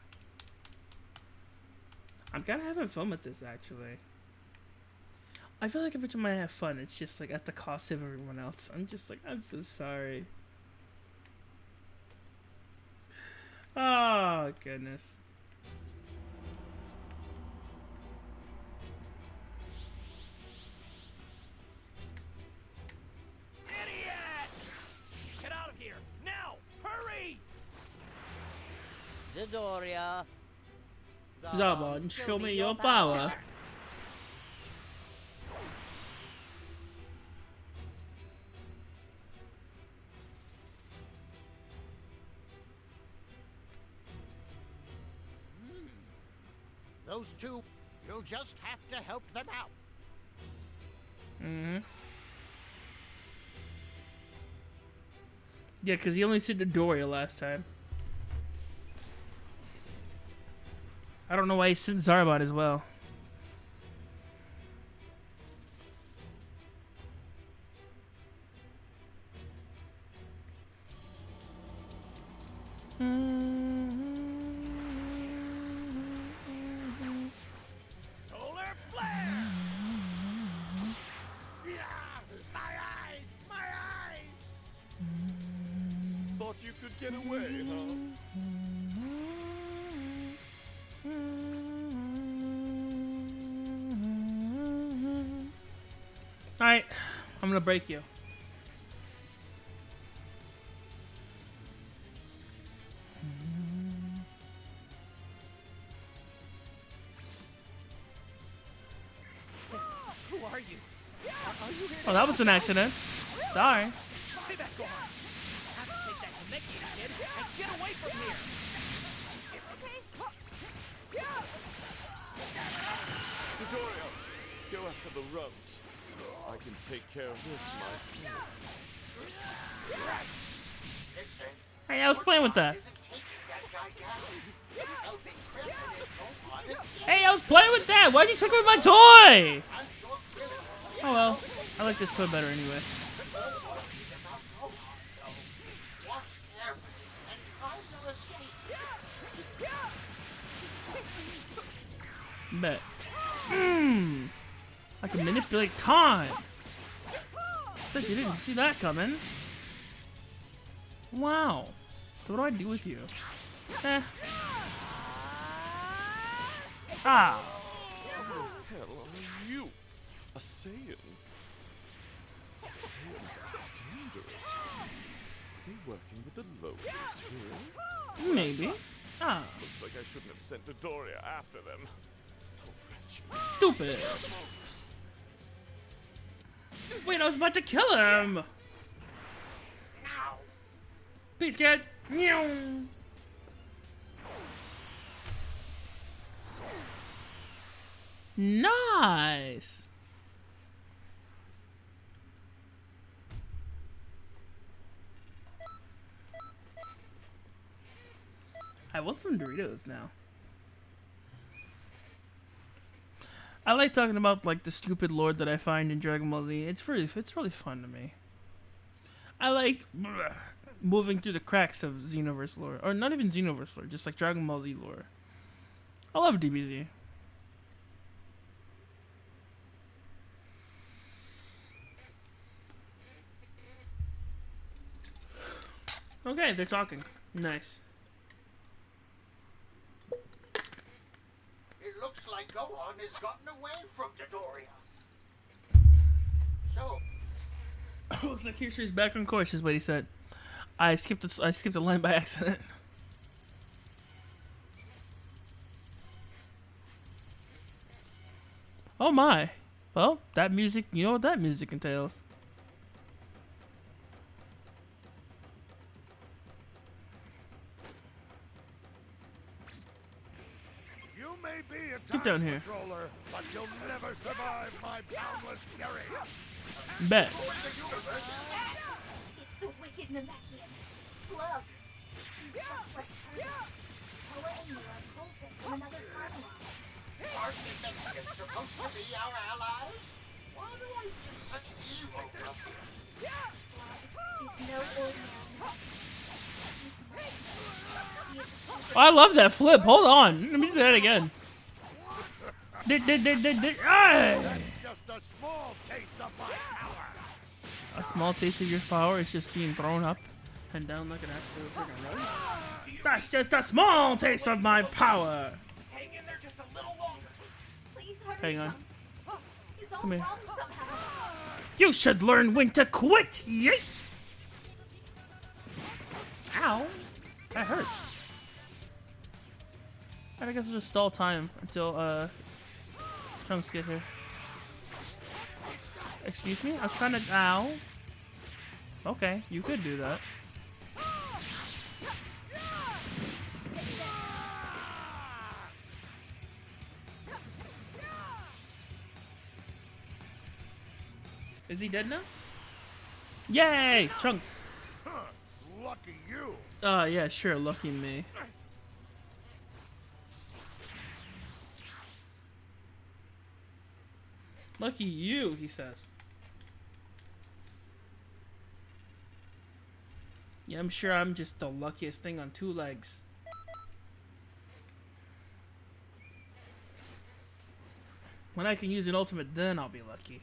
I'm kind of having fun with this, actually. I feel like every time I have fun, it's just like at the cost of everyone else. I'm just like, I'm so sorry. Oh goodness. Idiot! Get out of here! Now! Hurry! Dodoria. Zarbon, show me your power. Those two, you'll just have to help them out. Mm-hmm. Yeah, because he only said Dodoria last time. I don't know why he sent Zarbon as well. Solar flare! Yeah, my eyes! My eyes! Thought you could get away, huh? Alright, I'm gonna break you. Who are you? Are you here Oh, that was an accident. Sorry. Stay back, Gohan! Have to take that connection, kid, and get away from here! Dodoria, go after the rose. I can take care of this myself. Hey, I was playing with that. Hey, I was playing with that. Why'd you take away my toy? Oh well, I like this toy better anyway. Bet. I can manipulate time. Bet you didn't see that coming. Wow. So what do I do with you? Eh. Ah. Who the hell are you? A Saiyan? Saiyans are dangerous. Are they working with the Lotus here? Maybe. Ah. Looks like I shouldn't have sent Dodoria after them. Stupid. Wait, I was about to kill him. Peace, kid. Meow. Nice. I want some Doritos now. I like talking about like the stupid lore that I find in Dragon Ball Z. It's really fun to me. I like moving through the cracks of Xenoverse lore, or not even Xenoverse lore, just like Dragon Ball Z lore. I love DBZ. Okay, they're talking. Nice. It looks like Gohan has gotten away from Dodoria. So, Looks like Hirshi's back on course, is what he said. I skipped a line by accident. Oh my. Well, that music, you know what that music entails. You may be a Get down here. controller, but you'll never survive my boundless fury. Bet. It's the wicked Namekian. Slug. He's just returned. Poa and you are pulled him from another timeline. aren't the Mexicans supposed to be our allies? Why do I feel such evil up here? Slug is no ordinary man. He is a Oh, I love that flip. Hold on. Let me do that again. Ay! Just a small taste of my power. A small taste of your power is just being thrown up and down like an absolute freaking rug. That's just a small taste of my power. Hang in there just a little longer. Please hurry, Hang on. Trunks. He's all Come here. wrong somehow. You should learn when to quit. Yeet. Ow. That hurt. I guess I'll just stall time until Trunks get here. Excuse me? I was trying to. Ow. Okay, you could do that. Is he dead now? Yay! Trunks! Lucky you. Yeah, sure, lucky me. Lucky you, he says. Yeah, I'm sure I'm just the luckiest thing on two legs. When I can use an ultimate, then I'll be lucky.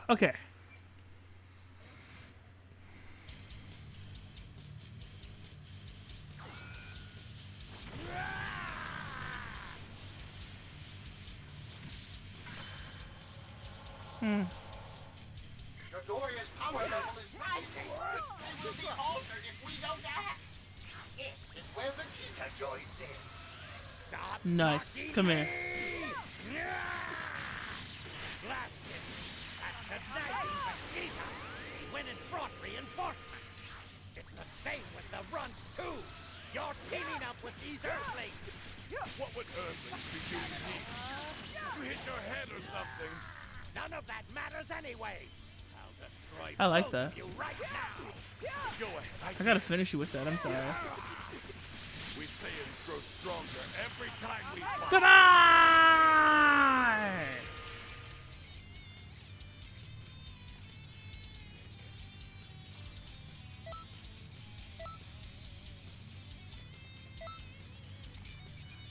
Okay. Dodoria's power level is rising. It will be altered if we don't act. This is where the cheetah joins in. Nice. Come here. Blasted! That's conniving Vegeta! He went and brought reinforcements! It's the same with the runs, too! You're teaming up with these Earthlings! What would Earthlings be doing me? Did you hit your head or something? None of that matters anyway! I'll destroy I like both that. of you right now! Go ahead. I gotta finish you with that. I'm sorry. We Saiyans grow stronger every time we fight. Goodbye!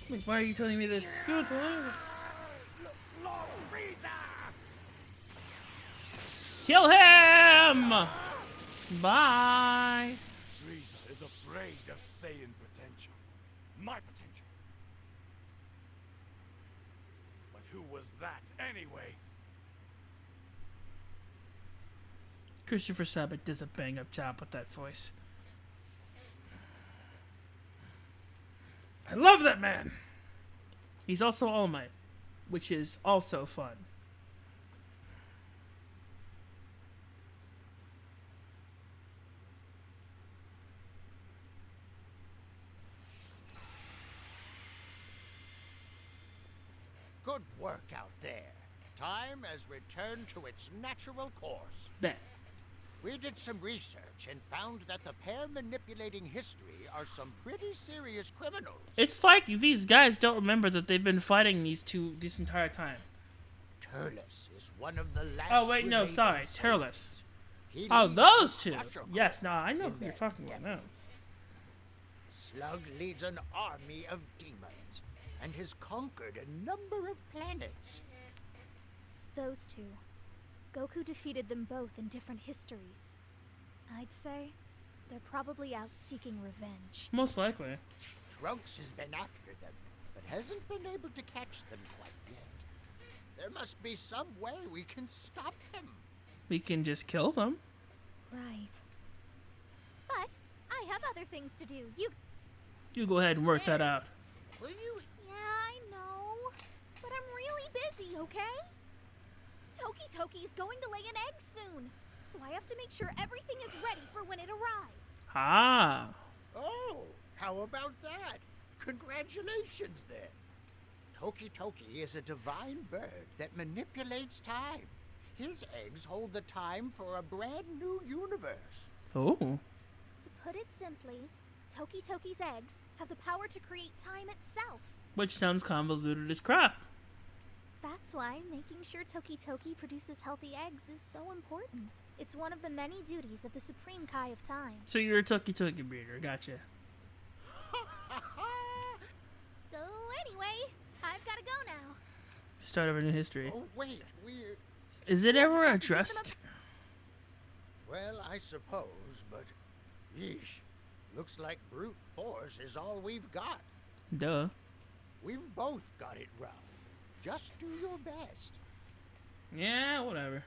Wait, why are you telling me this? You told me. Lord Frieza! Kill him! Bye! Frieza is afraid of Saiyan potential. My potential. But who was that anyway? Christopher Sabat does a bang up job with that voice. I love that man! He's also All Might. which is also fun. Good work out there. Time has returned to its natural course. Bet. We did some research and found that the pair manipulating history are some pretty serious criminals. It's like these guys don't remember that they've been fighting these two this entire time. Turles is one of the last. Oh wait, no, remaining sorry, soldiers. Turles. He Oh, leads those the two. Crusher Yes, Corps now I know in who you're their talking about now. Slug leads an army of demons and has conquered a number of planets. Those two. Goku defeated them both in different histories. I'd say they're probably out seeking revenge. Most likely. Trunks has been after them, but hasn't been able to catch them quite yet. There must be some way we can stop them. We can just kill them. Right. But I have other things to do. You go ahead and work that out. Will you? Yeah, I know. But I'm really busy, okay? Toki Toki is going to lay an egg soon. So I have to make sure everything is ready for when it arrives. Ah. Oh, how about that? Congratulations then. Toki Toki is a divine bird that manipulates time. His eggs hold the time for a brand new universe. Oh. To put it simply, Toki Toki's eggs have the power to create time itself. Which sounds convoluted as crap. That's why making sure Toki Toki produces healthy eggs is so important. It's one of the many duties of the Supreme Kai of Time. So you're a Toki Toki breeder, gotcha. So anyway, I've got to go now. Start of a new history. Oh wait, we're... Is it We'll ever just have to keep them addressed? Well, I suppose, but... Yeesh. Looks like brute force is all we've got. Duh. We've both got it rough. Just do your best. Yeah, whatever.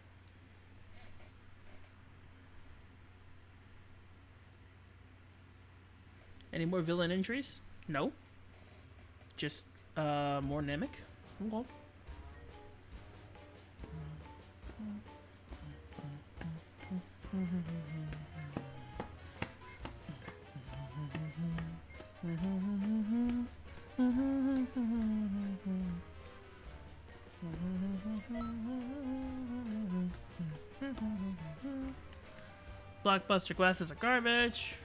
Any more villain entries? No. Just more Namek. Okay. Blockbuster glasses are garbage.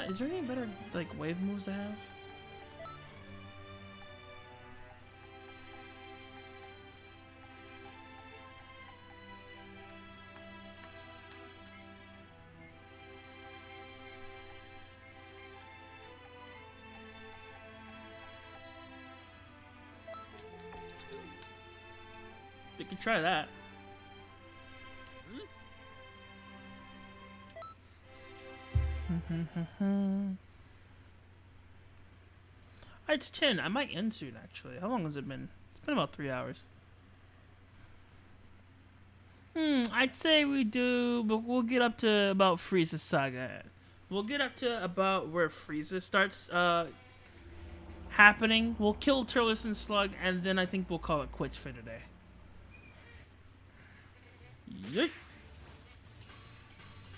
Is there any better like wave moves I have? We could try that. It's 10. I might end soon, actually. How long has it been? It's been about 3 hours. I'd say we do, but we'll get up to about Frieza's saga. We'll get up to about where Frieza starts happening. We'll kill Turles and Slug, and then I think we'll call it quits for today. Yeet.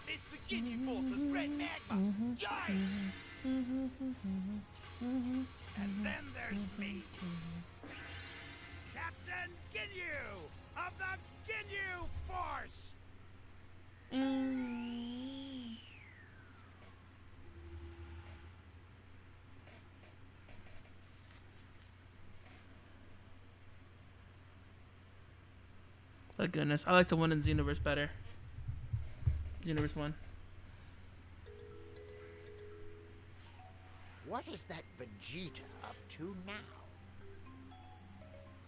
It's the Ginyu Force's red magma. Giants! And then there's me. Captain Ginyu of the Ginyu Force! Oh goodness, I like the one in Xenoverse better. Xenoverse 1. What is that Vegeta up to now?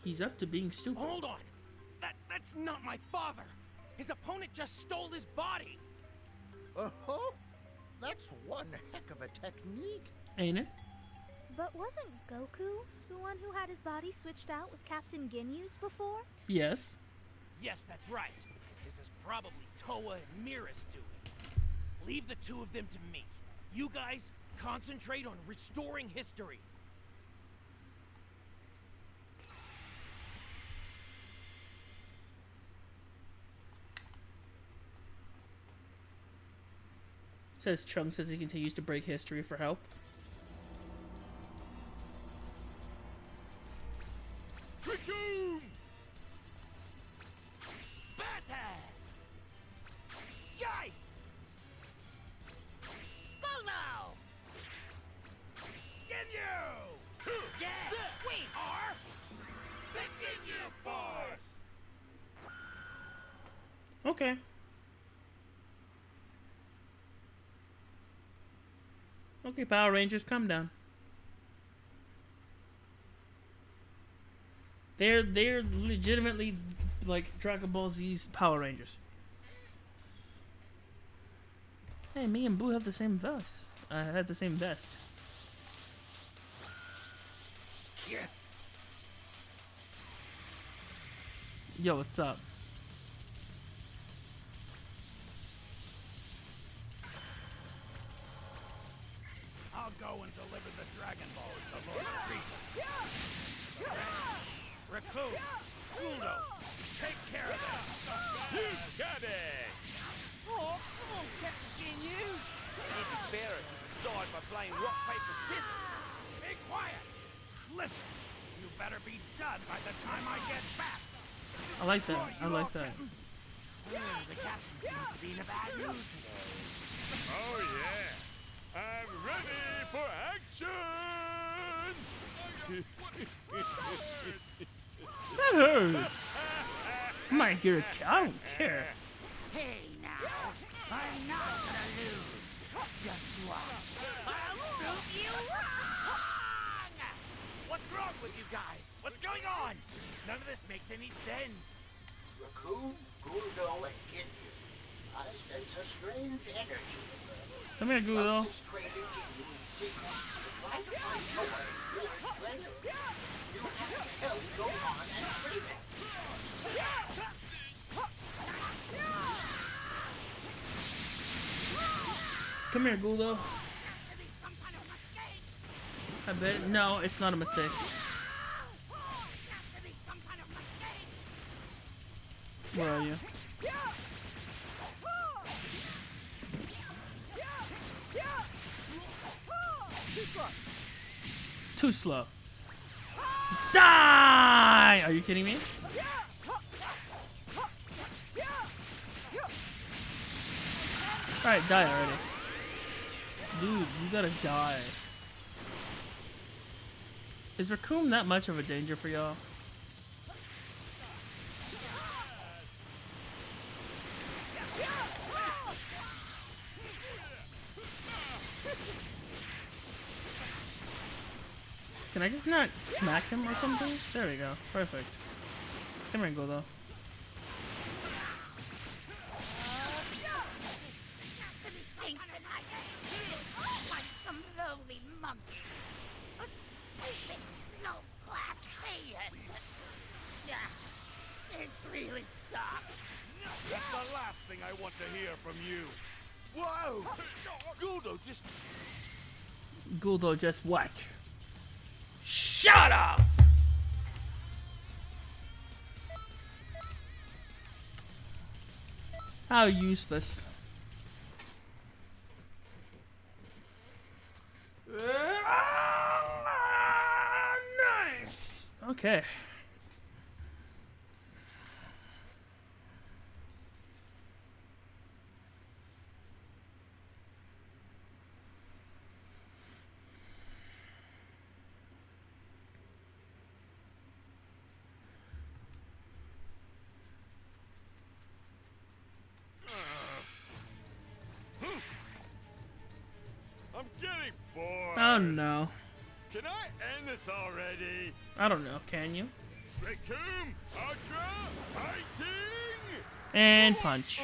He's up to being stupid. Hold on! That's not my father! His opponent just stole his body! Oh, that's one heck of a technique. Ain't it? But wasn't Goku the one who had his body switched out with Captain Ginyu's before? Yes. Yes, that's right. This is probably Toa and Mira's doing. Leave the two of them to me. You guys concentrate on restoring history. Says Trunks as he continues to break history for help. Trick-oom! Battle! Jive! Follow! Ginyu! Yeah! We are The Ginyu Force! Okay. Okay, Power Rangers, calm down. They're legitimately like Dragon Ball Z's Power Rangers. Hey, me and Boo have the same vest. I had the same vest. Yeah. Yo, what's up? I'll go and deliver the Dragon Balls to Lord Frieza. Raccoon, Guldo, take care of them. You got it! Oh, come on, Captain Ginyu! It'd be fairer to decide by playing rock, paper, scissors. Be quiet! Listen, you better be done by the time I get back. I like that. I like that. The captain seems to be in a bad mood today. Oh yeah! I'm ready for action! That hurts. I'm not here to. I don't care. Hey now, I'm not gonna lose. Just watch. I'll prove you wrong! What's wrong with you guys? What's going on? None of this makes any sense. Raccoon, Guldo, and Ginyu. I sense a strange energy in them. Come here, Guido. Trunks is training Ginyu in secret to try to find Toa and Mira's treasure. You have to help Gohan and free them. Come here, Guldo. I bet. No, it's not a mistake. Where are you? Too slow. Die! Are you kidding me? Alright, die already. Dude, you gotta die. Is Raccoon that much of a danger for y'all? Can I just not smack him or something? There we go. Perfect. Come here, Guldo. Like some lowly monkey. A stupid, low-class fan. This really sucks. That's the last thing I want to hear from you. Whoa! Guldo just... Guldo just what? Shut up! How useless. Nice! Okay. I'm getting bored! Oh no. Can I end this already? I don't know. Can you? Raccoon, Ultra, fighting! And punch.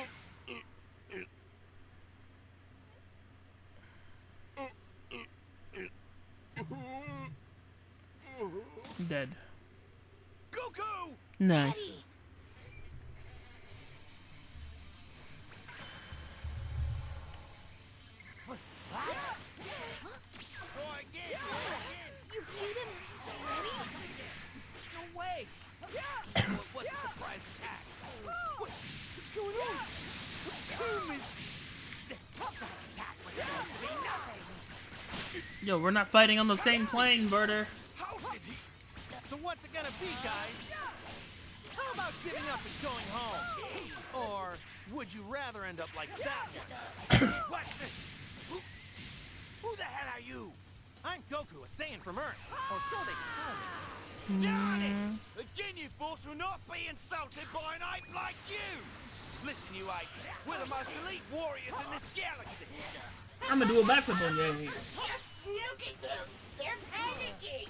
Dead. Goku! Nice. Try again! You beat him already? No way! What's the surprise attack? What's going on? Boom is... Yo, we're not fighting on the same plane, Birder. How did he... So what's it gonna be, guys? How about giving up and going home? Or would you rather end up like that one? What? Who the hell are you? I'm Goku, a Saiyan from Earth. Or so they tell me. Darn it! Again, you fools will not be insulted by an ape like you! Listen, you apes, we're the most elite warriors in this galaxy. I'm gonna do a backflip on you. Look at them. They're panicking.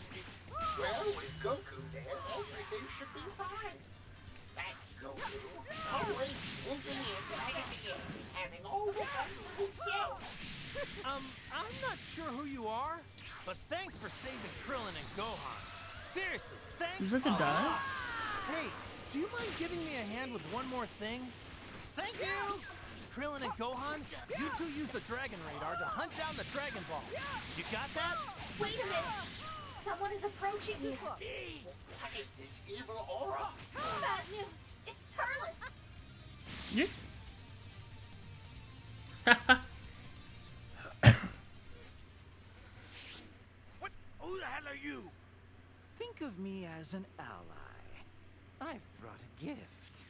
Well, with Goku there, everything should be fine. That's Goku. Always swooping in right at the end, having all the fun to himself. I'm not sure who you are, but thanks for saving Krillin and Gohan. Seriously, thanks. He's about to die? Hey, do you mind giving me a hand with one more thing? Thank you! Krillin and Gohan, you two use the Dragon Radar to hunt down the Dragon Ball. You got that? Wait a minute. Someone is approaching you. What is this evil aura? Bad news. It's Turles. Yeah. What? Who the hell are you? Think of me as an ally. I've brought a gift.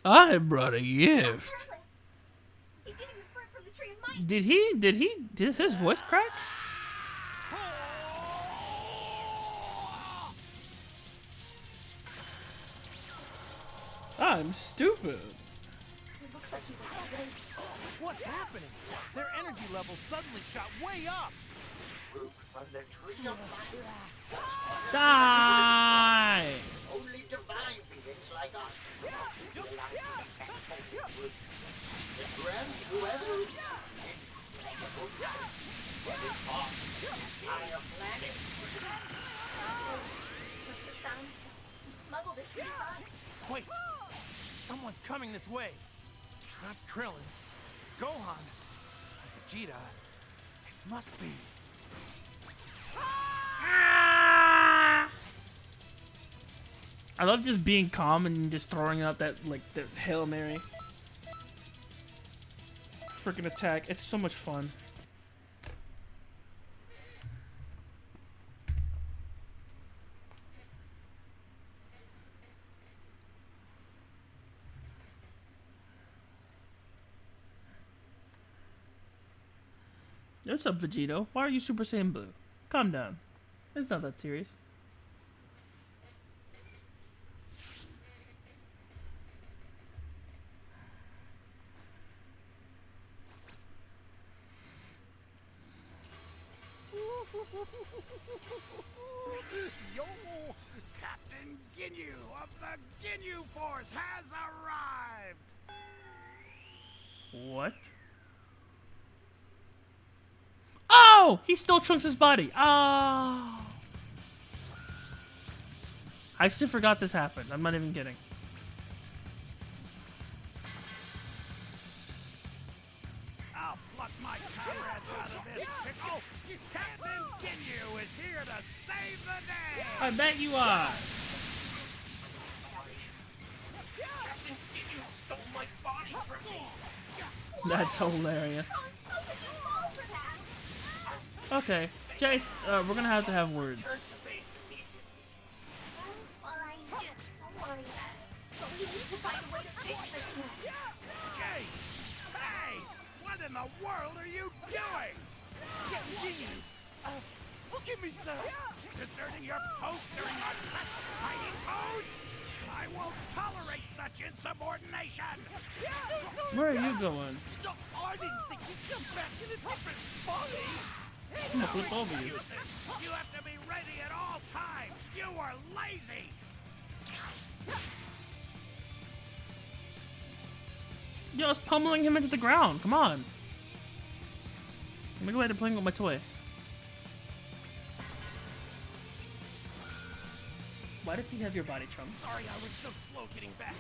I brought a gift. Turles. He's getting the fruit from the tree of might. Did his voice crack? I'm stupid. It looks like he was late. What's happening? Their energy levels suddenly shot way up. Fruit from the tree of fire. Die! Only divine beings like us should be allowed to eat that holy fruit. It grants whoever eats it incredible power. But it costs the entire planet. Must have found some and smuggled it inside. Wait, someone's coming this way. It's not Krillin, Gohan, or Vegeta. It must be. I love just being calm and just throwing out that Hail Mary. Freaking attack. It's so much fun. What's up, Vegito? Why are you Super Saiyan Blue? Calm down. It's not that serious. Yo, Captain Ginyu of the Ginyu Force has arrived! What? Oh! He stole Trunks' body. Oh! I still forgot this happened. I'm not even kidding. I'll pluck my comrades out of this. Oh, Captain Ginyu is here to save the day! I bet you are. Captain Ginyu stole my body from me. That's hilarious. How could you fall for that? Okay, Jace, we're gonna have to have words. Fine. Don't worry. But we need to find a way to fix this mess. Jace! Hey! What in the world are you doing? Captain Ginyu! Forgive me, sir! Deserting your post during our fighting codes? I won't tolerate such insubordination! Where are you going? No, I didn't think you'd come back in a different body! I'm gonna flip over you. Excuses. You have to be ready at all times! You are lazy! Yo, I was pummeling him into the ground. Come on. Let me go ahead and play with my toy. Why does he have your body, Trunks? Sorry I was so slow getting back.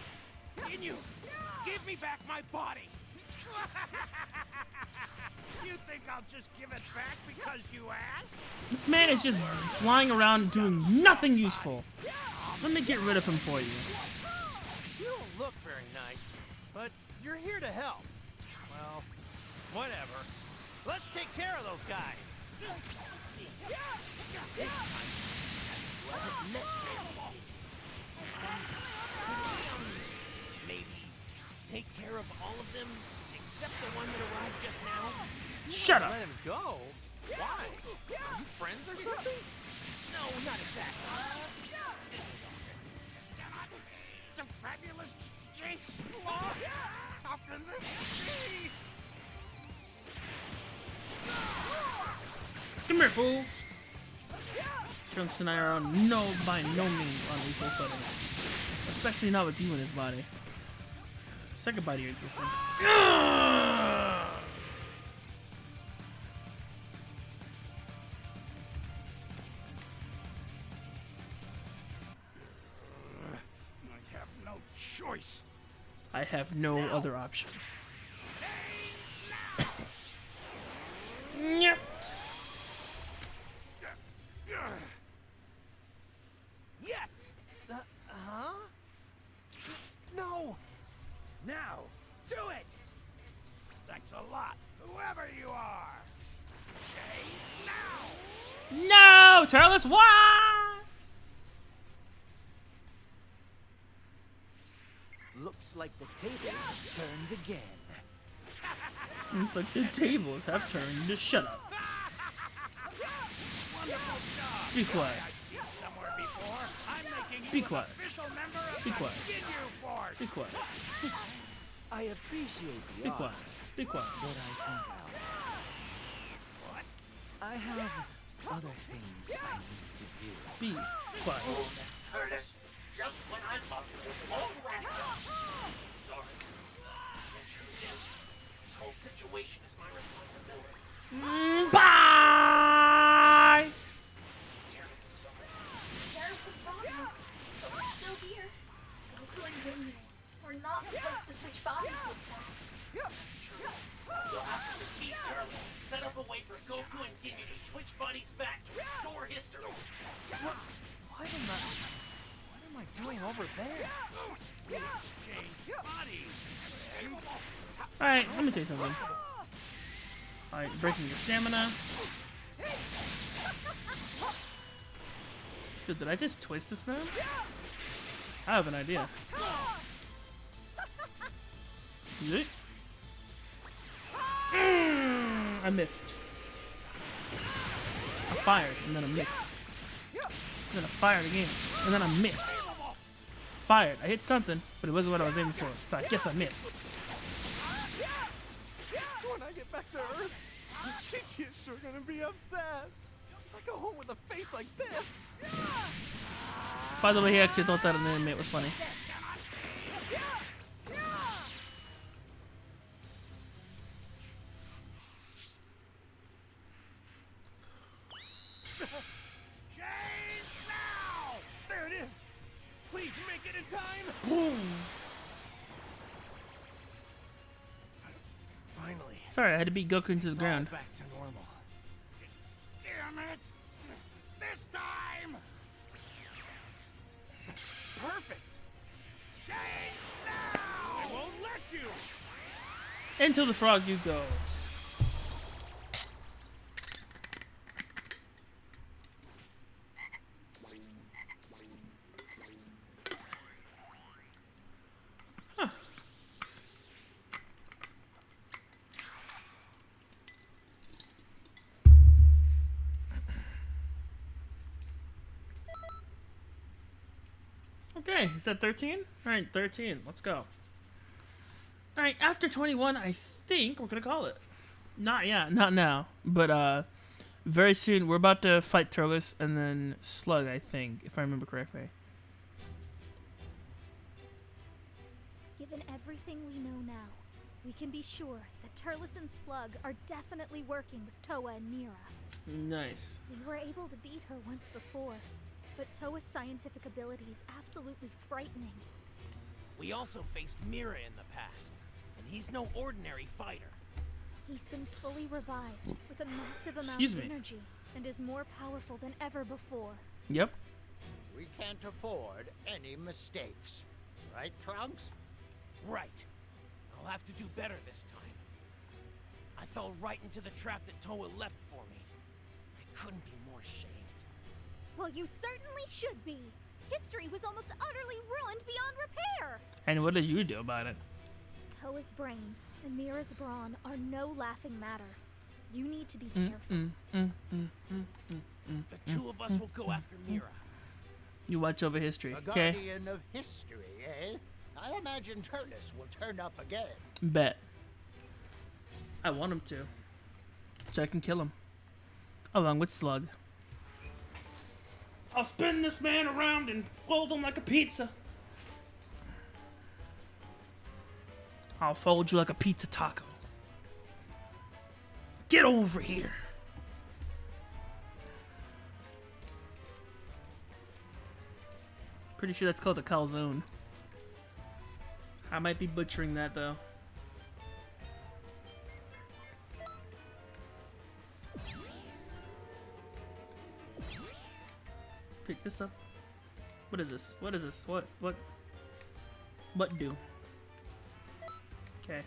Can you give me back my body? You think I'll just give it back because you asked? This man is just flying around doing nothing useful. Let me get rid of him for you. You don't look very nice, but you're here to help. Well, whatever. Let's take care of those guys. I see. This time, I wasn't necessary. Maybe take care of all of them except the one that arrived just now. Shut up. Let him go? Why? Are you friends or something? No, not exactly. This is all good. The fabulous Jace lost? How can this be? Come here, fool. Trunks and I are by no means on equal footing. Especially not with you in his body. Say goodbye to your existence. I have no choice. I have no other option. Yep. Yes! Huh? No! Now, do it! Thanks a lot, whoever you are. Chase now! No! Turles, why? Looks like the tables have turned again. Looks like the tables have turned to shut up. Wonderful job! Be quiet. I've seen somewhere before. I'm making you Be an quiet. official member of Be the quiet. Ginyu Force. Be quiet. I appreciate the Be art, quiet. Be quiet. but I think I'll What? I have other things I need to do. Be quiet. Curtis, just when I thought it was all ready. Sorry. The truth is, this whole situation is my responsibility. Bye! Terrible something. There's the problem. But we're still here. Goku and Ginyu. We're not supposed to switch bodies like that. You'll have to defeat Turles and set up a way for Goku and Ginyu to switch bodies back to restore history. What am I doing over there? Exchange bodies. Alright, let me tell you something. Alright, breaking your stamina. Dude, did I just twist this man? I have an idea. Yeet. I missed. I fired, and then I missed. And then I fired again, and then I missed. Fired. I hit something, but it wasn't what I was aiming for, so I guess I missed. When I get back to Earth, Chi-Chi is sure gonna be upset. If I go home with a face like this. By the way, he actually thought that an anime was funny. Change now! There it is! Please make it in time! Boom. Finally. Sorry, I had to beat Goku into the It's ground. all back to normal. Damn it! This time! Perfect! Change now! I won't let you! Into the frog you go. Huh. Okay, is that 13? Alright, 13. Let's go. Alright, after 21, I think we're gonna call it. Not now. But very soon we're about to fight Turles and then Slug, I think, if I remember correctly. Given everything we know now, we can be sure that Turles and Slug are definitely working with Toa and Mira. Nice. We were able to beat her once before. but Toa's scientific ability is absolutely frightening. We also faced Mira in the past, and he's no ordinary fighter. He's been fully revived with a massive amount Excuse of me. energy and is more powerful than ever before. Yep. We can't afford any mistakes. Right, Trunks? Right. I'll have to do better this time. I fell right into the trap that Toa left for me. I couldn't be more ashamed. Well, you certainly should be. History was almost utterly ruined beyond repair. And what did you do about it? Toa's brains and Mira's brawn are no laughing matter. You need to be careful. The two of us will go after Mira. You watch over history, A okay? guardian of history, eh? I imagine Turnus will turn up again. Bet. I want him to. So I can kill him. Along with Slug. I'll spin this man around and fold him like a pizza. I'll fold you like a pizza taco. Get over here. Pretty sure that's called a calzone. I might be butchering that though. Pick this up. What is this? What is this? What do? Okay.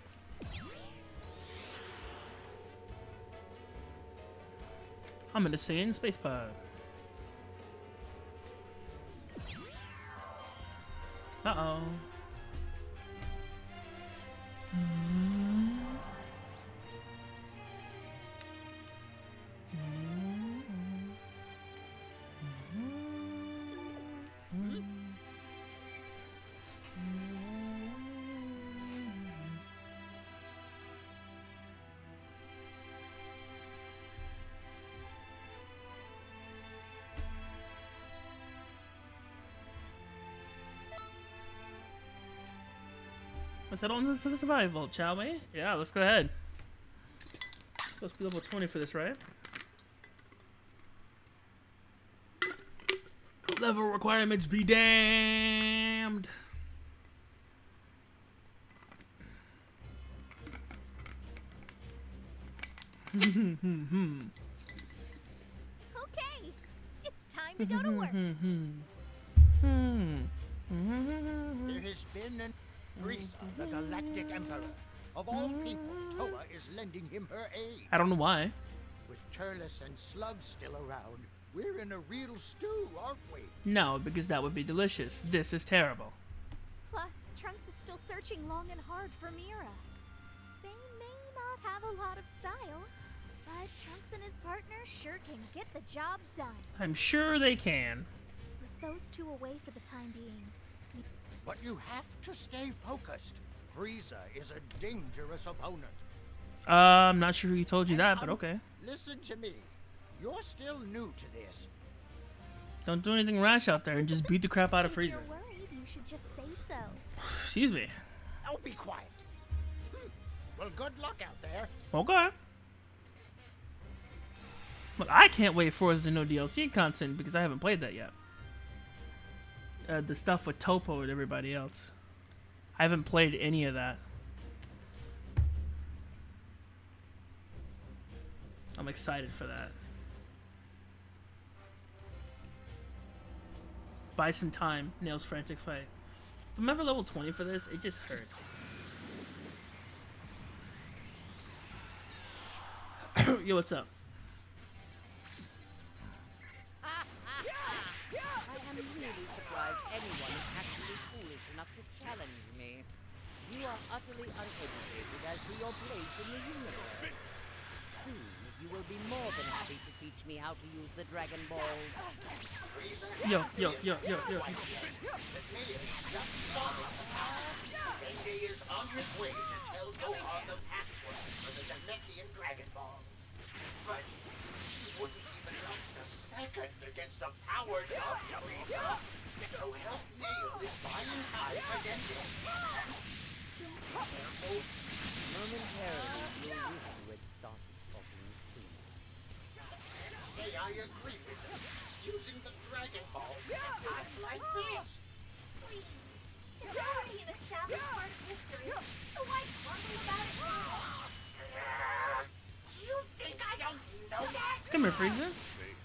I'm in the Saiyan space pod. Uh-oh. Let's head on to the survival, shall we? Yeah, let's go ahead. Supposed to be level 20 for this, right? Level requirements be damned. Okay, it's time to go to work. There has been an Frieza, the Galactic Emperor. Of all people, Toa is lending him her aid. I don't know why. With Turles and Slug still around, we're in a real stew, aren't we? No, because that would be delicious. This is terrible. Plus, Trunks is still searching long and hard for Mira. They may not have a lot of style, but Trunks and his partner sure can get the job done. I'm sure they can. With those two away for the time being. But you have to stay focused. Frieza is a dangerous opponent. I'm not sure who told you that, but okay. Listen to me. You're still new to this. Don't do anything rash out there and just beat the crap out of If Frieza. you're worried, you should just say so. Excuse me. Oh, be quiet. Well, good luck out there. Okay. What I can't wait for is the no DLC content because I haven't played that yet. The stuff with Topo and everybody else. I haven't played any of that. I'm excited for that. Buy some time, Nail's frantic fight. If I'm ever level 20 for this, it just hurts. Yo, what's up? I am really surprised anyone is actually foolish enough to challenge me. You are utterly uneducated as to your place in the universe. Soon, you will be more than happy to teach me how to use the Dragon Balls. Yo. Dende is on his way to tell Gohan the password for the Namekian Dragon Ball. But he wouldn't even last a second against a powered up Frieza. So help Nail is buying time for Dende. Careful. Momentarily, you'll wish you had started talking sooner. Hey, I agree with him. Using the Dragon Ball armor, Frieza. Safe,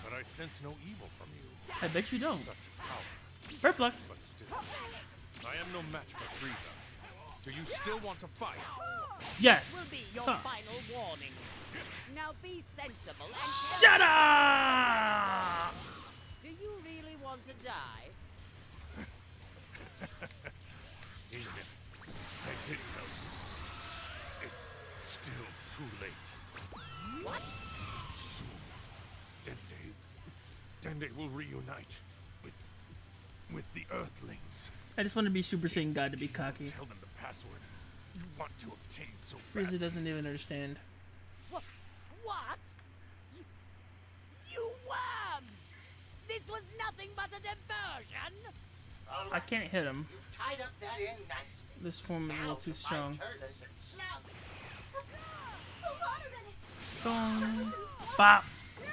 but I sense no evil from you. I bet you don't. Such power, Burp luck. but still, I am no match for Frieza. Do you still want to fight? Yes. Will be your Huh. final warning. Now be sensible and Shut up! do you really want to die? Even I did tell you. It's still too late. What? Soon, Dende will reunite with the Earthlings. I just want to be Super Saiyan God to be cocky. Tell them the password you want to obtain so Frieza badly. doesn't even understand. What? You worms! This was nothing but a diversion! I can't hit him. You've tied up that end nicely. This form is a little too strong. Turles and Snout. Hold on a minute. Dong. Bop.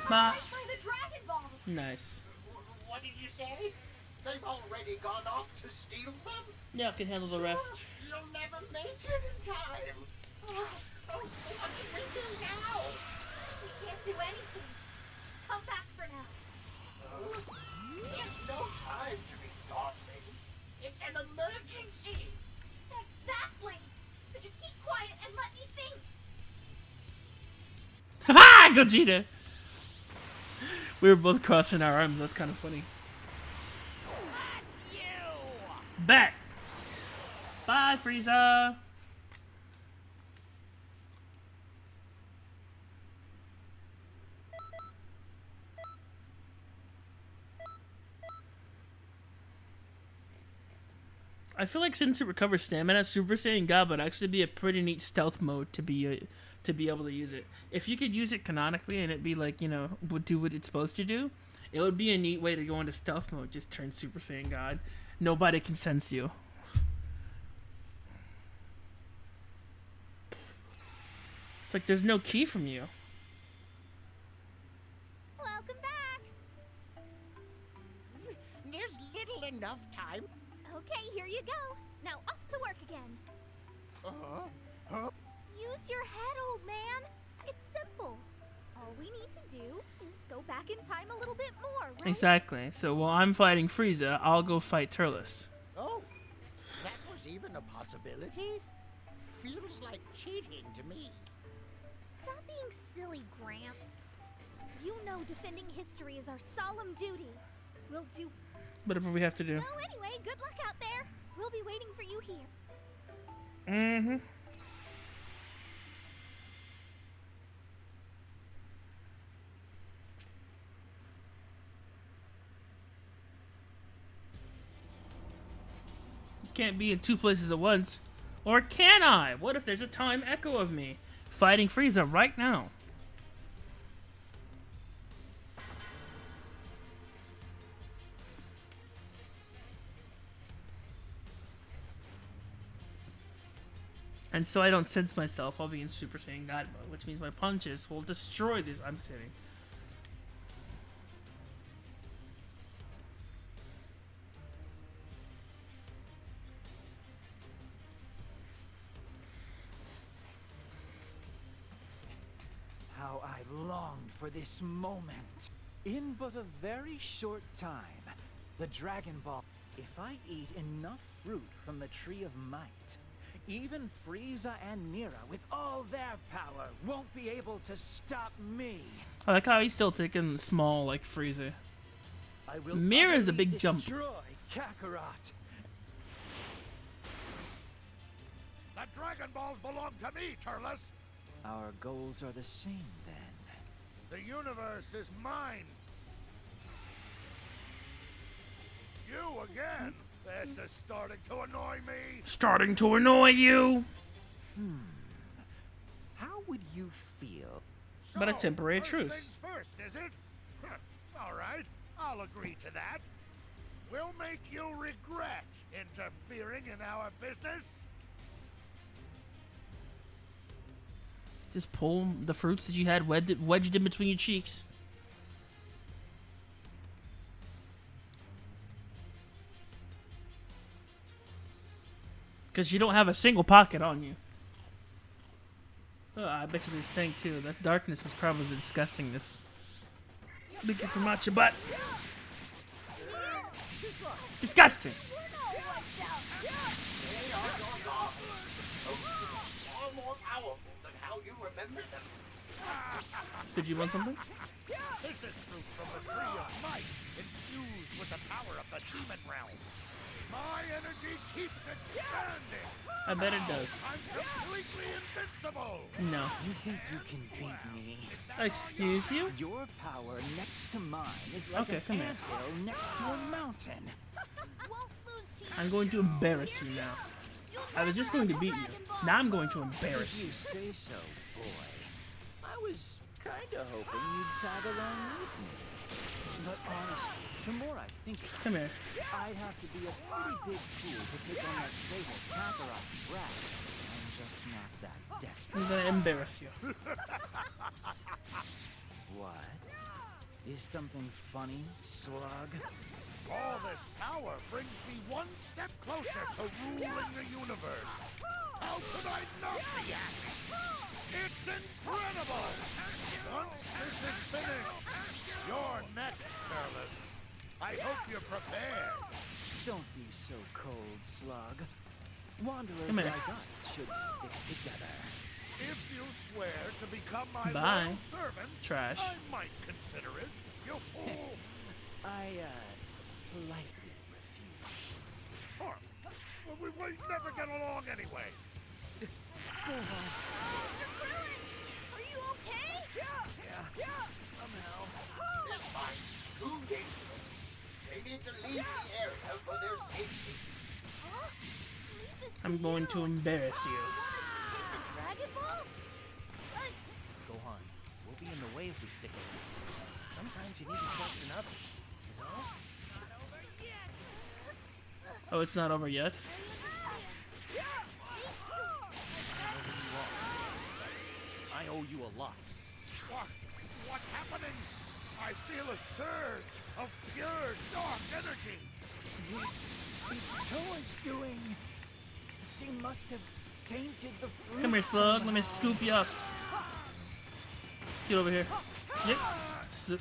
Bop. Right by the Dragon Ball. Nice. What did you say? They've already gone off to steal them? Yeah, I can handle the rest. You'll never make it in time. Oh, what do we do now? We can't do anything. Come back for now. There's no time to be dawdling. It's an emergency. Exactly. So just keep quiet and let me think. Ha! Gogeta! We were both crossing our arms. That's kind of funny. Bet. Bye, Frieza. I feel like since it recovers stamina, Super Saiyan God would actually be a pretty neat stealth mode to be able to use it. If you could use it canonically and it be like, you know, would do what it's supposed to do, it would be a neat way to go into stealth mode. Just turn Super Saiyan God. Nobody can sense you. It's like there's no key from you. Welcome back. There's little enough time. Okay, here you go. Now off to work again. Use your head, old man. It's simple. All we need to do is go back in time a little bit more, right? Exactly. So while I'm fighting Frieza, I'll go fight Turles. Oh, that was even a possibility? Feels like cheating to me. Stop being silly, Gramps. You know defending history is our solemn duty. We'll do... Whatever we have to do. So anyway, good luck out there. We'll be waiting for you here. Mm-hmm. You can't be in two places at once. Or can I? What if there's a time echo of me fighting Frieza right now? And so I don't sense myself, I'll be in Super Saiyan God mode, which means my punches will destroy these. I'm kidding. How I longed for this moment. In but a very short time, the Dragon Ball. If I eat enough fruit from the Tree of Might, even Frieza and Mira, with all their power, won't be able to stop me. I like how he's still taking small like Frieza. I will Mira's a utterly big jump. destroy Kakarot. The Dragon Balls belong to me, Turles. Our goals are the same then. The universe is mine. You again. This is starting to annoy me. Starting to annoy you. How would you feel? But a temporary first truce. things first, is it? All right, I'll agree to that. We'll make you regret interfering in our business. Just pull the fruits that you had wedged in between your cheeks. Because you don't have a single pocket on you. Oh, I bet you this thing too. That darkness was probably the disgustingness. Looking for matcha butt. Disgusting. They are your gods. Those trees are far more powerful than how you remember them. Did you want something? This is fruit from the Tree of Might, infused with the power of the demon realm. My energy keeps expanding. I bet it does. I'm completely invincible. No. You think you can beat me? Excuse you? Your power next to mine is like Okay, an come here. anthill next to a mountain. I'm going to embarrass you now. I was just going to beat you. Now I'm going to embarrass If you. you say so, boy. I was kinda hoping you'd tag along with me. But honestly, the more I think of it, Come here. I'd have to be a pretty big fool to take on that Sable Kakarot's brat. I'm just not that desperate. I'm gonna embarrass you. What? Is something funny, Slug? All this power brings me one step closer to ruling the universe. How could I not be happy? It's incredible! Once this is finished, you're next, Turles. I hope you're prepared. Don't be so cold, Slug. Wanderers Come here. like us should stick together. If you swear to become my Bye. loyal servant, Trash. I might consider it. You fool! I, politely refuse. Well, we might never get along anyway. Mr. Krillin, are you okay? Yeah, somehow. This mine is too dangerous. They need to leave the area for their safety. Huh? Leave this I'm going to embarrass you. You want us to take the Dragon Balls? Gohan, we'll be in the way if we stick around. Sometimes you need to trust in others, you know? Oh, it's not over yet? I owe you a lot. What's happening? I feel a surge of pure dark energy. Is Toa's doing? She must have tainted the fruit. Come here, Slug. Let me scoop you up. Get over here. Yep.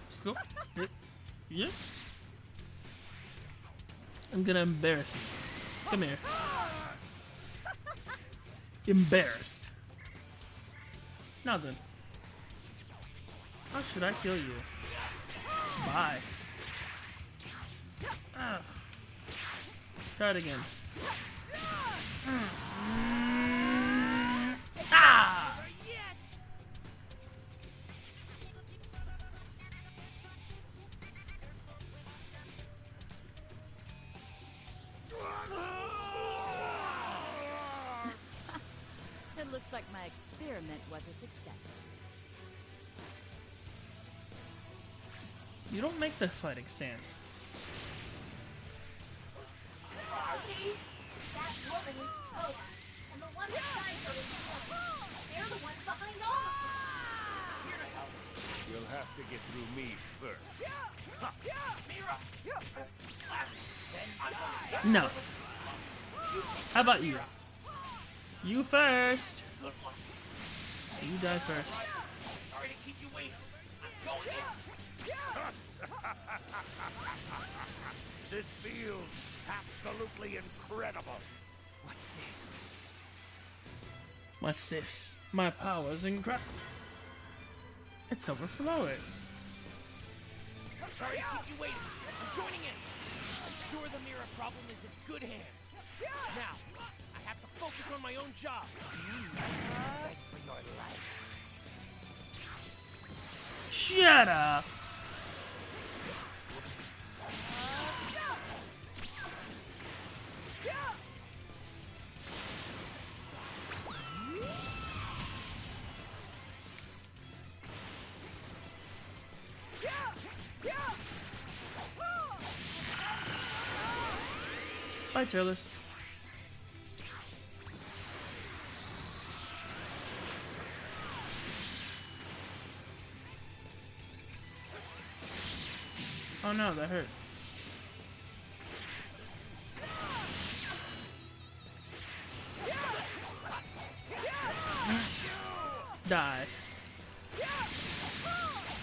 Scoop. Yep. Yep. I'm gonna embarrass you. Come here. Embarrassed. Now then. How should I kill you? Bye. Ah. Try it again. Ah! It looks like my experiment was a success. You don't make the fighting stance. Barbie, that woman is Toad, and the one behind her is Krillin. They're the ones behind all of this. Here to help. You'll have to get through me first. No. How about you? You first. You die first. Sorry to keep you waiting. I'm going in. This feels absolutely incredible. What's this? What's this? My power's incredible. It's overflowing. Sorry to keep you waiting. I'm joining in. I'm sure the mirror problem is in good hands. Now, I have to focus on my own job. Beg for your life. Shut up. Bye, Turles. Oh no, that hurt. Die.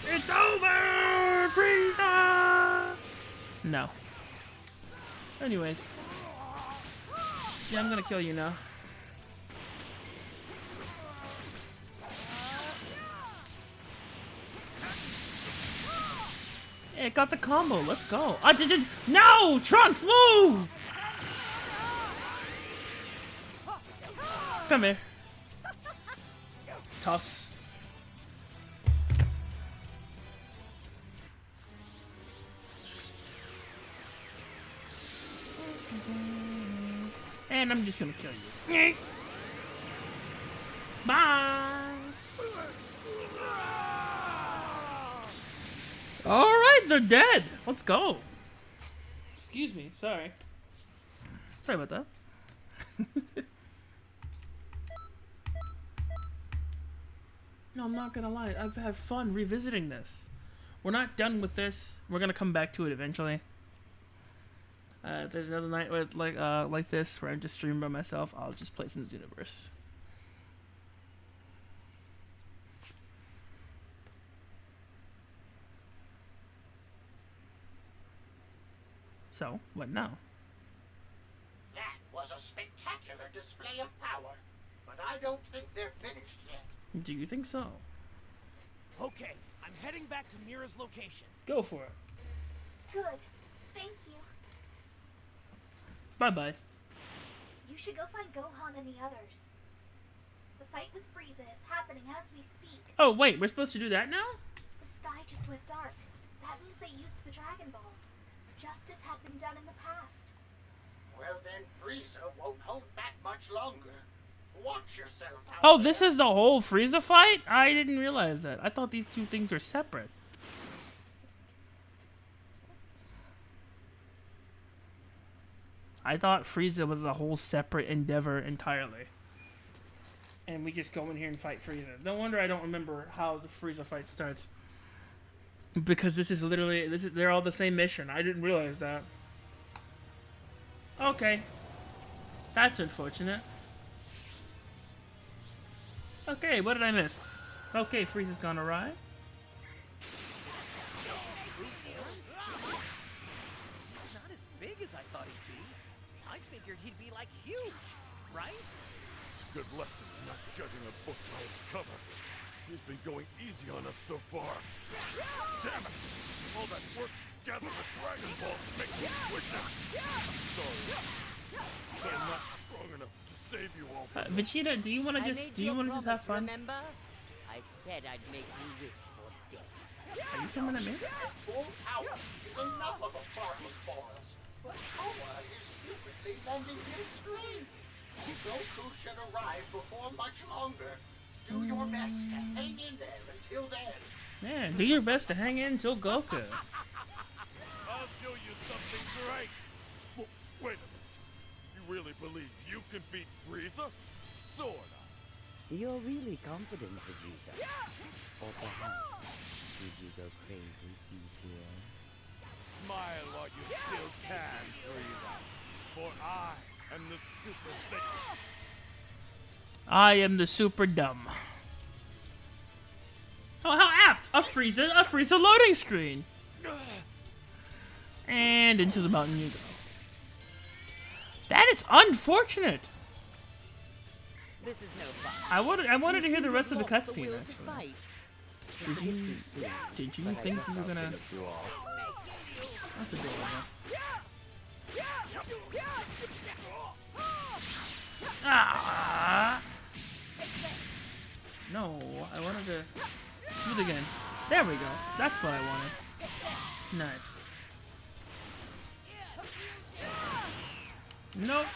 It's over, Frieza! No. Anyways. Yeah, I'm gonna kill you now. Yeah, it got the combo. Let's go. No! Trunks, move! Come here. Toss. And I'm just gonna kill you. Bye! Alright, they're dead! Let's go! Excuse me, sorry. Sorry about that. No, I'm not gonna lie. I've had fun revisiting this. We're not done with this. We're gonna come back to it eventually. If there's another night with like this where I'm just streaming by myself, I'll just play some Xenoverse. So, what now? That was a spectacular display of power, but I don't think they're finished yet. Do you think so? Okay, I'm heading back to Mira's location. Go for it. Good. Thank you. Bye-bye. You should go find Gohan and the others. The fight with Frieza is happening as we speak. Oh, wait, we're supposed to do that now? The sky just went dark. That means they used the Dragon Balls. Just as had been done in the past. Well then, Frieza won't hold back much longer. Watch yourself out Oh, there. this is the whole Frieza fight? I didn't realize that. I thought these two things are separate. I thought Frieza was a whole separate endeavor entirely. And we just go in here and fight Frieza. No wonder I don't remember how the Frieza fight starts. Because this is literally, they're all the same mission. I didn't realize that. Okay. That's unfortunate. Okay, what did I miss? Okay, Frieza's gone awry. He's not as big as I thought he'd be. I figured he'd be like huge, right? It's a good lesson not judging a book by its cover. He's been going easy on us so far. Damn it! All that work to gather the Dragon Balls to make me wishes. I'm sorry, but I'm not strong enough to save you all. Vegeta, do you want to just have fun? Remember? I said I'd make you wish for death. Are you coming at me? Full power is enough of a problem for us. But Towa is stupidly lending his strength. Goku should arrive before much longer. Do your best to hang in there until then. Yeah, do your best to hang in until Goku. I'll show you something great. Well, wait a minute. You really believe you can beat Frieza? Sorta. You're really confident, Vegeta. Or perhaps, did you go crazy here? Smile while you still can, Frieza. For I am the Super Saiyan. I am the super dumb. Oh, how apt! A Frieza loading screen. And into the mountain you go. That is unfortunate. This is no fun. I wanted to hear the rest of the You've lost cutscene will to actually. fight. Did you think you were gonna? That's adorable. Ah! No, I wanted to do it again. There we go. That's what I wanted. Nice. Nope.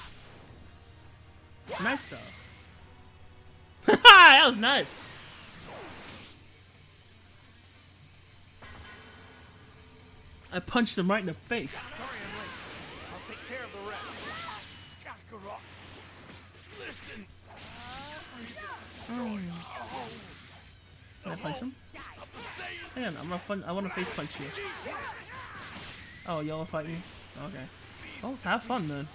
Nice though. That was nice. I punched him right in the face. Sorry I'm late. I'll take care of the rest. Kakarot, listen. Can I punch him? Hang on, I want to face punch you. Oh, y'all fight me? Okay. Oh, have fun then.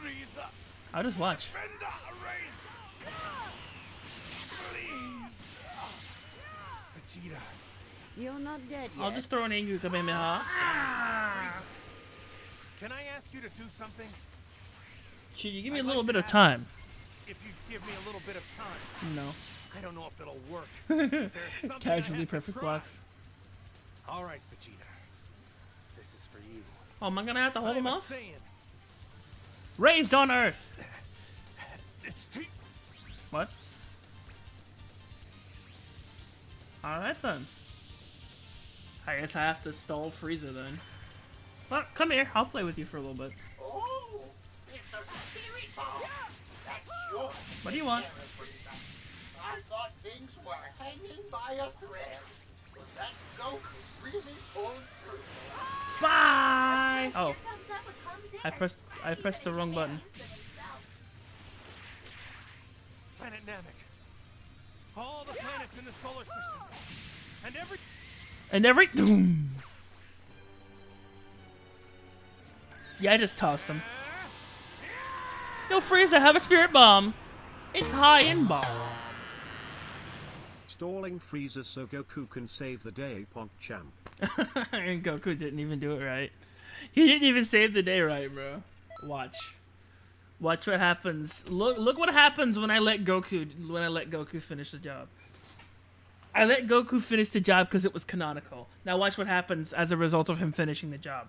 Frieza, I'll just watch. Bender, erase. Please. Vegeta. You're not dead yet. I'll just throw an angry Kamehameha. Can I ask you to do something? Should you give me a little bit of time? If you give me a little bit of time. No. I don't know if it'll work. There's something I Casually have to perfect try. blocks. All right, Vegeta. This is for you. Oh, am I gonna have to hold him I'm a off? Saiyan. Raised on Earth. What? Alright then. I guess I have to stall Frieza then. Well, come here. I'll play with you for a little bit. Oh, it's a spirit bomb. That's yours. What do you want? I thought things were hanging by a thread. Was that Goku really pulled through? Bye! Oh, Comes up with Humdinger. I pressed the wrong button. Planet Namek. All the planets in the solar system. And every... Doom. Yeah, I just tossed him. Yo, Frieza, have a spirit bomb. It's high in bomb. Stalling Frieza so Goku can save the day, PogChamp. And Goku didn't even do it right. He didn't even save the day right, bro. Watch. Watch what happens. Look what happens when I let Goku finish the job. I let Goku finish the job because it was canonical. Now watch what happens as a result of him finishing the job.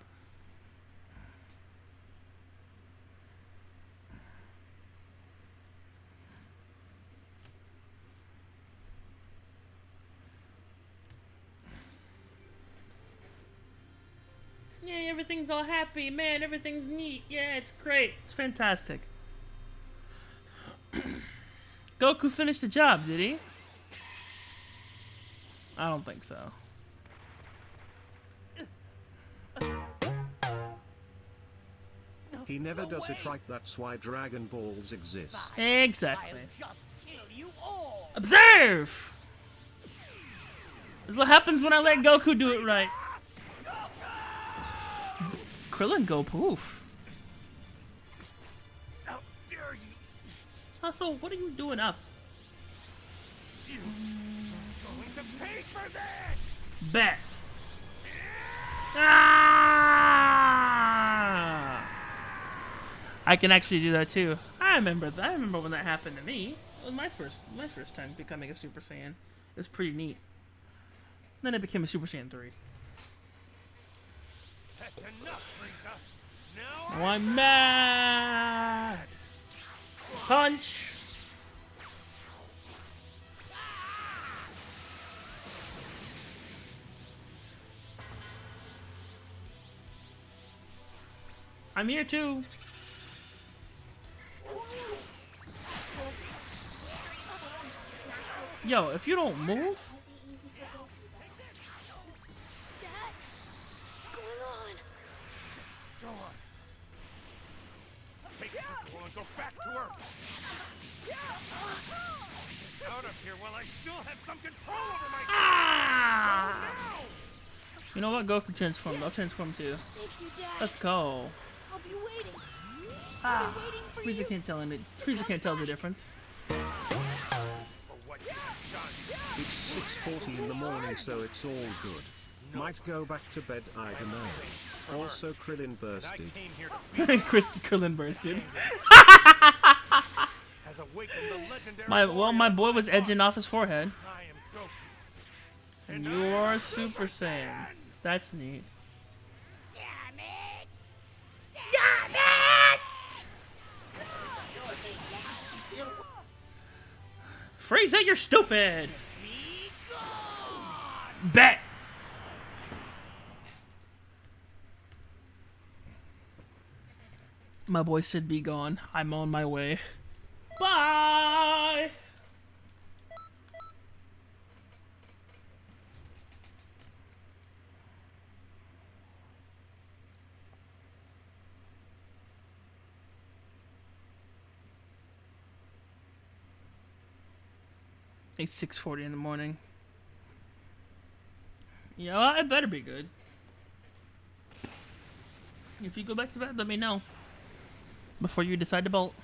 Yeah, everything's all happy, man. Everything's neat. Yeah, it's great. It's fantastic. Goku finished the job, did he? I don't think so. He never does it right, that's why Dragon Balls exist. Exactly. I'll just kill you all. Observe! This is what happens when I let Goku do it right. Krillin go poof. How dare you? Also, what are you doing up? You're going to pay for that! Bet. Ah! I can actually do that too. I remember when that happened to me. It was my first time becoming a Super Saiyan. It was pretty neat. Then I became a Super Saiyan 3. That's enough, Frieza. Now Oh, I'm mad. Punch. I'm here too. Yo, if you don't move, Dad, what's going on? Go on. Take this ball and go back to Earth. Out of here while I still have some control over myself. ah! Now! You know what? Goku transformed. I'll transform too. Thank you, Dad. Let's go. I'll be waiting. Ah, waiting for Frieza you. can't tell it. Frieza can't tell the difference. For what you have done. It's 6:40 in the morning, so it's all good. Might go back to bed, I don't know. Also, Krillin I bursted. came here to beat Chris Krillin bursted. has awakened the legendary My warrior boy was of my edging off his forehead. I am Goku. And you are a Super Saiyan. That's neat. Damn it! Damn it! Frieza, you're stupid. Bet. My boy said be gone. I'm on my way. Bye. It's 6:40 in the morning. You know, I better be good. If you go back to bed, let me know. Before you decide to bolt.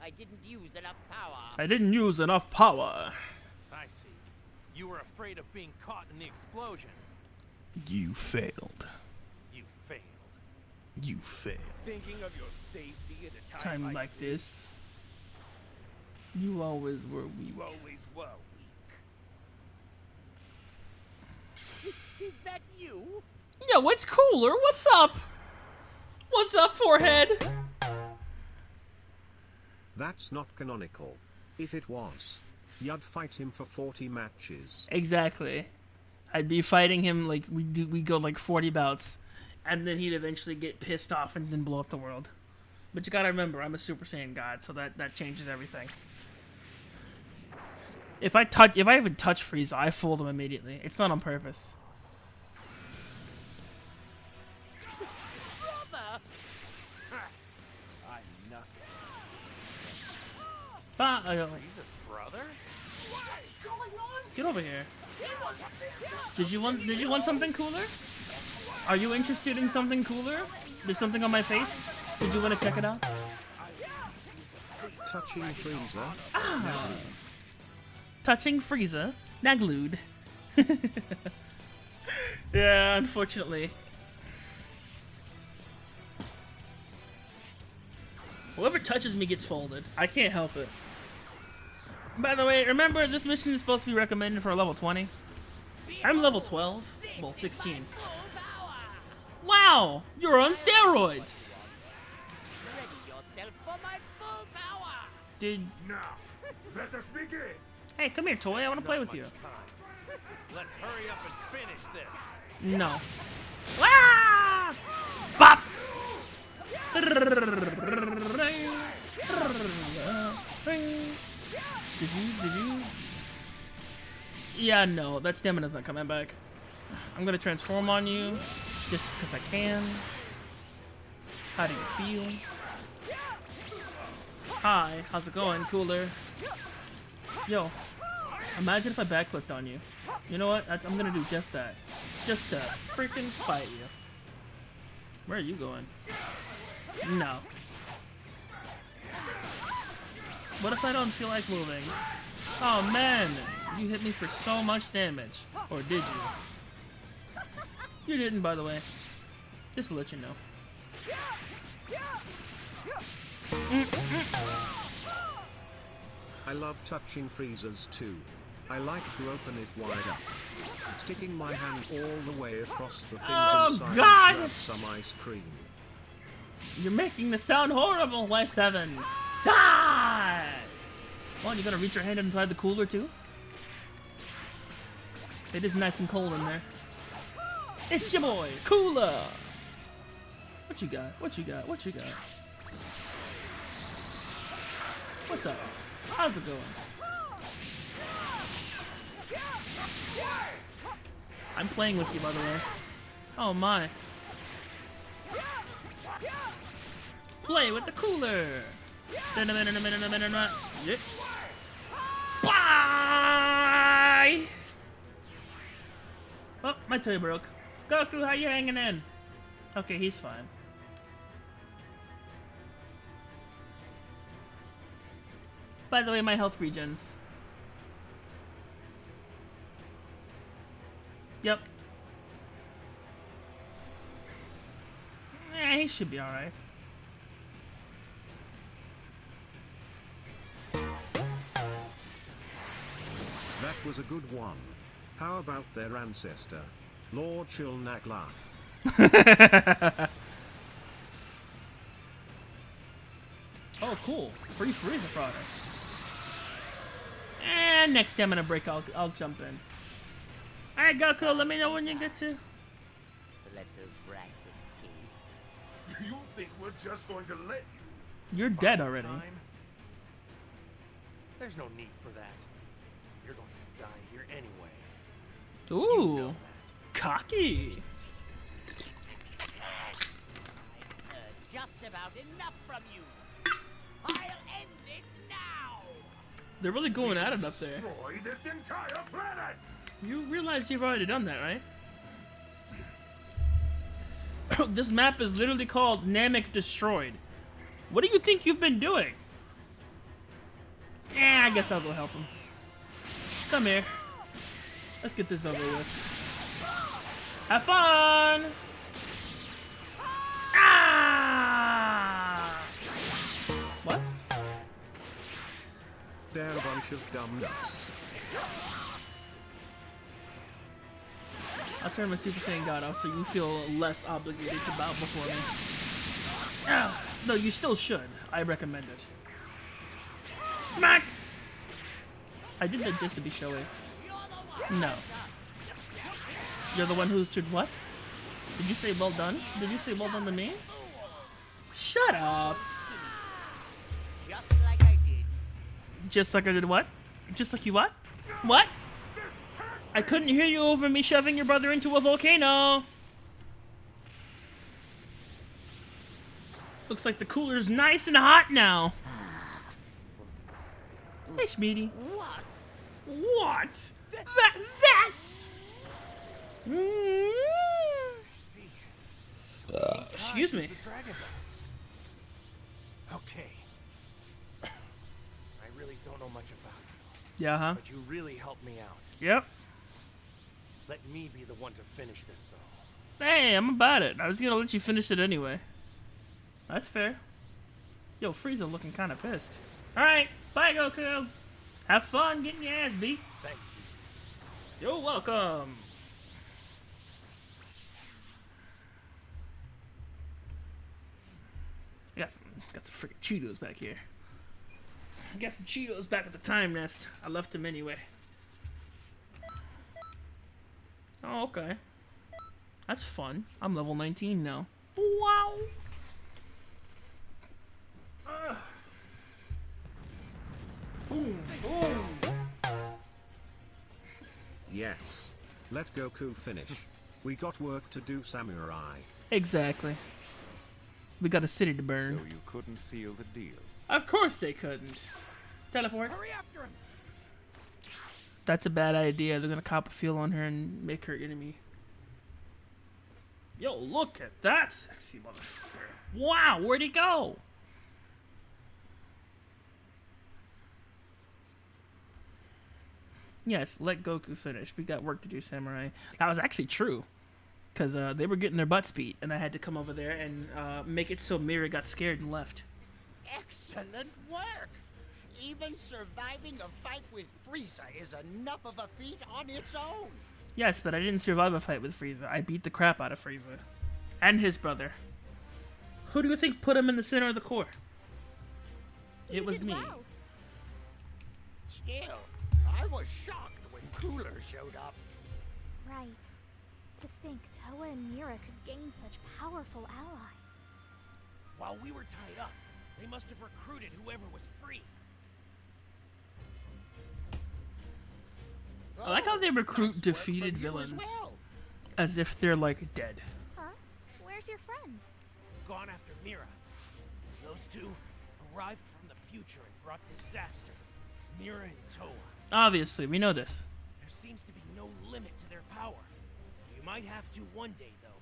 I didn't use enough power. I didn't use enough power. I see. You were afraid of being caught in the explosion. You failed. You failed. You failed. Thinking of your safety at a Time like this. You always were weak. You always were weak. Is that you? Yo, what's cooler? What's up? What's up, forehead? That's not canonical. If it was, you'd fight him for 40 matches. Exactly. I'd be fighting him like we go like 40 bouts, and then he'd eventually get pissed off and then blow up the world. But you gotta remember, I'm a Super Saiyan God, so that changes everything. If I even touch Frieza, I fold him immediately. It's not on purpose. Brother! I'm nothing. Frieza's brother? Get over here. Did you want something cooler? Are you interested in something cooler? There's something on my face. Did you want to check it out? Touching Frieza. Touching Frieza. Naglued. Yeah, unfortunately. Whoever touches me gets folded. I can't help it. By the way, remember this mission is supposed to be recommended for a level 20. I'm level 12. Well, 16. Wow! You're on steroids! Ready yourself for my full power! Did... Now, let us begin. Hey, come here, toy. I want to play with you. Let's hurry up and finish this. No. Ah! Bop! Did you? Yeah, no, that stamina's not coming back. I'm gonna transform on you, just because I can. How do you feel? Hi, how's it going, cooler? Yo, imagine if I backflipped on you. You know what? I'm gonna do just that. Just to freaking spite you. Where are you going? No. What if I don't feel like moving? Oh man, you hit me for so much damage. Or did you? You didn't, by the way. Just to let you know. I love touching Frieza's too. I like to open it wide up. Sticking my hand all the way across the things inside and grab some ice cream. You're making this sound horrible, Y7. Die! Well, you gonna reach your hand inside the cooler too? It is nice and cold in there. It's your boy, Cooler! What you got? What you got? What you got? What's up? How's it going? I'm playing with you, by the way. Oh my. Play with the cooler! Yep. Bye! Oh, my toy broke. Goku, how you hanging in? Okay, he's fine. By the way, my health regens. Yep. Yeah, he should be alright. That was a good one. How about their ancestor, Lord Chilnaglaf? Oh, cool. Free Frieza fodder. And next stamina break, I'll jump in. Alright, Goku, let me know when you get to. Let those brats escape. Do you think we're just going to let you? You're dead already. Time? There's no need for that. You're going to die here anyway. Ooh, You know cocky. Just about enough from you. I'll end this now. They're really going at it up there. Destroy this entire planet! You realize you've already done that, right? This map is literally called Namek Destroyed. What do you think you've been doing? I guess I'll go help him. Come here. Let's get this over with. Have fun! Ah! What? They're a bunch of dumb nuts. I'll turn my Super Saiyan God off so you feel less obligated to bow before me. Ah, no, you still should. I recommend it. Smack! I did that just to be showy. No. You're the one who stood what? Did you say well done? Did you say well done to me? Shut up! Just like I did. Just like I did what? Just like you what? What? I couldn't hear you over me shoving your brother into a volcano. Looks like the cooler's nice and hot now. Hey, Schmeedy. What? What? That's... excuse me. Okay. I really don't know much about it, Yeah, huh? but you really helped me out. Yep. Let me be the one to finish this, though. Hey, I'm about it. I was gonna let you finish it anyway. That's fair. Yo, Frieza looking kind of pissed. Alright, bye, Goku. Have fun getting your ass beat. Thank you. You're welcome. I got some freaking Cheetos back here. I got some Cheetos back at the time nest. I left them anyway. Oh, okay. That's fun. I'm level 19 now. Wow. Boom, boom. Yes. Let Goku finish. We got work to do, samurai. Exactly. We got a city to burn. So you couldn't seal the deal. Of course they couldn't. Teleport. Hurry after him. That's a bad idea. They're gonna cop a feel on her and make her enemy. Yo, look at that sexy motherfucker. Wow, where'd he go? Yes, let Goku finish. We got work to do, Samurai. That was actually true. Because they were getting their butts beat, and I had to come over there and make it so Mira got scared and left. Excellent work! Even surviving a fight with Frieza is enough of a feat on its own. Yes, but I didn't survive a fight with Frieza. I beat the crap out of Frieza. And his brother. Who do you think put him in the center of the core? It was me. Well. Still, I was shocked when Cooler showed up. Right. To think Toa and Mira could gain such powerful allies. While we were tied up, they must have recruited whoever was free. I like how they recruit Nice work defeated from you villains as well. as if they're like dead. Huh? Where's your friend? Gone after Mira. Those two arrived from the future and brought disaster. Mira and Toa. Obviously, we know this. There seems to be no limit to their power. You might have to one day, though,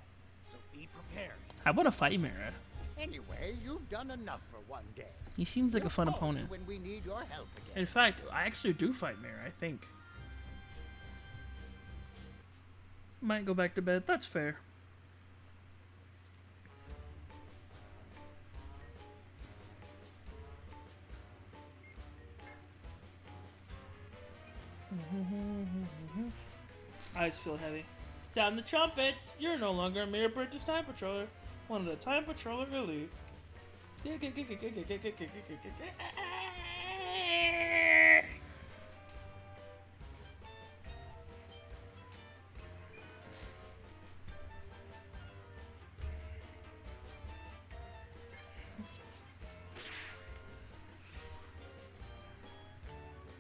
so be prepared. I want to fight Mira. Anyway, you've done enough for one day. He seems like a fun You'll call me opponent. when we need your help again. In fact, I actually do fight Mira, I think. Might go back to bed. That's fair. Eyes feel heavy. Down the trumpets! You're no longer a mere British time patroller. One of the time patroller elite.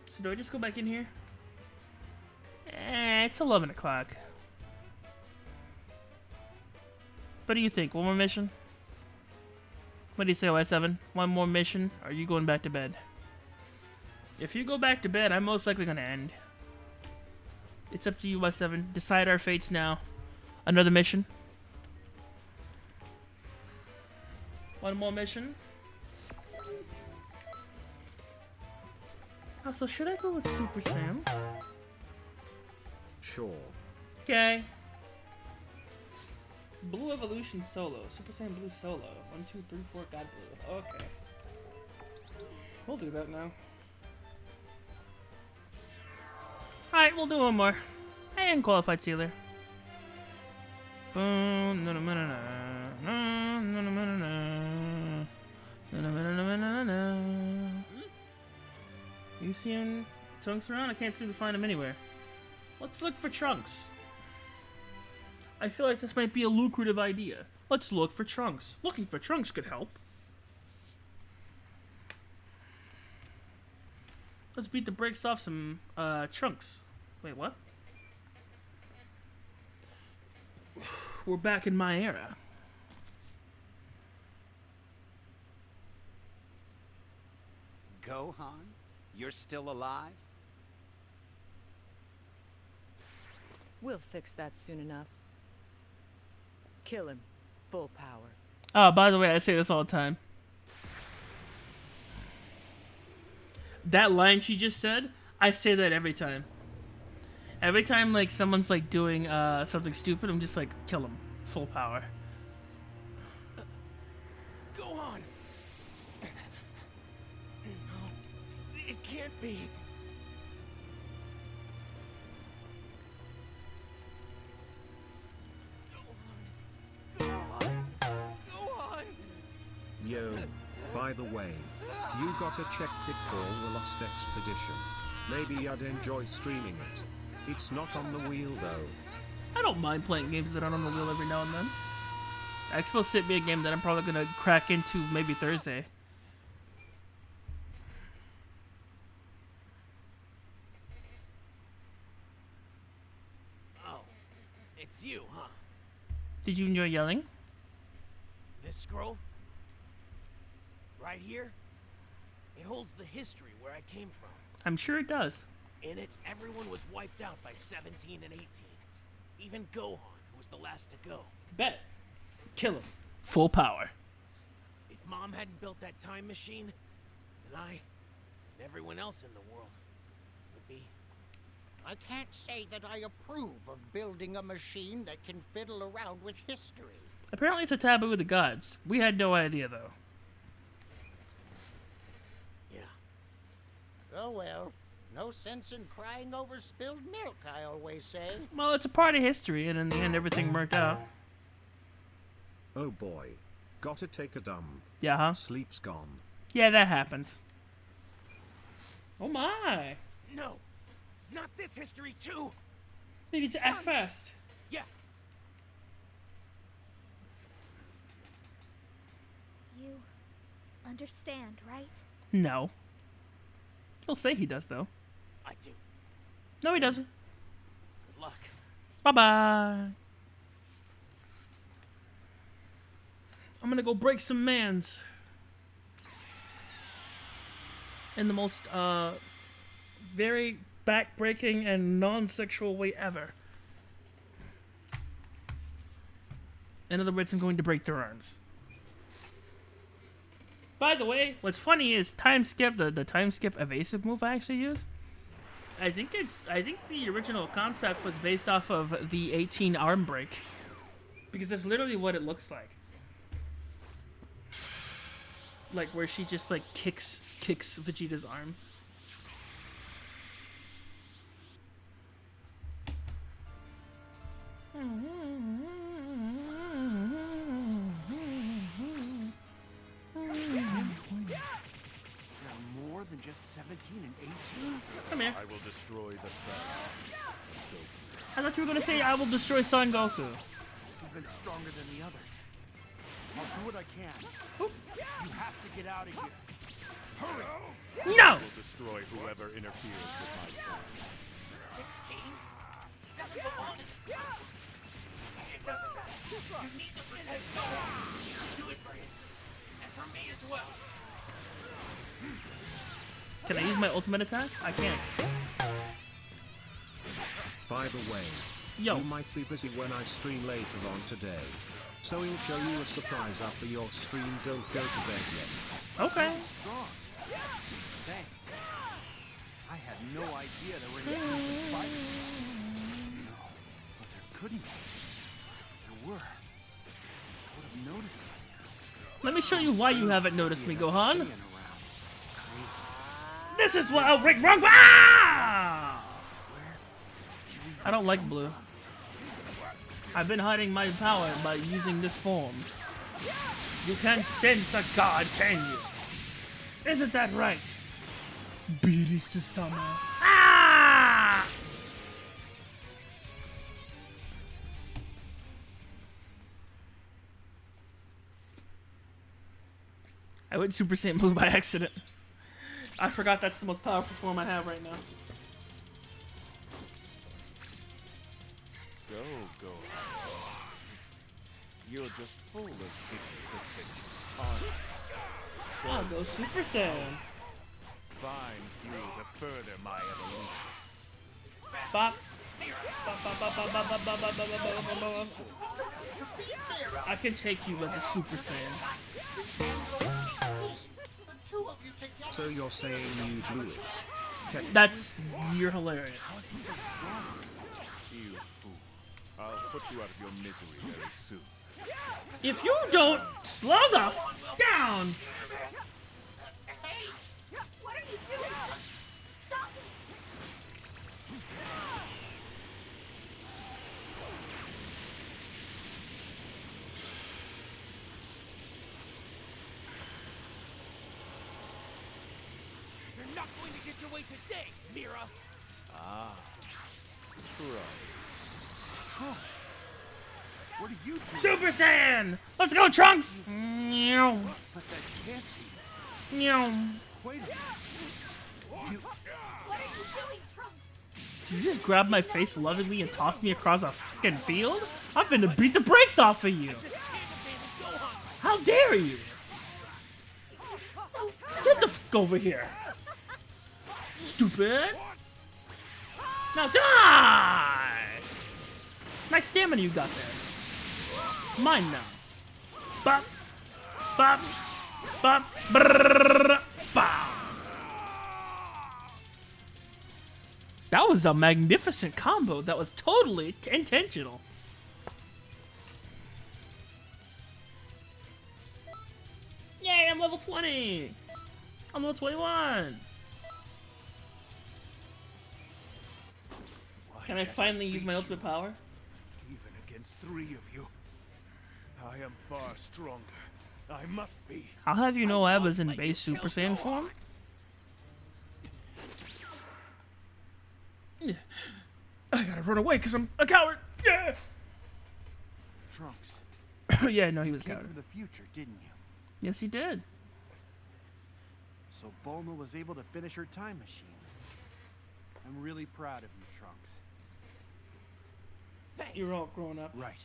So do I just go back in here? It's 11 o'clock. What do you think? One more mission? What do you say, Y7? One more mission? Or are you going back to bed? If you go back to bed, I'm most likely going to end. It's up to you, Y7. Decide our fates now. Another mission? One more mission? Also, should I go with Super Sam? Sure. Okay. Blue Evolution Solo. Super Saiyan Blue Solo. 1, 2, 3, 4, God Blue. Okay. We'll do that now. Alright, we'll do one more. And Qualified Sealer. Boom. No, no, no, no, no. No, no, no, no, no. No, no, no, no, no, no, no. You seeing Trunks around? I can't seem to find him anywhere. Let's look for Trunks. I feel like this might be a lucrative idea. Let's look for Trunks. Looking for Trunks could help. Let's beat the brakes off some Trunks. Wait, what? We're back in my era. Gohan? You're still alive? We'll fix that soon enough. Kill him. Full power. Oh, by the way, I say this all the time. That line she just said, I say that every time. Every time, like, someone's, like, doing something stupid, I'm just like, kill him. Full power. Go on. No, it can't be. Go on. Yo, by the way, you gotta check it for the Lost Expedition. Maybe I'd enjoy streaming it. It's not on the wheel though. I don't mind playing games that aren't on the wheel every now and then. Expo Sit be a game that I'm probably gonna crack into maybe Thursday. Oh, it's you, huh? Did you enjoy yelling? This scroll? Right here? It holds the history where I came from. I'm sure it does. In it, everyone was wiped out by 17 and 18. Even Gohan, who was the last to go. Bet. Kill him. Full power. If Mom hadn't built that time machine, then I, and everyone else in the world, would be... I can't say that I approve of building a machine that can fiddle around with history. Apparently it's a taboo with the gods. We had no idea, though. Yeah. Oh well. No sense in crying over spilled milk, I always say. Well, it's a part of history, and in the end, everything worked out. Oh boy. Gotta take a dump. Yeah, huh? Sleep's gone. Yeah, that happens. Oh my! No! Not this history, too! You need to act fast. Yeah. You understand, right? No. He'll say he does, though. I do. No, he doesn't. Good luck. Bye-bye. I'm gonna go break some mans. In the most, very back-breaking and non-sexual way ever. In other words, I'm going to break their arms. By the way, what's funny is time skip, the time skip evasive move I actually use. I think the original concept was based off of the 18 arm break. Because that's literally what it looks like. Like where she just like kicks Vegeta's arm. More than just 17 and 18? Come here. I will destroy the sun. I thought you were gonna say I will destroy Son Goku. She's even stronger than the others. I'll do what I can. You have to get out of here. Hurry! No! I will destroy whoever interferes with my plan. 16? Doesn't belong in this country. It doesn't matter. You need to protect Gohan. Do it for him. And for me as well. Can I use my ultimate attack? I can't. By the way, Yo. you might be busy when I stream later on today. So he'll show you a surprise after your stream. Don't go to bed yet. Okay. Strong. Thanks. I had no idea there were any decent fighters. couldn't be. If there were, I would have noticed it. Let me show you why you haven't noticed me, Gohan. Crazy. This is what I'll rig wrong. Ah! I don't like blue. I've been hiding my power by using this form. You can't sense a god, can you? Isn't that right? Biri Susama. Ah! I went Super Saiyan Blue by accident. I forgot that's the most powerful form I have right now. So, Gohan, you're just full of big potential, aren't you? So I'll go Super Saiyan. find fuel to further my evolution. Bop. Bop, bop, bop, bop, bop, bop, bop, bop, bop, bop, bop, bop. I can take you as a Super Saiyan. So you're saying you blew it? You're hilarious. How is he so strong? You fool. I'll put you out of your misery very soon. If you don't slow the down. What are you doing? Stop it! You're not going to get your way today, Mira! Ah. Trunks. What are you doing? Super Saiyan! Let's go, Trunks! Meow. But that can't be. Meow. Wait a minute. What are you doing, Trunks? Did you just grab my face lovingly and toss me across a fucking field? I'm finna beat the brakes off of you! How dare you! Get the fuck over here! Stupid! Now die! Nice stamina you got there. Mine now. Bop, bop, bop, brrrr, bow. That was a magnificent combo. That was totally intentional. Yay, I'm level 20. I'm level 21. Can I finally use my ultimate power? Even against 3 of you, I am far stronger. I must be. I'll have you know I was in base Super Saiyan form. Yeah. I gotta run away because I'm a coward. Yeah. Trunks. Yeah, no, he was a You came coward. from the future, didn't you? Yes, he did. So Bulma was able to finish her time machine. I'm really proud of you, Trunks. Thanks. You're all grown up. Right.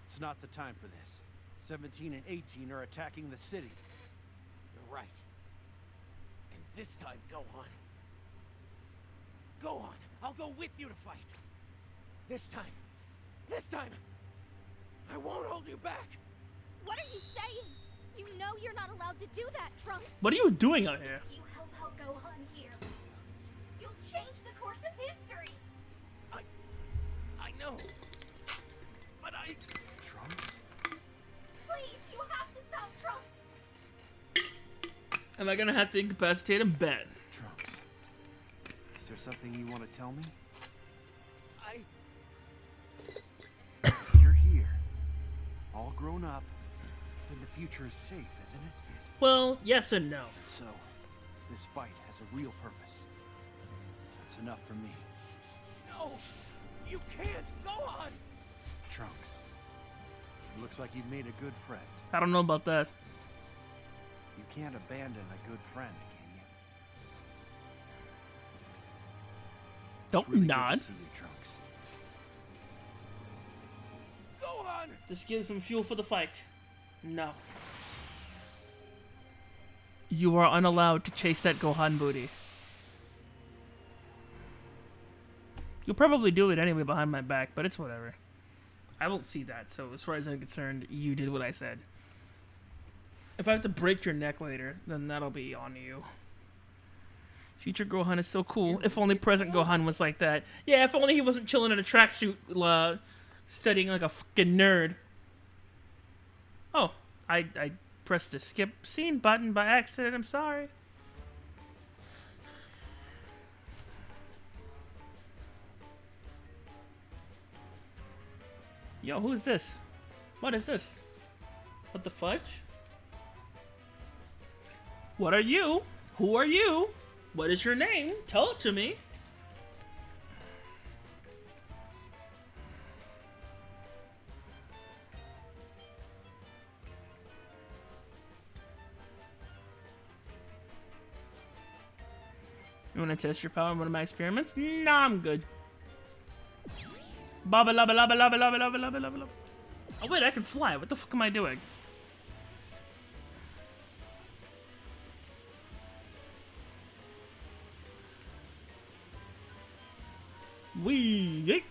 It's not the time for this. 17 and 18 are attacking the city. You're right. And this time, Gohan. Gohan, I'll go with you to fight. This time, I won't hold you back. What are you saying? You know you're not allowed to do that, Trunks. What are you doing out here? You help out Gohan here. You'll change the course of history. I know. But Trunks? Please, you have to stop Trunks. Am I gonna have to incapacitate him? Bet. Trunks. Is there something you want to tell me? You're here. All grown up. Then the future is safe, isn't it? Well, yes and no. And so, this fight has a real purpose. That's enough for me. no, you can't. Gohan. Trunks. It looks like you've made a good friend. I don't know about that. You can't abandon a good friend, can you? Don't It's really nod. Good to see you, Trunks. Gohan. This gives him fuel for the fight. No. You are unallowed to chase that Gohan booty. You'll probably do it anyway behind my back, but it's whatever. I won't see that, so as far as I'm concerned, you did what I said. If I have to break your neck later, then that'll be on you. Future Gohan is so cool. If only present Gohan was like that. Yeah, if only he wasn't chilling in a tracksuit Studying like a fucking nerd. Oh, I pressed the skip scene button by accident. I'm sorry. Yo, who is this? What is this? What the fudge? What are you? Who are you? What is your name? Tell it to me. You want to test your power in one of my experiments? Nah, I'm good. Baba laba laba laba laba laba laba laba laba. Oh wait, I can fly. What the fuck am I doing? Wee! Yeet.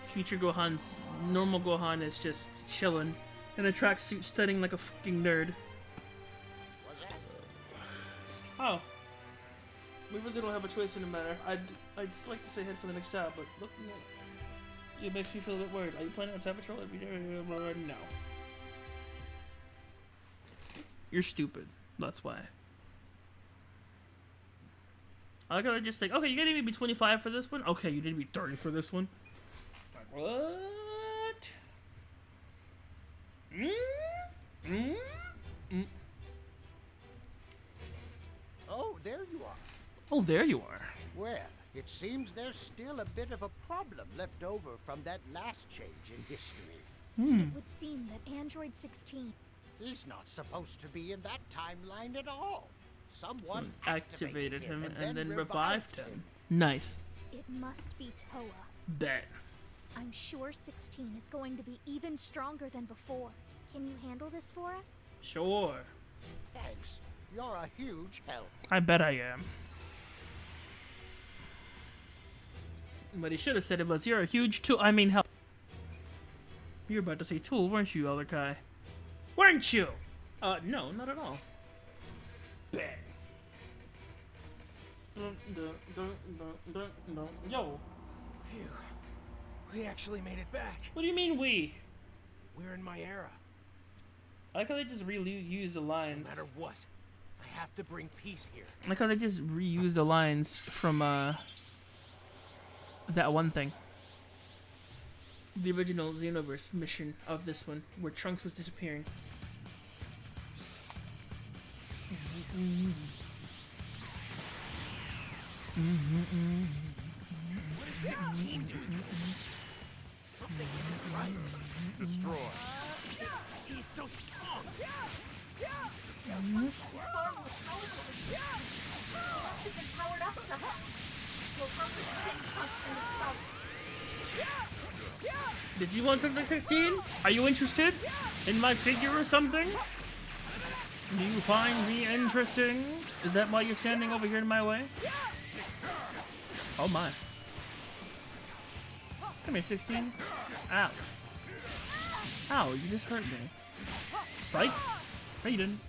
Future Gohan's normal Gohan is just chilling in a tracksuit, studying like a fucking nerd. Oh. We really don't have a choice in the matter. I'd just like to say head for the next job, but looking at it makes me feel a bit worried. Are you planning on time patrol every day? No. You're stupid. That's why. I gotta just think, okay, you gotta be 25 for this one? Okay, you need to be 30 for this one. Like, what? Oh, there you are. Oh, there you are. Well, it seems there's still a bit of a problem left over from that last change in history. It would seem that Android 16... He's not supposed to be in that timeline at all. Someone activated him and then revived him. Nice. It must be Toa. Bet. I'm sure 16 is going to be even stronger than before. Can you handle this for us? Sure. Thanks. You're a huge help. I bet I am. But he should have said it was, you're a huge tool. I mean, help. You were about to say tool, weren't you, Elder Kai? Weren't you? No, not at all. Bang. Yo. Phew. We actually made it back. What do you mean we? We're in my era. I like how they just reuse the lines. No matter what, I have to bring peace here. I like how they just reuse the lines from that one thing. The original Xenoverse mission of this one, where Trunks was disappearing. What is 16 doing? Something isn't right. Destroy. He's so strong. Powered up somehow. We'll probably get constant assault. Did you want something 16? Are you interested in my figure or something? Do you find me interesting? Is that why you're standing over here in my way? Oh my. Come here, 16. Ow. Ow, you just hurt me. Psych. No, you didn't.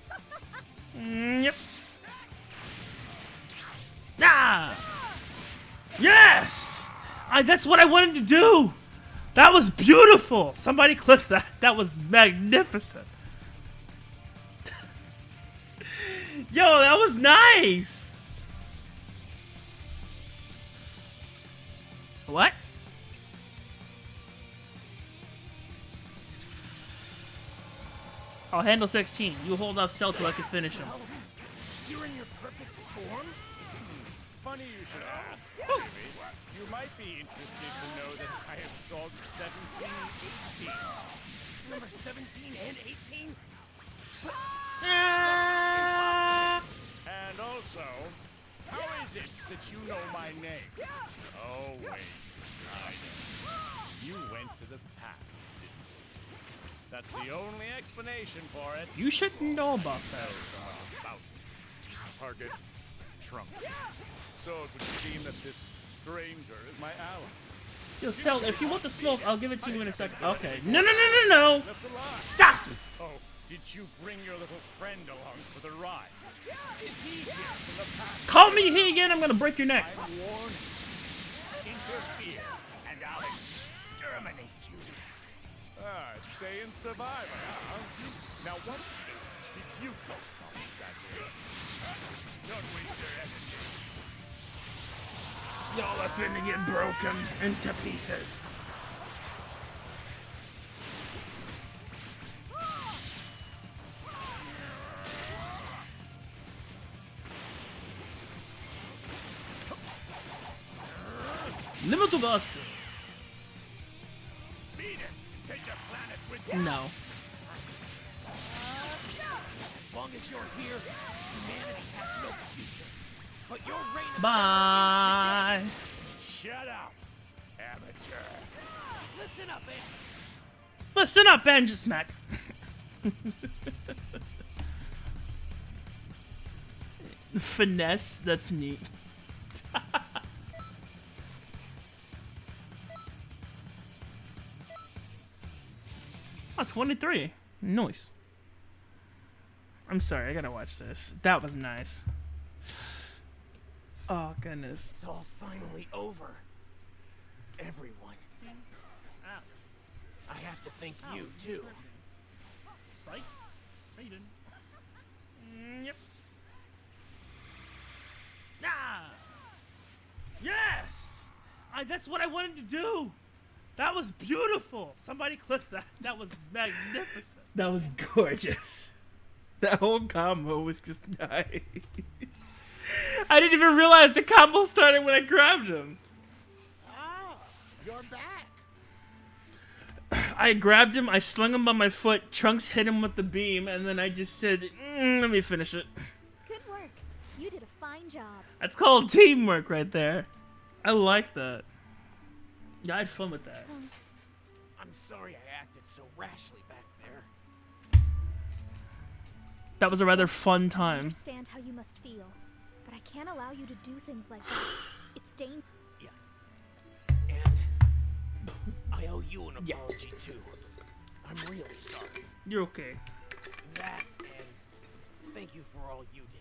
Yep. Ah! Yes! That's what I wanted to do! That was beautiful! Somebody clip that. That was magnificent. Yo, that was nice! What? I'll handle 16. You hold off Cell till I can finish him. You're in your perfect form? Funny you should ask, Jimmy. You might be interested to know that I have solved 17 and 18. Number 17 and 18? And also, how is it that you know my name? Oh, wait. I know. You went to the past, didn't you? That's the only explanation for it. You should know about that. About target Trunks. So it would seem that this stranger is my ally. Yo, Cell, if you want the smoke, I'll give it to you in a second. Okay. No, no, no, no, no! Stop! Oh, Did you bring your little friend along for the ride? Is he here from the past? Call me he again, I'm gonna break your neck. I'm warning you. Interfere, and I'll exterminate you. Ah, Saiyan survivor, huh? Now what age did you go from exactly? Don't waste your hesitation. Y'all are finna get broken into pieces. Limited us. Beat it. Take your planet with you. No. As long as you're here, humanity has no future. But your reign of Bye. terror is Shut up, amateur. today. Listen up, Ed. Listen up, Benji Smack. Finesse, that's neat. Oh, 23. Nice. I'm sorry, I gotta watch this. That was nice. Oh, goodness. It's all finally over. Everyone. I have to thank you, too. Sykes? Raiden. Yep. Ah! Yes! That's what I wanted to do! That was beautiful! Somebody clip that. That was magnificent. That was gorgeous. That whole combo was just nice. I didn't even realize the combo started when I grabbed him. Ah, you're back. I grabbed him, I slung him by my foot, Trunks hit him with the beam, and then I just said, let me finish it. Good work. You did a fine job. That's called teamwork right there. I like that. Yeah, I had fun with that. I'm sorry I acted so rashly back there. That was a rather fun I time. understand how you must feel, but I can't allow you to do things like that. It's dangerous. And I owe you an apology, too. I'm really sorry. You're okay. That, and thank you for all you did.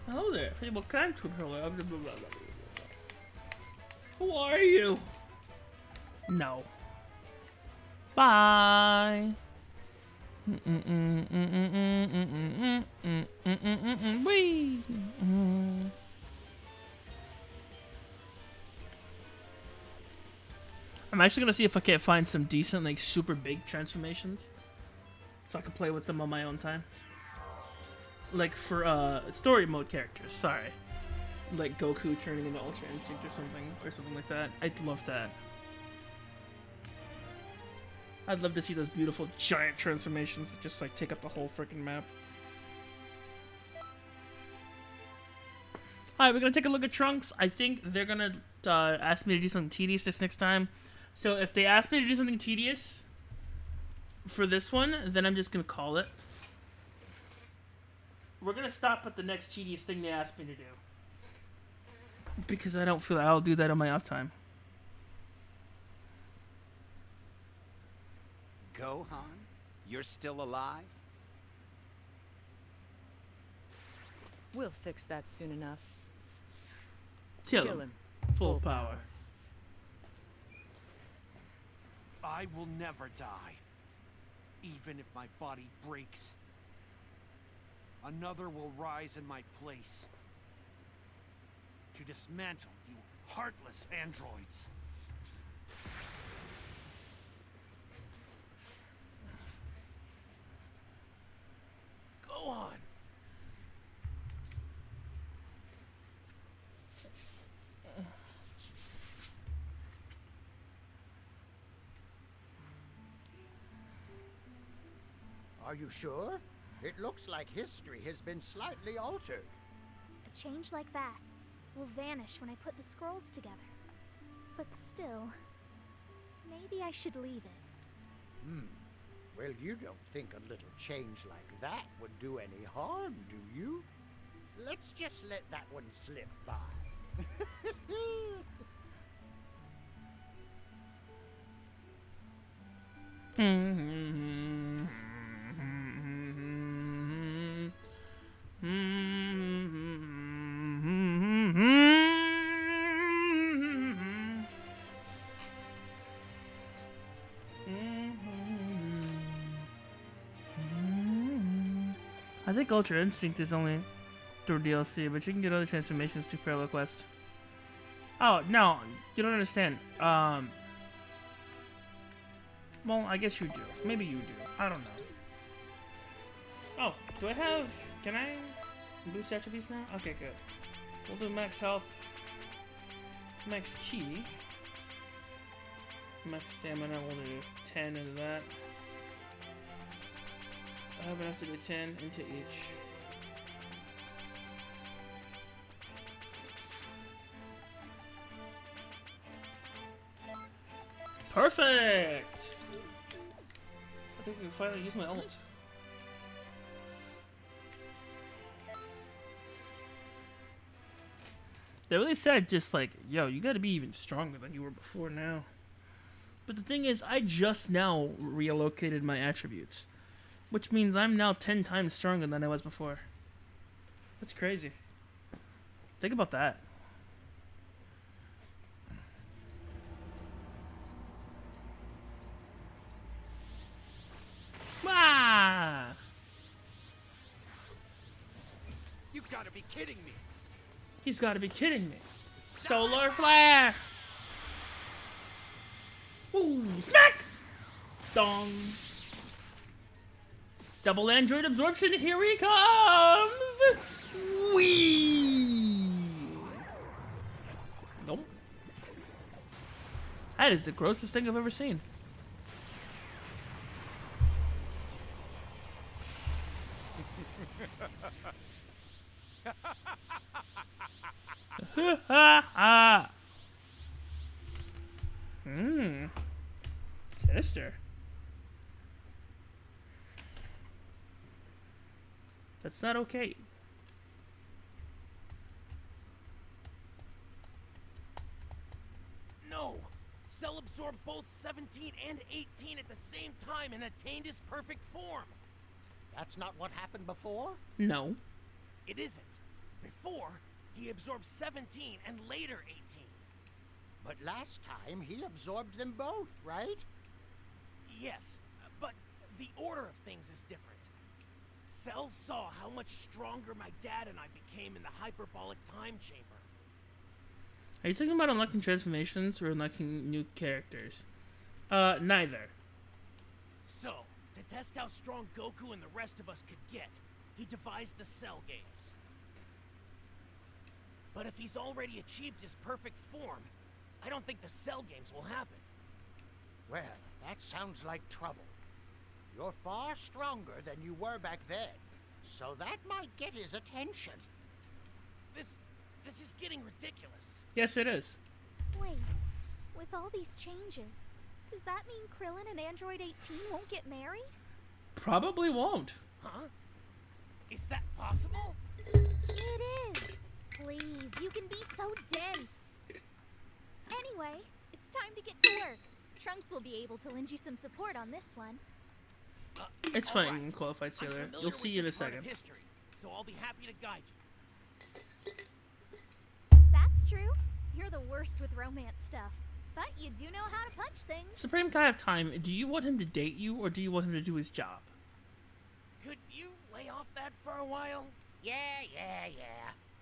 Hello there. What kind of hello? Who are you? No. Bye. Wee. I'm actually gonna see if I can't find some decent, like, super big transformations, so I can play with them on my own time. Like for story mode characters. Sorry, like Goku turning into Ultra Instinct or something like that. I'd love that. I'd love to see those beautiful giant transformations that just like take up the whole freaking map. Alright, we're gonna take a look at Trunks. I think they're gonna ask me to do something tedious this next time. So if they ask me to do something tedious for this one, then I'm just gonna call it. We're gonna stop at the next tedious thing they asked me to do. Because I don't feel like I'll do that on my off time. Gohan, you're still alive? We'll fix that soon enough. Kill him. Full power. I will never die. Even if my body breaks. Another will rise in my place. To dismantle you heartless androids. Go on. Are you sure? It looks like history has been slightly altered. A change like that will vanish when I put the scrolls together. But still, maybe I should leave it. Well, Well, you don't think a little change like that would do any harm, do you? Let's just let that one slip by. I think Ultra Instinct is only through DLC, but you can get other transformations through Parallel Quest. Oh, no, you don't understand. Well, I guess you do. Maybe you do. I don't know. Oh, do I have... Can I boost attributes now? Okay, good. We'll do max health, max key, max stamina. We'll do 10 into that. I have enough to do 10 into each. Perfect! I think I can finally use my ult. They really said just like, yo, you gotta be even stronger than you were before now. But the thing is, I just now reallocated my attributes. Which means I'm now 10 times stronger than I was before. That's crazy. Think about that. Ah! You gotta be kidding me. He's gotta be kidding me. Solar flare! Ooh, smack! Dong. Double android absorption, here he comes! Whee! Nope. That is the grossest thing I've ever seen. Sinister. That's not okay. No! Cell absorbed both 17 and 18 at the same time and attained his perfect form. That's not what happened before? No. It isn't. Before, he absorbed 17 and later 18. But last time he absorbed them both, right? Yes, but the order of things is different. Cell saw how much stronger my dad and I became in the hyperbolic time chamber. Are you talking about unlocking transformations or unlocking new characters? Neither. So, to test how strong Goku and the rest of us could get, he devised the Cell Games. But if he's already achieved his perfect form, I don't think the Cell Games will happen. Well, that sounds like trouble. You're far stronger than you were back then, so that might get his attention. This is getting ridiculous. Yes, it is. Wait, with all these changes, does that mean Krillin and Android 18 won't get married? Probably won't. Huh? Is that possible? It is. Please, you can be so dense. Anyway, it's time to get to work. Trunks will be able to lend you some support on this one. It's fine, you can qualify Sailor. I'm familiar You'll see with in a this part of second. history, so I'll be happy to guide you. That's true. You're the worst with romance stuff. But you do know how to punch things. Supreme Kai of Time, do you want him to date you or do you want him to do his job? Could you lay off that for a while? Yeah.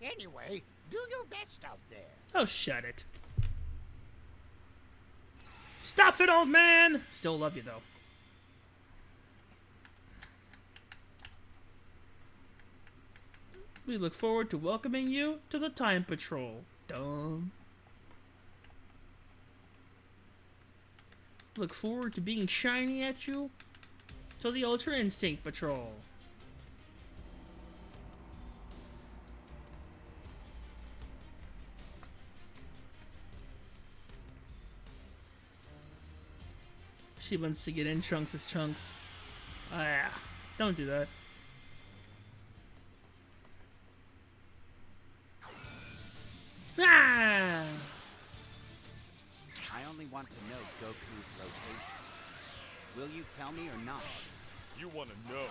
Anyway, do your best out there. Oh, shut it. Stop it, old man! Still love you, though. We look forward to welcoming you to the Time Patrol. Dumb. Look forward to being shiny at you to the Ultra Instinct Patrol. She wants to get in Trunks' chunks. Ah, don't do that. Ah! I only want to know Goku's location. Will you tell me or not? You want to know,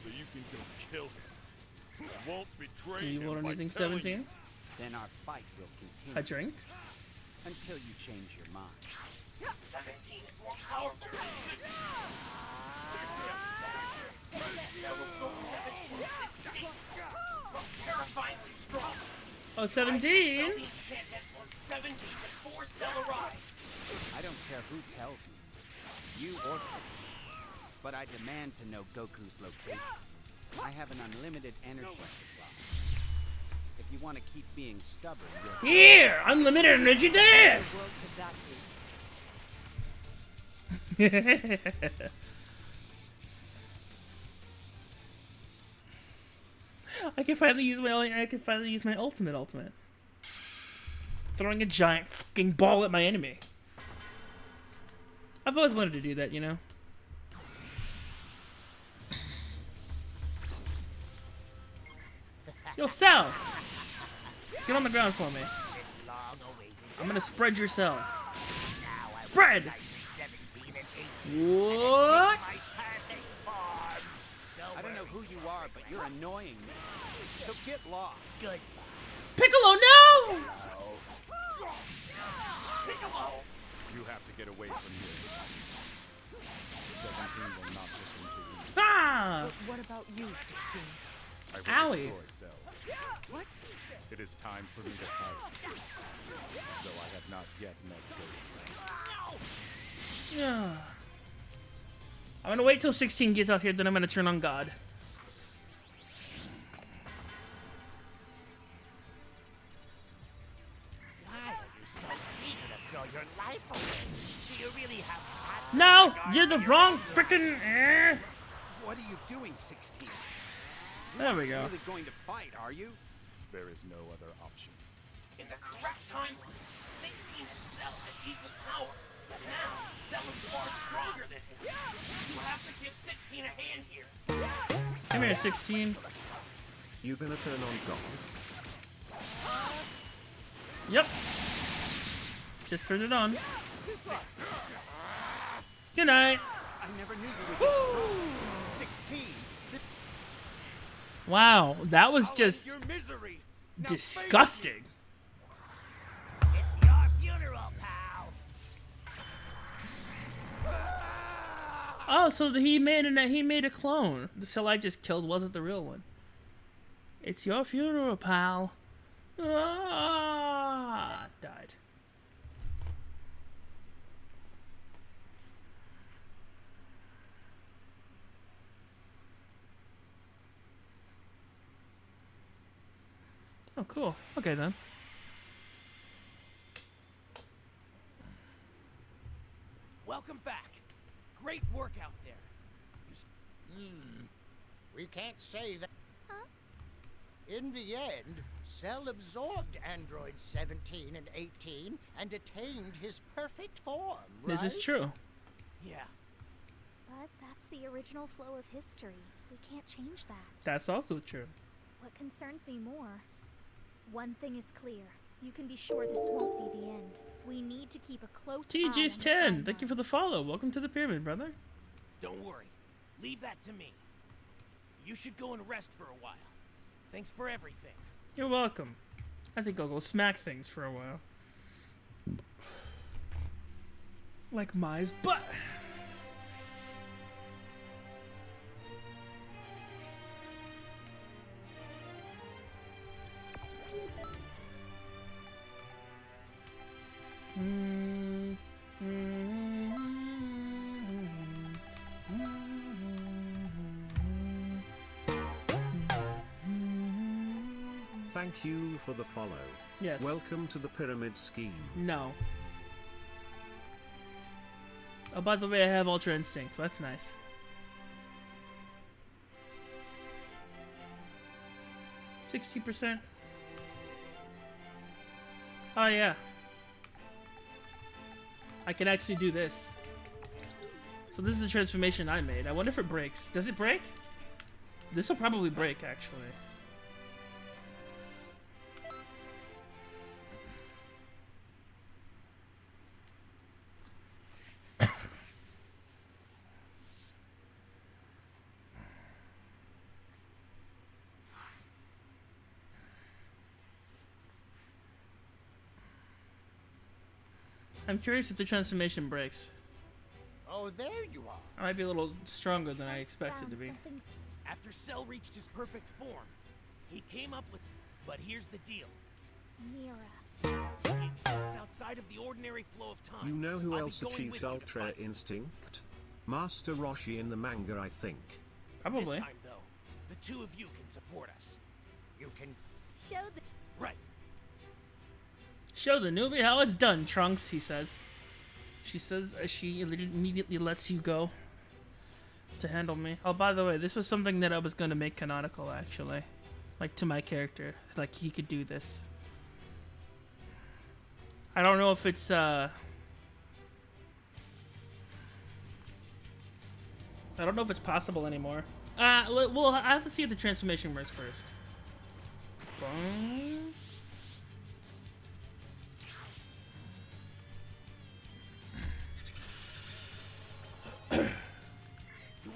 so you can go kill him. I won't betray Do you him want by anything, telling 17? you. Then our fight will continue. A drink? Until you change your mind. 17 is more powerful than it should be. Cell absorbs 17 is distinct, but terrifyingly strong. Oh, I 17? dispel the enchantment on 17 before Cell arrives. I don't care who tells me, you or him. But I demand to know Goku's location. I have an unlimited energy supply. If you want to keep being stubborn, you'll... Here! Unlimited energy this! I can finally use my ultimate. Throwing a giant fucking ball at my enemy. I've always wanted to do that, you know? Yo, Sal! Get on the ground for me. I'm gonna spread your cells. Spread! What? I don't know who you are, but you're annoying me. So get lost. Good. Piccolo, no! You have to get away from here. 17 will not listen to you. Ah! But what about you, 16? I will Owie. destroy Cell. What? It is time for me to fight. Though I have not yet met Goku. Yeah. I'm gonna wait till 16 gets out here, then I'm gonna turn on God. Why are you so eager to throw your life away? Do you really have that? No! You're the wrong frickin'. What are you doing, 16? There we go. Really going to fight, are you? There is no other option. In the correct timeline, 16 and Cell had equal power. But now, Cell is far stronger than him. You have to give 16 a hand here. Come here, 16. You gonna turn on God? Yep. Just turn it on. Good night. I never knew you were this strong. 16. Wow, that was I'll just end your misery. Now disgusting. It's your funeral, pal. Oh, so he made a clone. The cell I just killed wasn't the real one. It's your funeral, pal. Ah, died. Oh, cool. Okay, then. Welcome back. Great work out there. We can't say that. Huh? In the end, Cell absorbed androids 17 and 18 and attained his perfect form, right? This is true. Yeah. But that's the original flow of history. We can't change that. That's also true. What concerns me more, one thing is clear. You can be sure this won't be the end. We need to keep a close eye on TG's the 10. Thank you timeline. for the follow. Welcome to the pyramid, brother. Don't worry. Leave that to me. You should go and rest for a while. Thanks for everything. You're welcome. I think I'll go smack things for a while. Like Mai's butt. Thank you for the follow. Yes. Welcome to the pyramid scheme. No. Oh, by the way, I have Ultra Instinct, so that's nice. %. Oh, yeah. I can actually do this. So this is the transformation I made. I wonder if it breaks. Does it break? This will probably break, actually. I'm curious if the transformation breaks. Oh, there you are. I might be a little stronger than I expected to be. After Cell reached his perfect form, he came up with... But here's the deal. Mira. He exists outside of the ordinary flow of time. You know who I'll be else going achieved with you to Ultra fight. Instinct? Master Roshi in the manga, I think. Probably. This time, though, the two of you can support us. You can... Show the. Right. Show the newbie how it's done, Trunks, he says. She says she immediately lets you go to handle me. Oh, by the way, this was something that I was going to make canonical, actually. Like, to my character. Like, he could do this. I don't know if it's, I don't know if it's possible anymore. Well, I have to see if the transformation works first. Boom.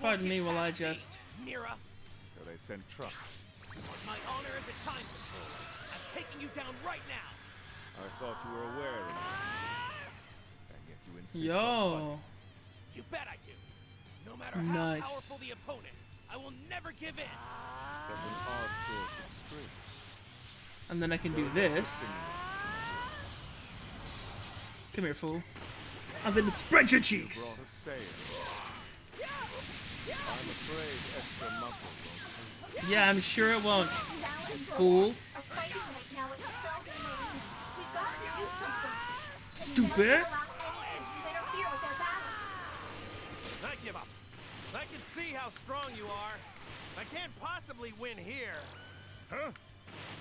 Pardon me while I just... Mira, So they sent trucks. on my honor as a time controller, I'm taking you down right now. I thought you were aware of that. And yet you insist on Yo. You bet I do. No matter how Nice. powerful the opponent, I will never give in. That's an odd source of strength. And then I can do this. Come here, fool. I'm gonna spread your cheeks. Brought a sail. I'm afraid extra muscle won't. Yeah, I'm sure it won't. Fool. Are fighting right now at the cell domain. We've got to do something. Stupid. Never allow anything to interfere with their battle. I give up. I can see how strong you are. I can't possibly win here. Huh?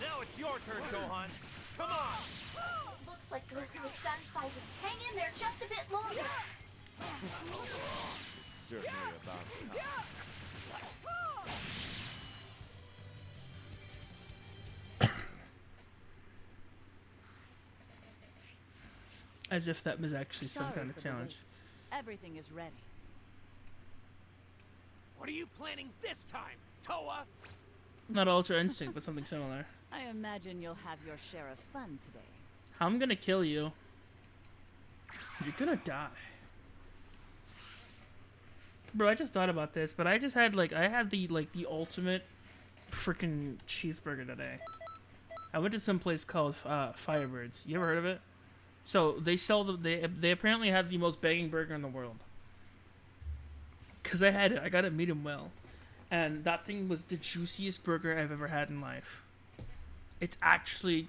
Now it's your turn, Gohan. Come on! Looks like this is done fighting. Hang in there just a bit longer. It's certainly about time. As if that was actually some Sorry kind for of the challenge. wait. Everything is ready. What are you planning this time, Toa? Not Ultra Instinct, but something similar. I imagine you'll have your share of fun today. I'm gonna kill you. You're gonna die. Bro, I just thought about this, but I just had I had the ultimate freaking cheeseburger today. I went to some place called Firebirds. You ever heard of it? So they sell they apparently have the most banging burger in the world. Cause I had it, I got it medium well, and that thing was the juiciest burger I've ever had in life. It's actually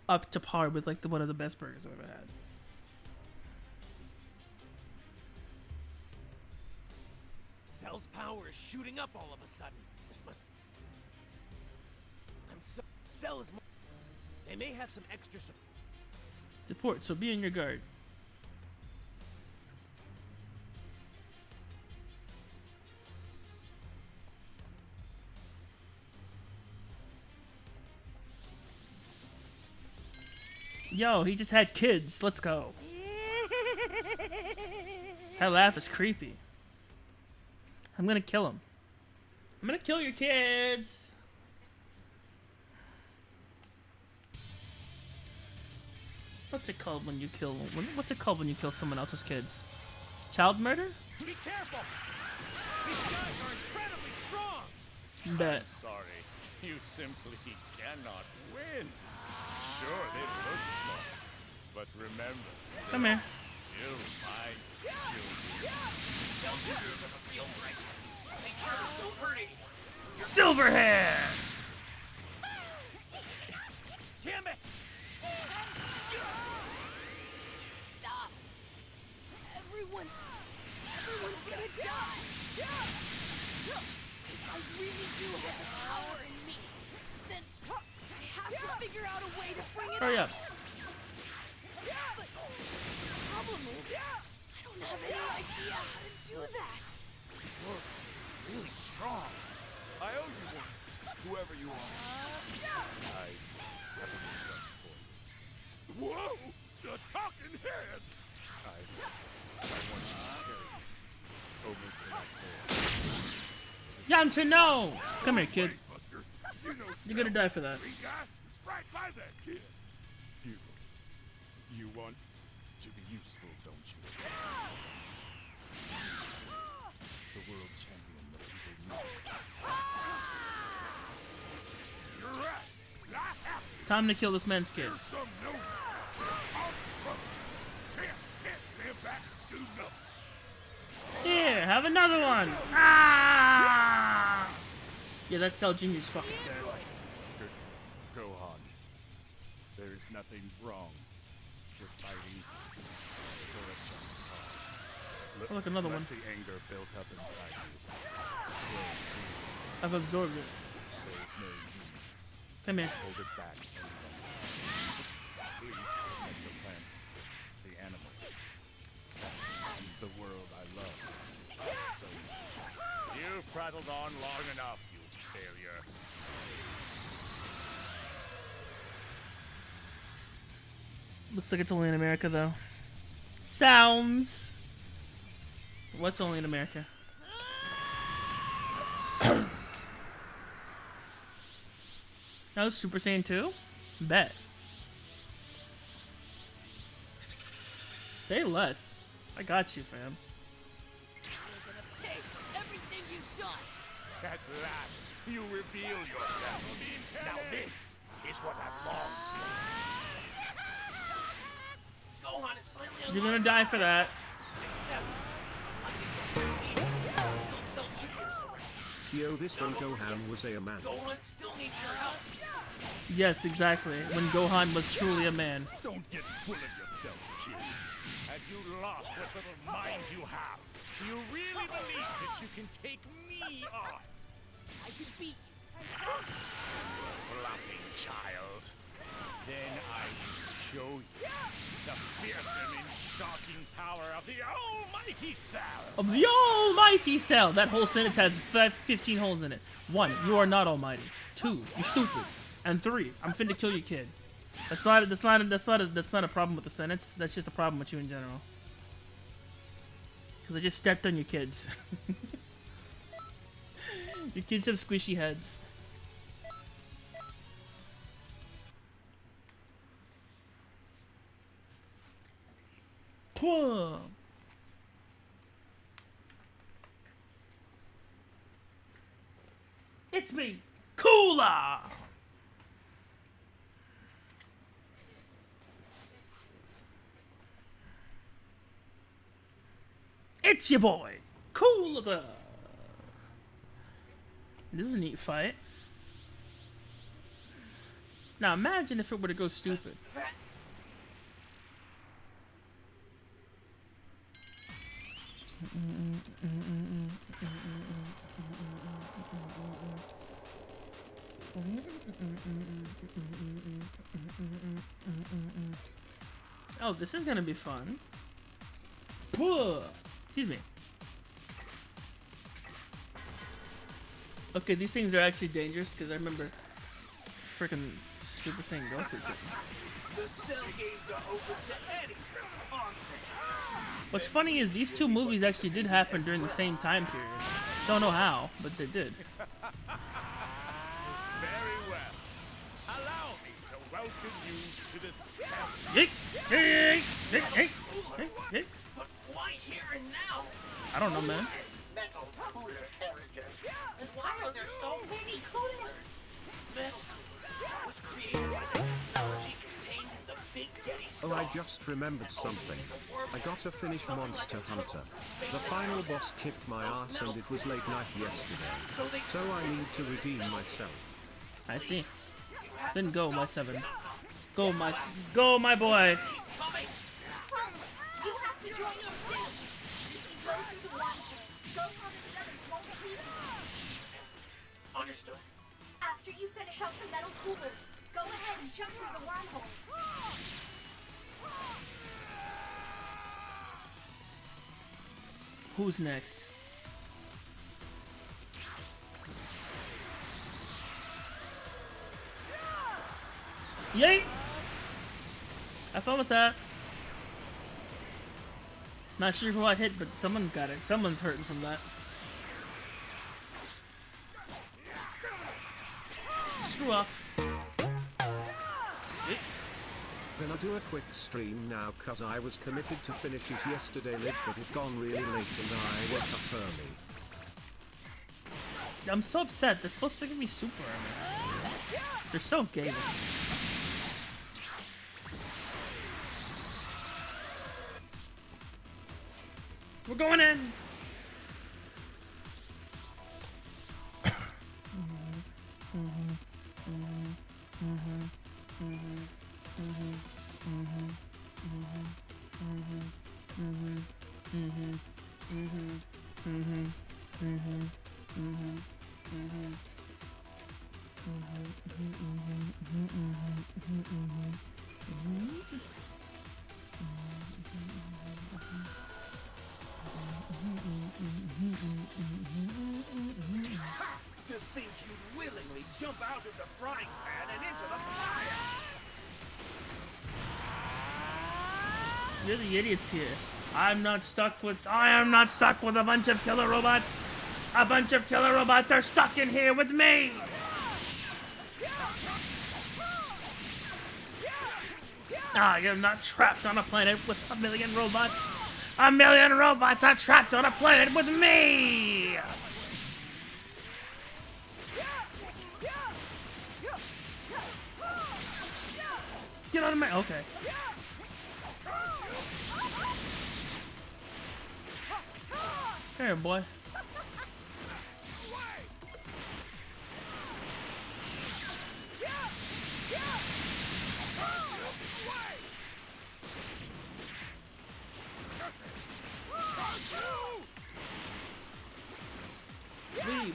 up to par with one of the best burgers I've ever had. Cell's power is shooting up all of a sudden. This must... Cell is more... They may have some extra Support, so be on your guard. Yo, he just had kids. Let's go. That laugh is creepy. I'm gonna kill him. I'm gonna kill your kids. What's it called when you kill? What's it called when you kill someone else's kids? Child murder? Be careful! These guys are incredibly strong! Bet. Sorry, you simply cannot win. Sure, they look small, but remember, Come here. still my children. Silverhair! Damn it! Stop! Everyone's gonna die! If I really do have the power in me, then I have to figure out a way to bring it Hurry out. up. But the problem is, I don't have any idea how to do that. strong. I owe you one, whoever you are. I have a request for you. Whoa! The talking head! I want you to carry me over to that door. Yamcha, no! Come here, kid. Buster, you know You're gonna die for that. Free guy? It's right by that kid. You want to be useful, don't you? The world champion that people need. You're right. I have to. Time to kill this man's kid. Here's some no trouble. Champ can't stand back and do nothing. Here, have another one. Ah! Yeah, that's Cell Jr.'s fucking dead. Gohan, there is nothing wrong with fighting for a just cause. Oh, look, another one. The anger built up inside you. I've absorbed it. There is no need. Come here. Hold it back any longer. Please protect the plants, the animals, and the world I love so much. You've prattled on long enough, you failure. Looks like it's only in America, though. Sounds. What's only in America? No, Super Saiyan 2? Bet. Say less. I got you, fam. Hey, everything you've done! At last, you reveal yourself. Now this is what I've longed for. Gohan is finally You're gonna die for that. Yo, this when Gohan was a man. Gohan still needs your help. Yes, exactly. When Gohan was truly a man. Don't get full of yourself, kid. Have you lost what little mind you have? Do you really believe that you can take me on? I can beat you. Bluffing child. Then I will show you the fearsome and shocking power of the almighty Cell. Of the almighty Cell. That whole sentence has 15 holes in it. 1, you are not almighty. 2, you're stupid. And 3, I'm finna kill your kid. That's not a problem with the sentence. That's just a problem with you in general. Because I just stepped on your kids. Your kids have squishy heads. Pwah. It's me, Cooler! It's your boy, Cooler! This is a neat fight. Now imagine if it were to go stupid. Oh, this is gonna be fun. Excuse me. Okay, these things are actually dangerous because I remember freaking Super Saiyan Goku. The Cell games are open to anyone, aren't they? What's funny is these two movies actually did happen during the same time period. Don't know how, but they did. Very well. Allow me to welcome you to the Cell. Yeet. Hey, hey, hey, hey, hey. But why here and now? I don't know, man. This metal cooler character. And why are there so many coolers? Metal Cooler was created by the technology contained in the Big Yeti Oh, Star. I just remembered something. I gotta finish Monster Hunter. The final boss kicked my ass and it was late night yesterday. So I need to redeem myself. I see. Then go, my 7. Go, my boy. You have to join in too. If you go through the wormhole, Gohan and the others won't see you. Understood. After you finish up the metal coolers, go ahead and jump through the wormhole. Who's next? Yay! Have fun with that. Not sure who I hit, but someone got it. Someone's hurting from that. Screw off. Gonna do a quick stream now cause I was committed to finish it yesterday late but it gone really late and I woke up early. I'm so upset. They're supposed to give me super armor. They're so gay with this. We're going in! To think you'd willingly jump out of the frying pan and into the fire! You're the idiots here. I am not stuck with a bunch of killer robots. A bunch of killer robots are stuck in here with me. You're not trapped on a planet with a million robots. A million robots are trapped on a planet with me. Get out of my... Okay. Here, boy.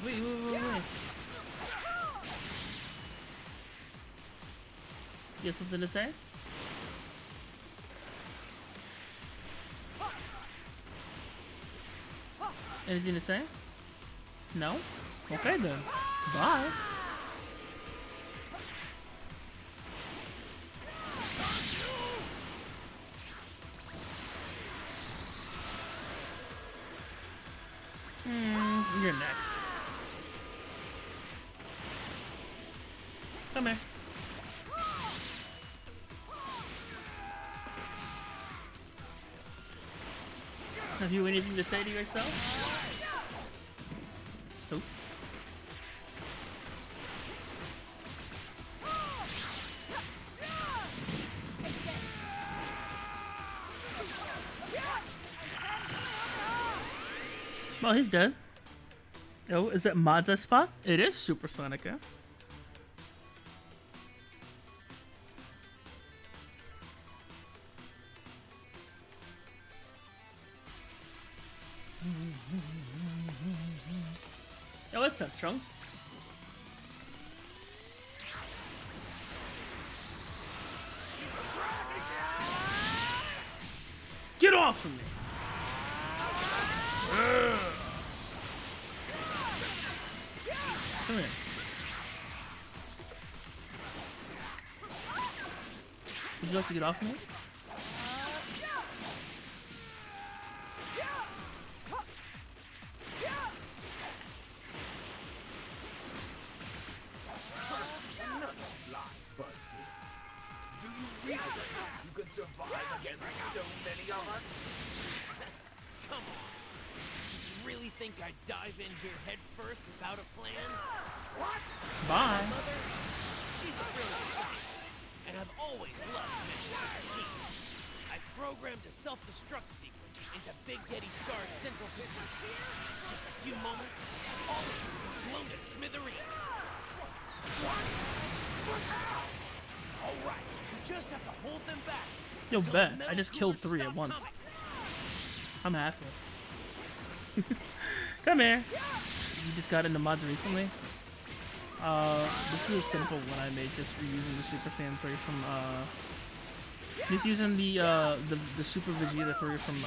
Wait. You have something to say? Anything to say? No? Okay then. Bye. You're next. Come here. Have you anything to say to yourself? Oops. Well, he's dead. Oh, is it Mazda's spot? It is Supersonic, eh? Yo, what's up, Trunks? Get off of me! Come here. Would you like to get off of me? You can survive against so many of us? Come on. You really think I'd dive in here head first without a plan? What? Bye. My mother, she's a brilliant scientist, and I've always loved messing with machines. I programmed a self-destruct sequence into Big Daddy Star's central picture. Just a few moments, all of them were blown to smithereens. What? All right, we just have to hold them back. Yo, bet. I just killed 3 at once. I'm happy. Come here. You just got into mods recently? This is a simple one I made just reusing the Super Saiyan 3 from, just using the Super Vegeta 3 from,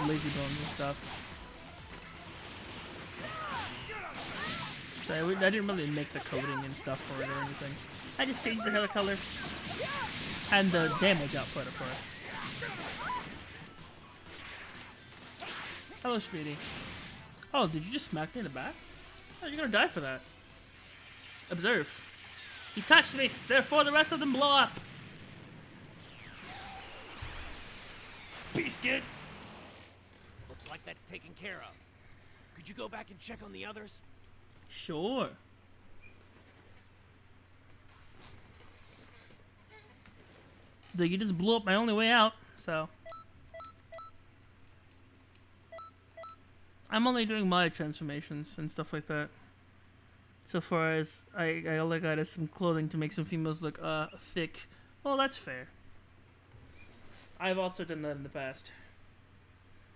Lazy Bones and stuff. So I didn't really make the coding and stuff for it or anything. I just changed the hair color. And the damage output, of course. Hello, Speedy. Oh, did you just smack me in the back? Oh, you're gonna die for that. Observe. He touched me, therefore the rest of them blow up. Peace, kid. Looks like that's taken care of. Could you go back and check on the others? Sure. You just blew up my only way out, so. I'm only doing my transformations and stuff like that. So far as I only got is some clothing to make some females look thick. Well, that's fair. I've also done that in the past.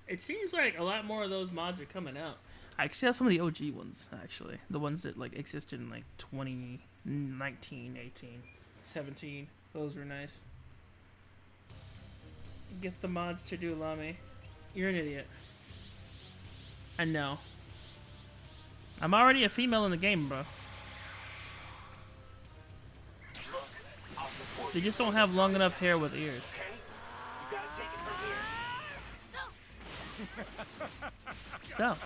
It seems like a lot more of those mods are coming out. I actually have some of the OG ones, actually. The ones that like existed in like 2019, 18, 17. Those were nice. Get the mods to do, Lami. You're an idiot. I know. I'm already a female in the game, bro. They just don't have long enough hair with ears. So.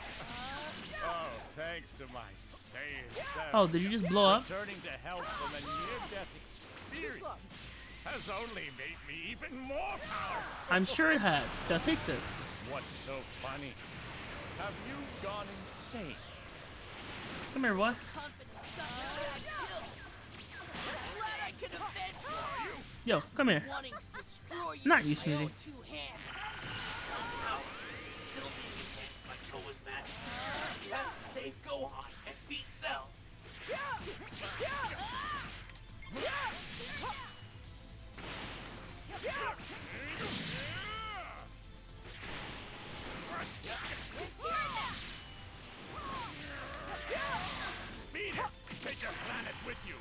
Oh, thanks to my Saiyan self. Oh, did you just blow up? Returning to health from a near-death experience has only made me even more powerful. I'm sure it has. Now take this. What's so funny? Have you gone insane? Come here, boy. Yo, come here. Not you, Smitty. Save Gohan and beat Cell. Beat it! Take your planet with you.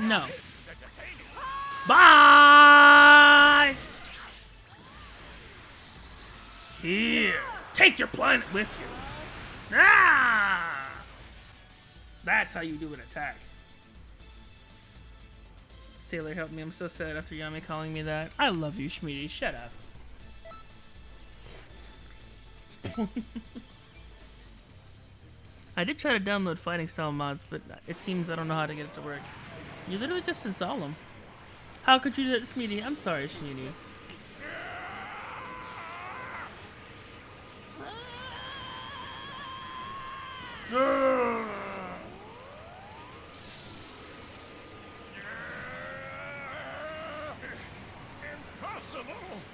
No. This is entertaining. Bye! Here. Take your planet with you. Ah! That's how you do an attack. Sailor, help me. I'm so sad after Yami calling me that. I love you, Shmeedy. Shut up. I did try to download fighting style mods, but it seems I don't know how to get it to work. You literally just install them. How could you do that, Smeedy? I'm sorry, Smeedy.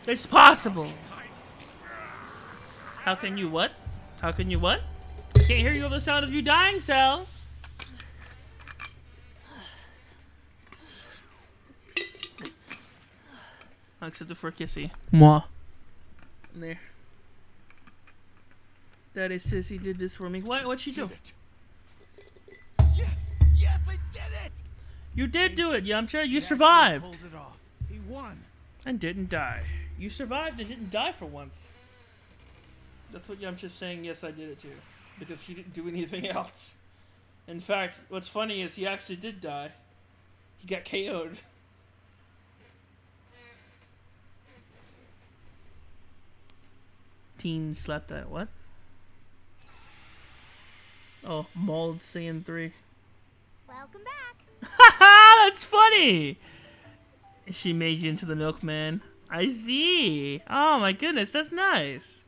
It's possible. How can you what? How can you what? I can't hear you over the sound of you dying, Sal. Except for kissy. Moi. There. Daddy Sissy did this for me. What'd she do? Yes! Yes, I did it! You did do it, Yamcha. You survived. Pulled it off. He won. And didn't die. You survived and didn't die for once. That's what Yamcha's saying, yes, I did it too. Because he didn't do anything else. In fact, what's funny is he actually did die. He got KO'd. Teen slept at what? Oh, Mauled Saiyan 3. Welcome back. Haha, that's funny! She made you into the milkman. I see. Oh my goodness, that's nice.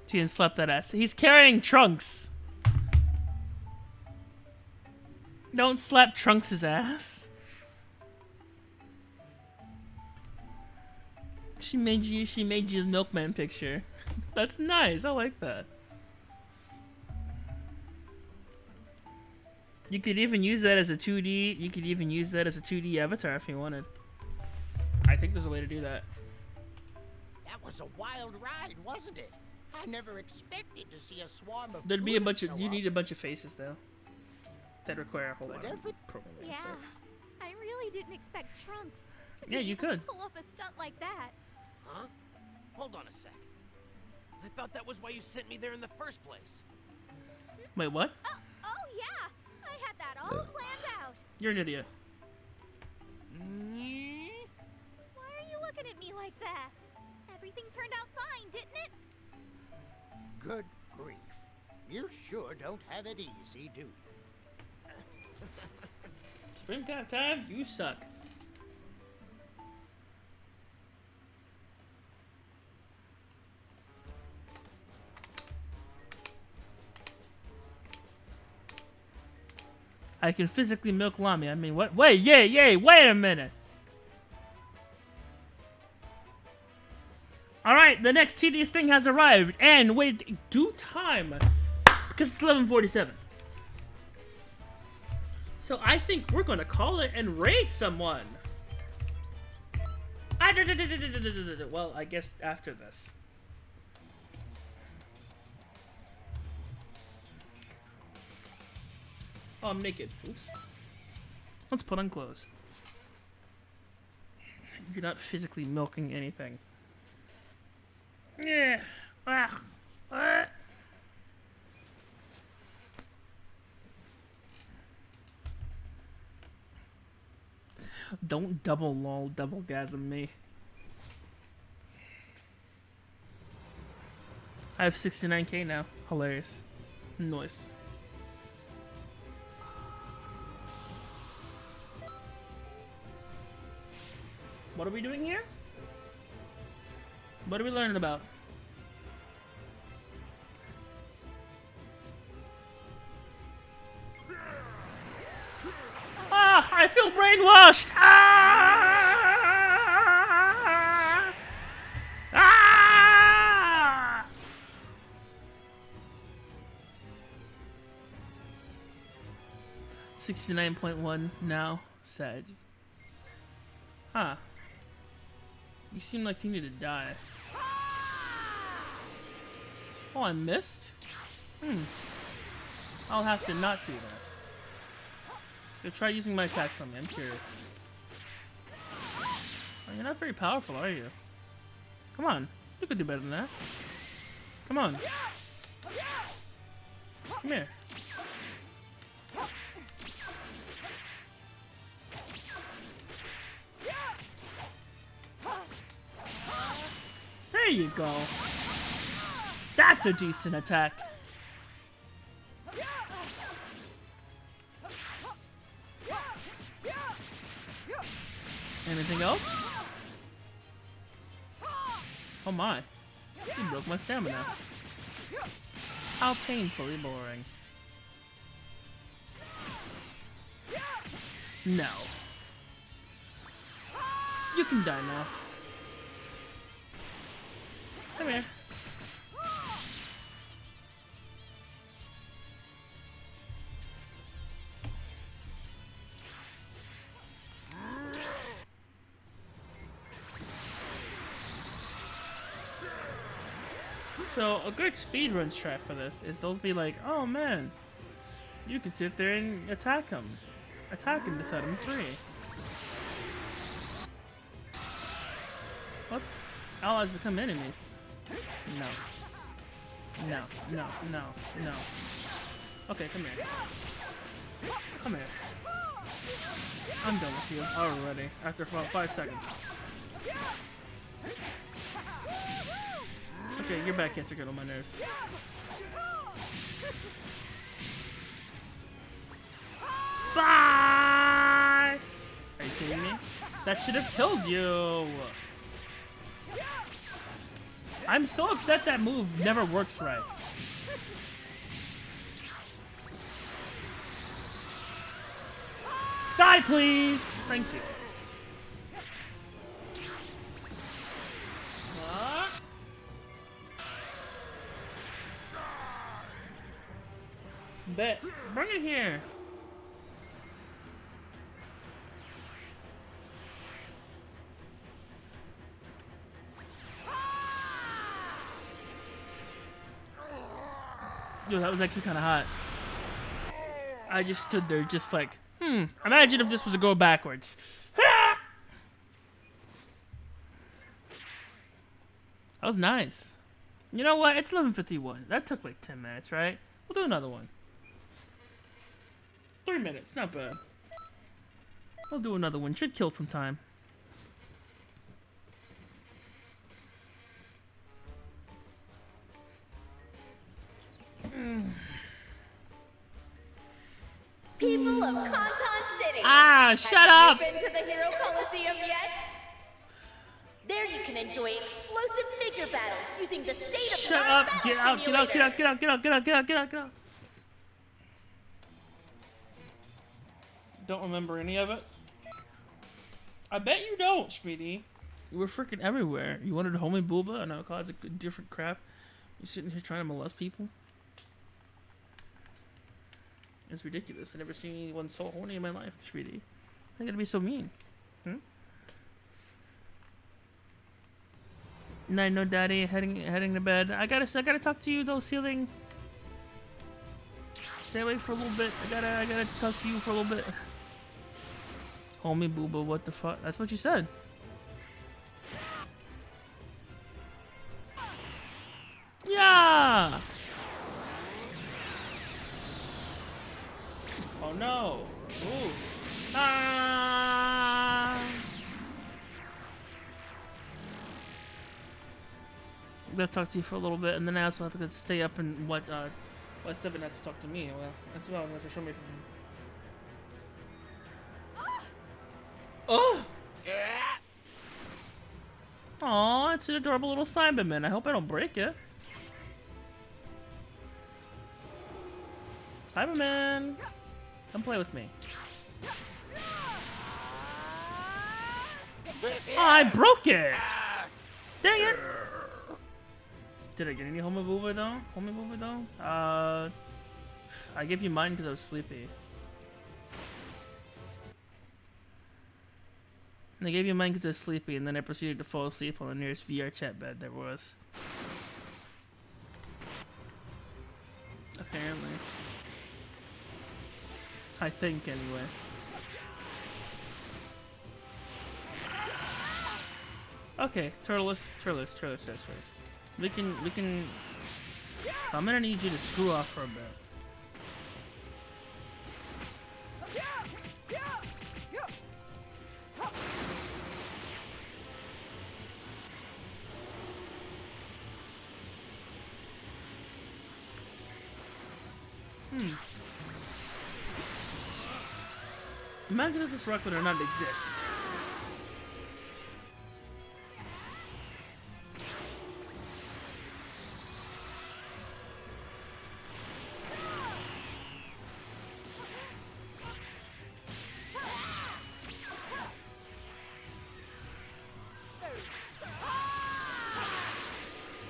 Tien slept that ass. He's carrying Trunks. Don't slap Trunks' ass. She made you the milkman picture. That's nice. I like that. You could even use that as a 2D. You could even use that as a 2D avatar if you wanted. I think there's a way to do that. That was a wild ride, wasn't it? I never expected to see a swarm of. There'd be a bunch of. show You up. need a bunch of faces though. That require a whole lot of programming and Yeah, stuff. I really didn't expect Trunks to Yeah, be you able to could. pull off a stunt like that. Huh? Hold on a sec. I thought that was why you sent me there in the first place. Wait, what? Oh yeah, I I had that all planned out. You're an idiot. Why are you looking at me like that? Everything turned out fine, didn't it? Good grief. You sure don't have it easy, do you? Springtime time, you suck. I can physically milk Lami. I mean, what? Wait, yay, wait a minute. Alright, the next tedious thing has arrived, and with due time, because it's 11:47. So I think we're gonna call it and raid someone. Well, I guess after this. Oh, I'm naked. Oops. Let's put on clothes. You're not physically milking anything. Yeah. Don't double gasm me. I have 69k now. Hilarious. Nice. What are we doing here? What are we learning about? Ah! I feel brainwashed! Ah! Ah! 69.1 now. Sad. Huh. You seem like you need to die. Oh, I missed? I'll have to not do that. Go try using my attacks on me, I'm curious. Oh, you're not very powerful, are you? Come on, you could do better than that. Come on. Come here. There you go. That's a decent attack. Anything else? Oh my. You broke my stamina. How painfully boring. No. You can die now. Come here. So, a good speedrun strat for this is they'll be like, oh man, you can sit there and attack him. Attack him to set him free. What? Allies become enemies. No. No, no, no, no. Okay, come here. Come here. I'm done with you already, after about 5 seconds. Okay, your back hits are good on my nerves. Bye! Are you kidding me? That should have killed you! I'm so upset that move never works right. Die, please! Thank you. Bet. Bring it here. Yo, that was actually kind of hot. I just stood there just like, imagine if this was to go backwards. That was nice. You know what? It's 11:51. That took like 10 minutes, right? We'll do another one. 3 minutes, not bad. I'll do another one. Should kill some time. People of Canton City. Ah, shut up! Have you been to the Hero Coliseum yet? There you can enjoy explosive figure battles using the state-of-the-art Shut up! battle Get out! Get out! Get out! Get out! Get out! Get out! Get out! Get out! Get out! Don't remember any of it. I bet you don't, Speedy. You were freaking everywhere. You wanted homie booba and all kinds of different crap. You're sitting here trying to molest people. It's ridiculous. I've never seen anyone so horny in my life, Speedy. I gotta be so mean. Night, no daddy. Heading to bed. I gotta talk to you though, ceiling. Stay away for a little bit. I gotta talk to you for a little bit. Homie booba, what the fuck? That's what you said. Yeah. Oh no. Oof. Ah. I'm gonna talk to you for a little bit, and then I also have to stay up and what 7 has to talk to me. Well, that's what I'm gonna show me. Oh! Aw, it's an adorable little Cyberman. I hope I don't break it. Cyberman! Come play with me. Oh, I broke it! Dang it! Did I get any homobooba though? Homobooba though? I gave you mine because I was sleepy. I gave you mine because I was sleepy, and then I proceeded to fall asleep on the nearest VR chat bed there was. Apparently. I think, anyway. Okay, Turtles. We can... So I'm gonna need you to screw off for a bit. Imagine if this rock would not exist.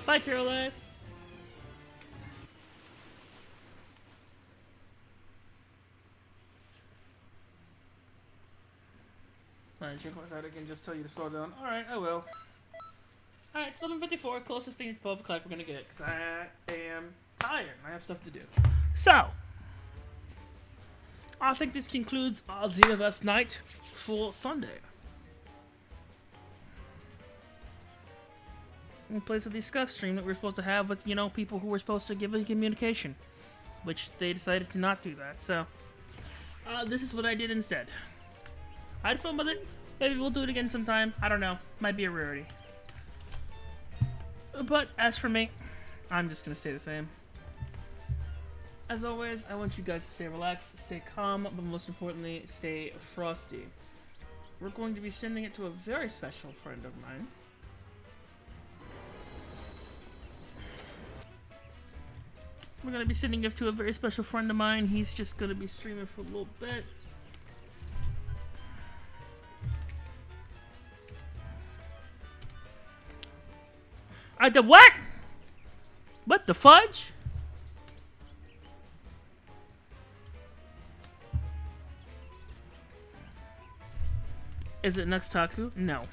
Bye, Turles. Alright, check my side. I can just tell you to slow down. Alright, I will. Alright, it's 11:54. Closest thing to 12 o'clock we're gonna get, because I am tired and I have stuff to do. So, I think this concludes our Xenoverse night for Sunday. In place of the scuff stream that we were supposed to have with, you know, people who were supposed to give us communication. Which they decided to not do that, so... this is what I did instead. I had fun with it. Maybe we'll do it again sometime. I don't know. Might be a rarity. But as for me, I'm just gonna stay the same. As always, I want you guys to stay relaxed, stay calm, but most importantly, stay frosty. We're going to be sending it to a very special friend of mine. We're going to be sending it to a very special friend of mine. He's just going to be streaming for a little bit. I did what? What the fudge? Is it Nuxtaku? No.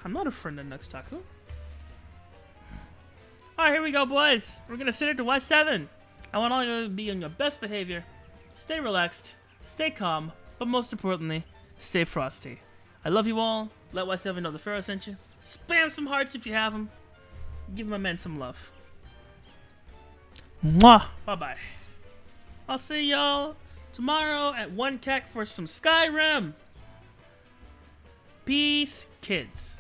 I'm not a friend of Nuxtaku. Alright, here we go, boys. We're gonna send it to Y7. I want all you to be on your best behavior. Stay relaxed, stay calm, but most importantly, stay frosty. I love you all. Let Y7 know the Pharaoh sent you. Spam some hearts if you have them. Give my man some love. Mwah! Bye-bye. I'll see y'all tomorrow at 1 CAC for some Skyrim. Peace, kids.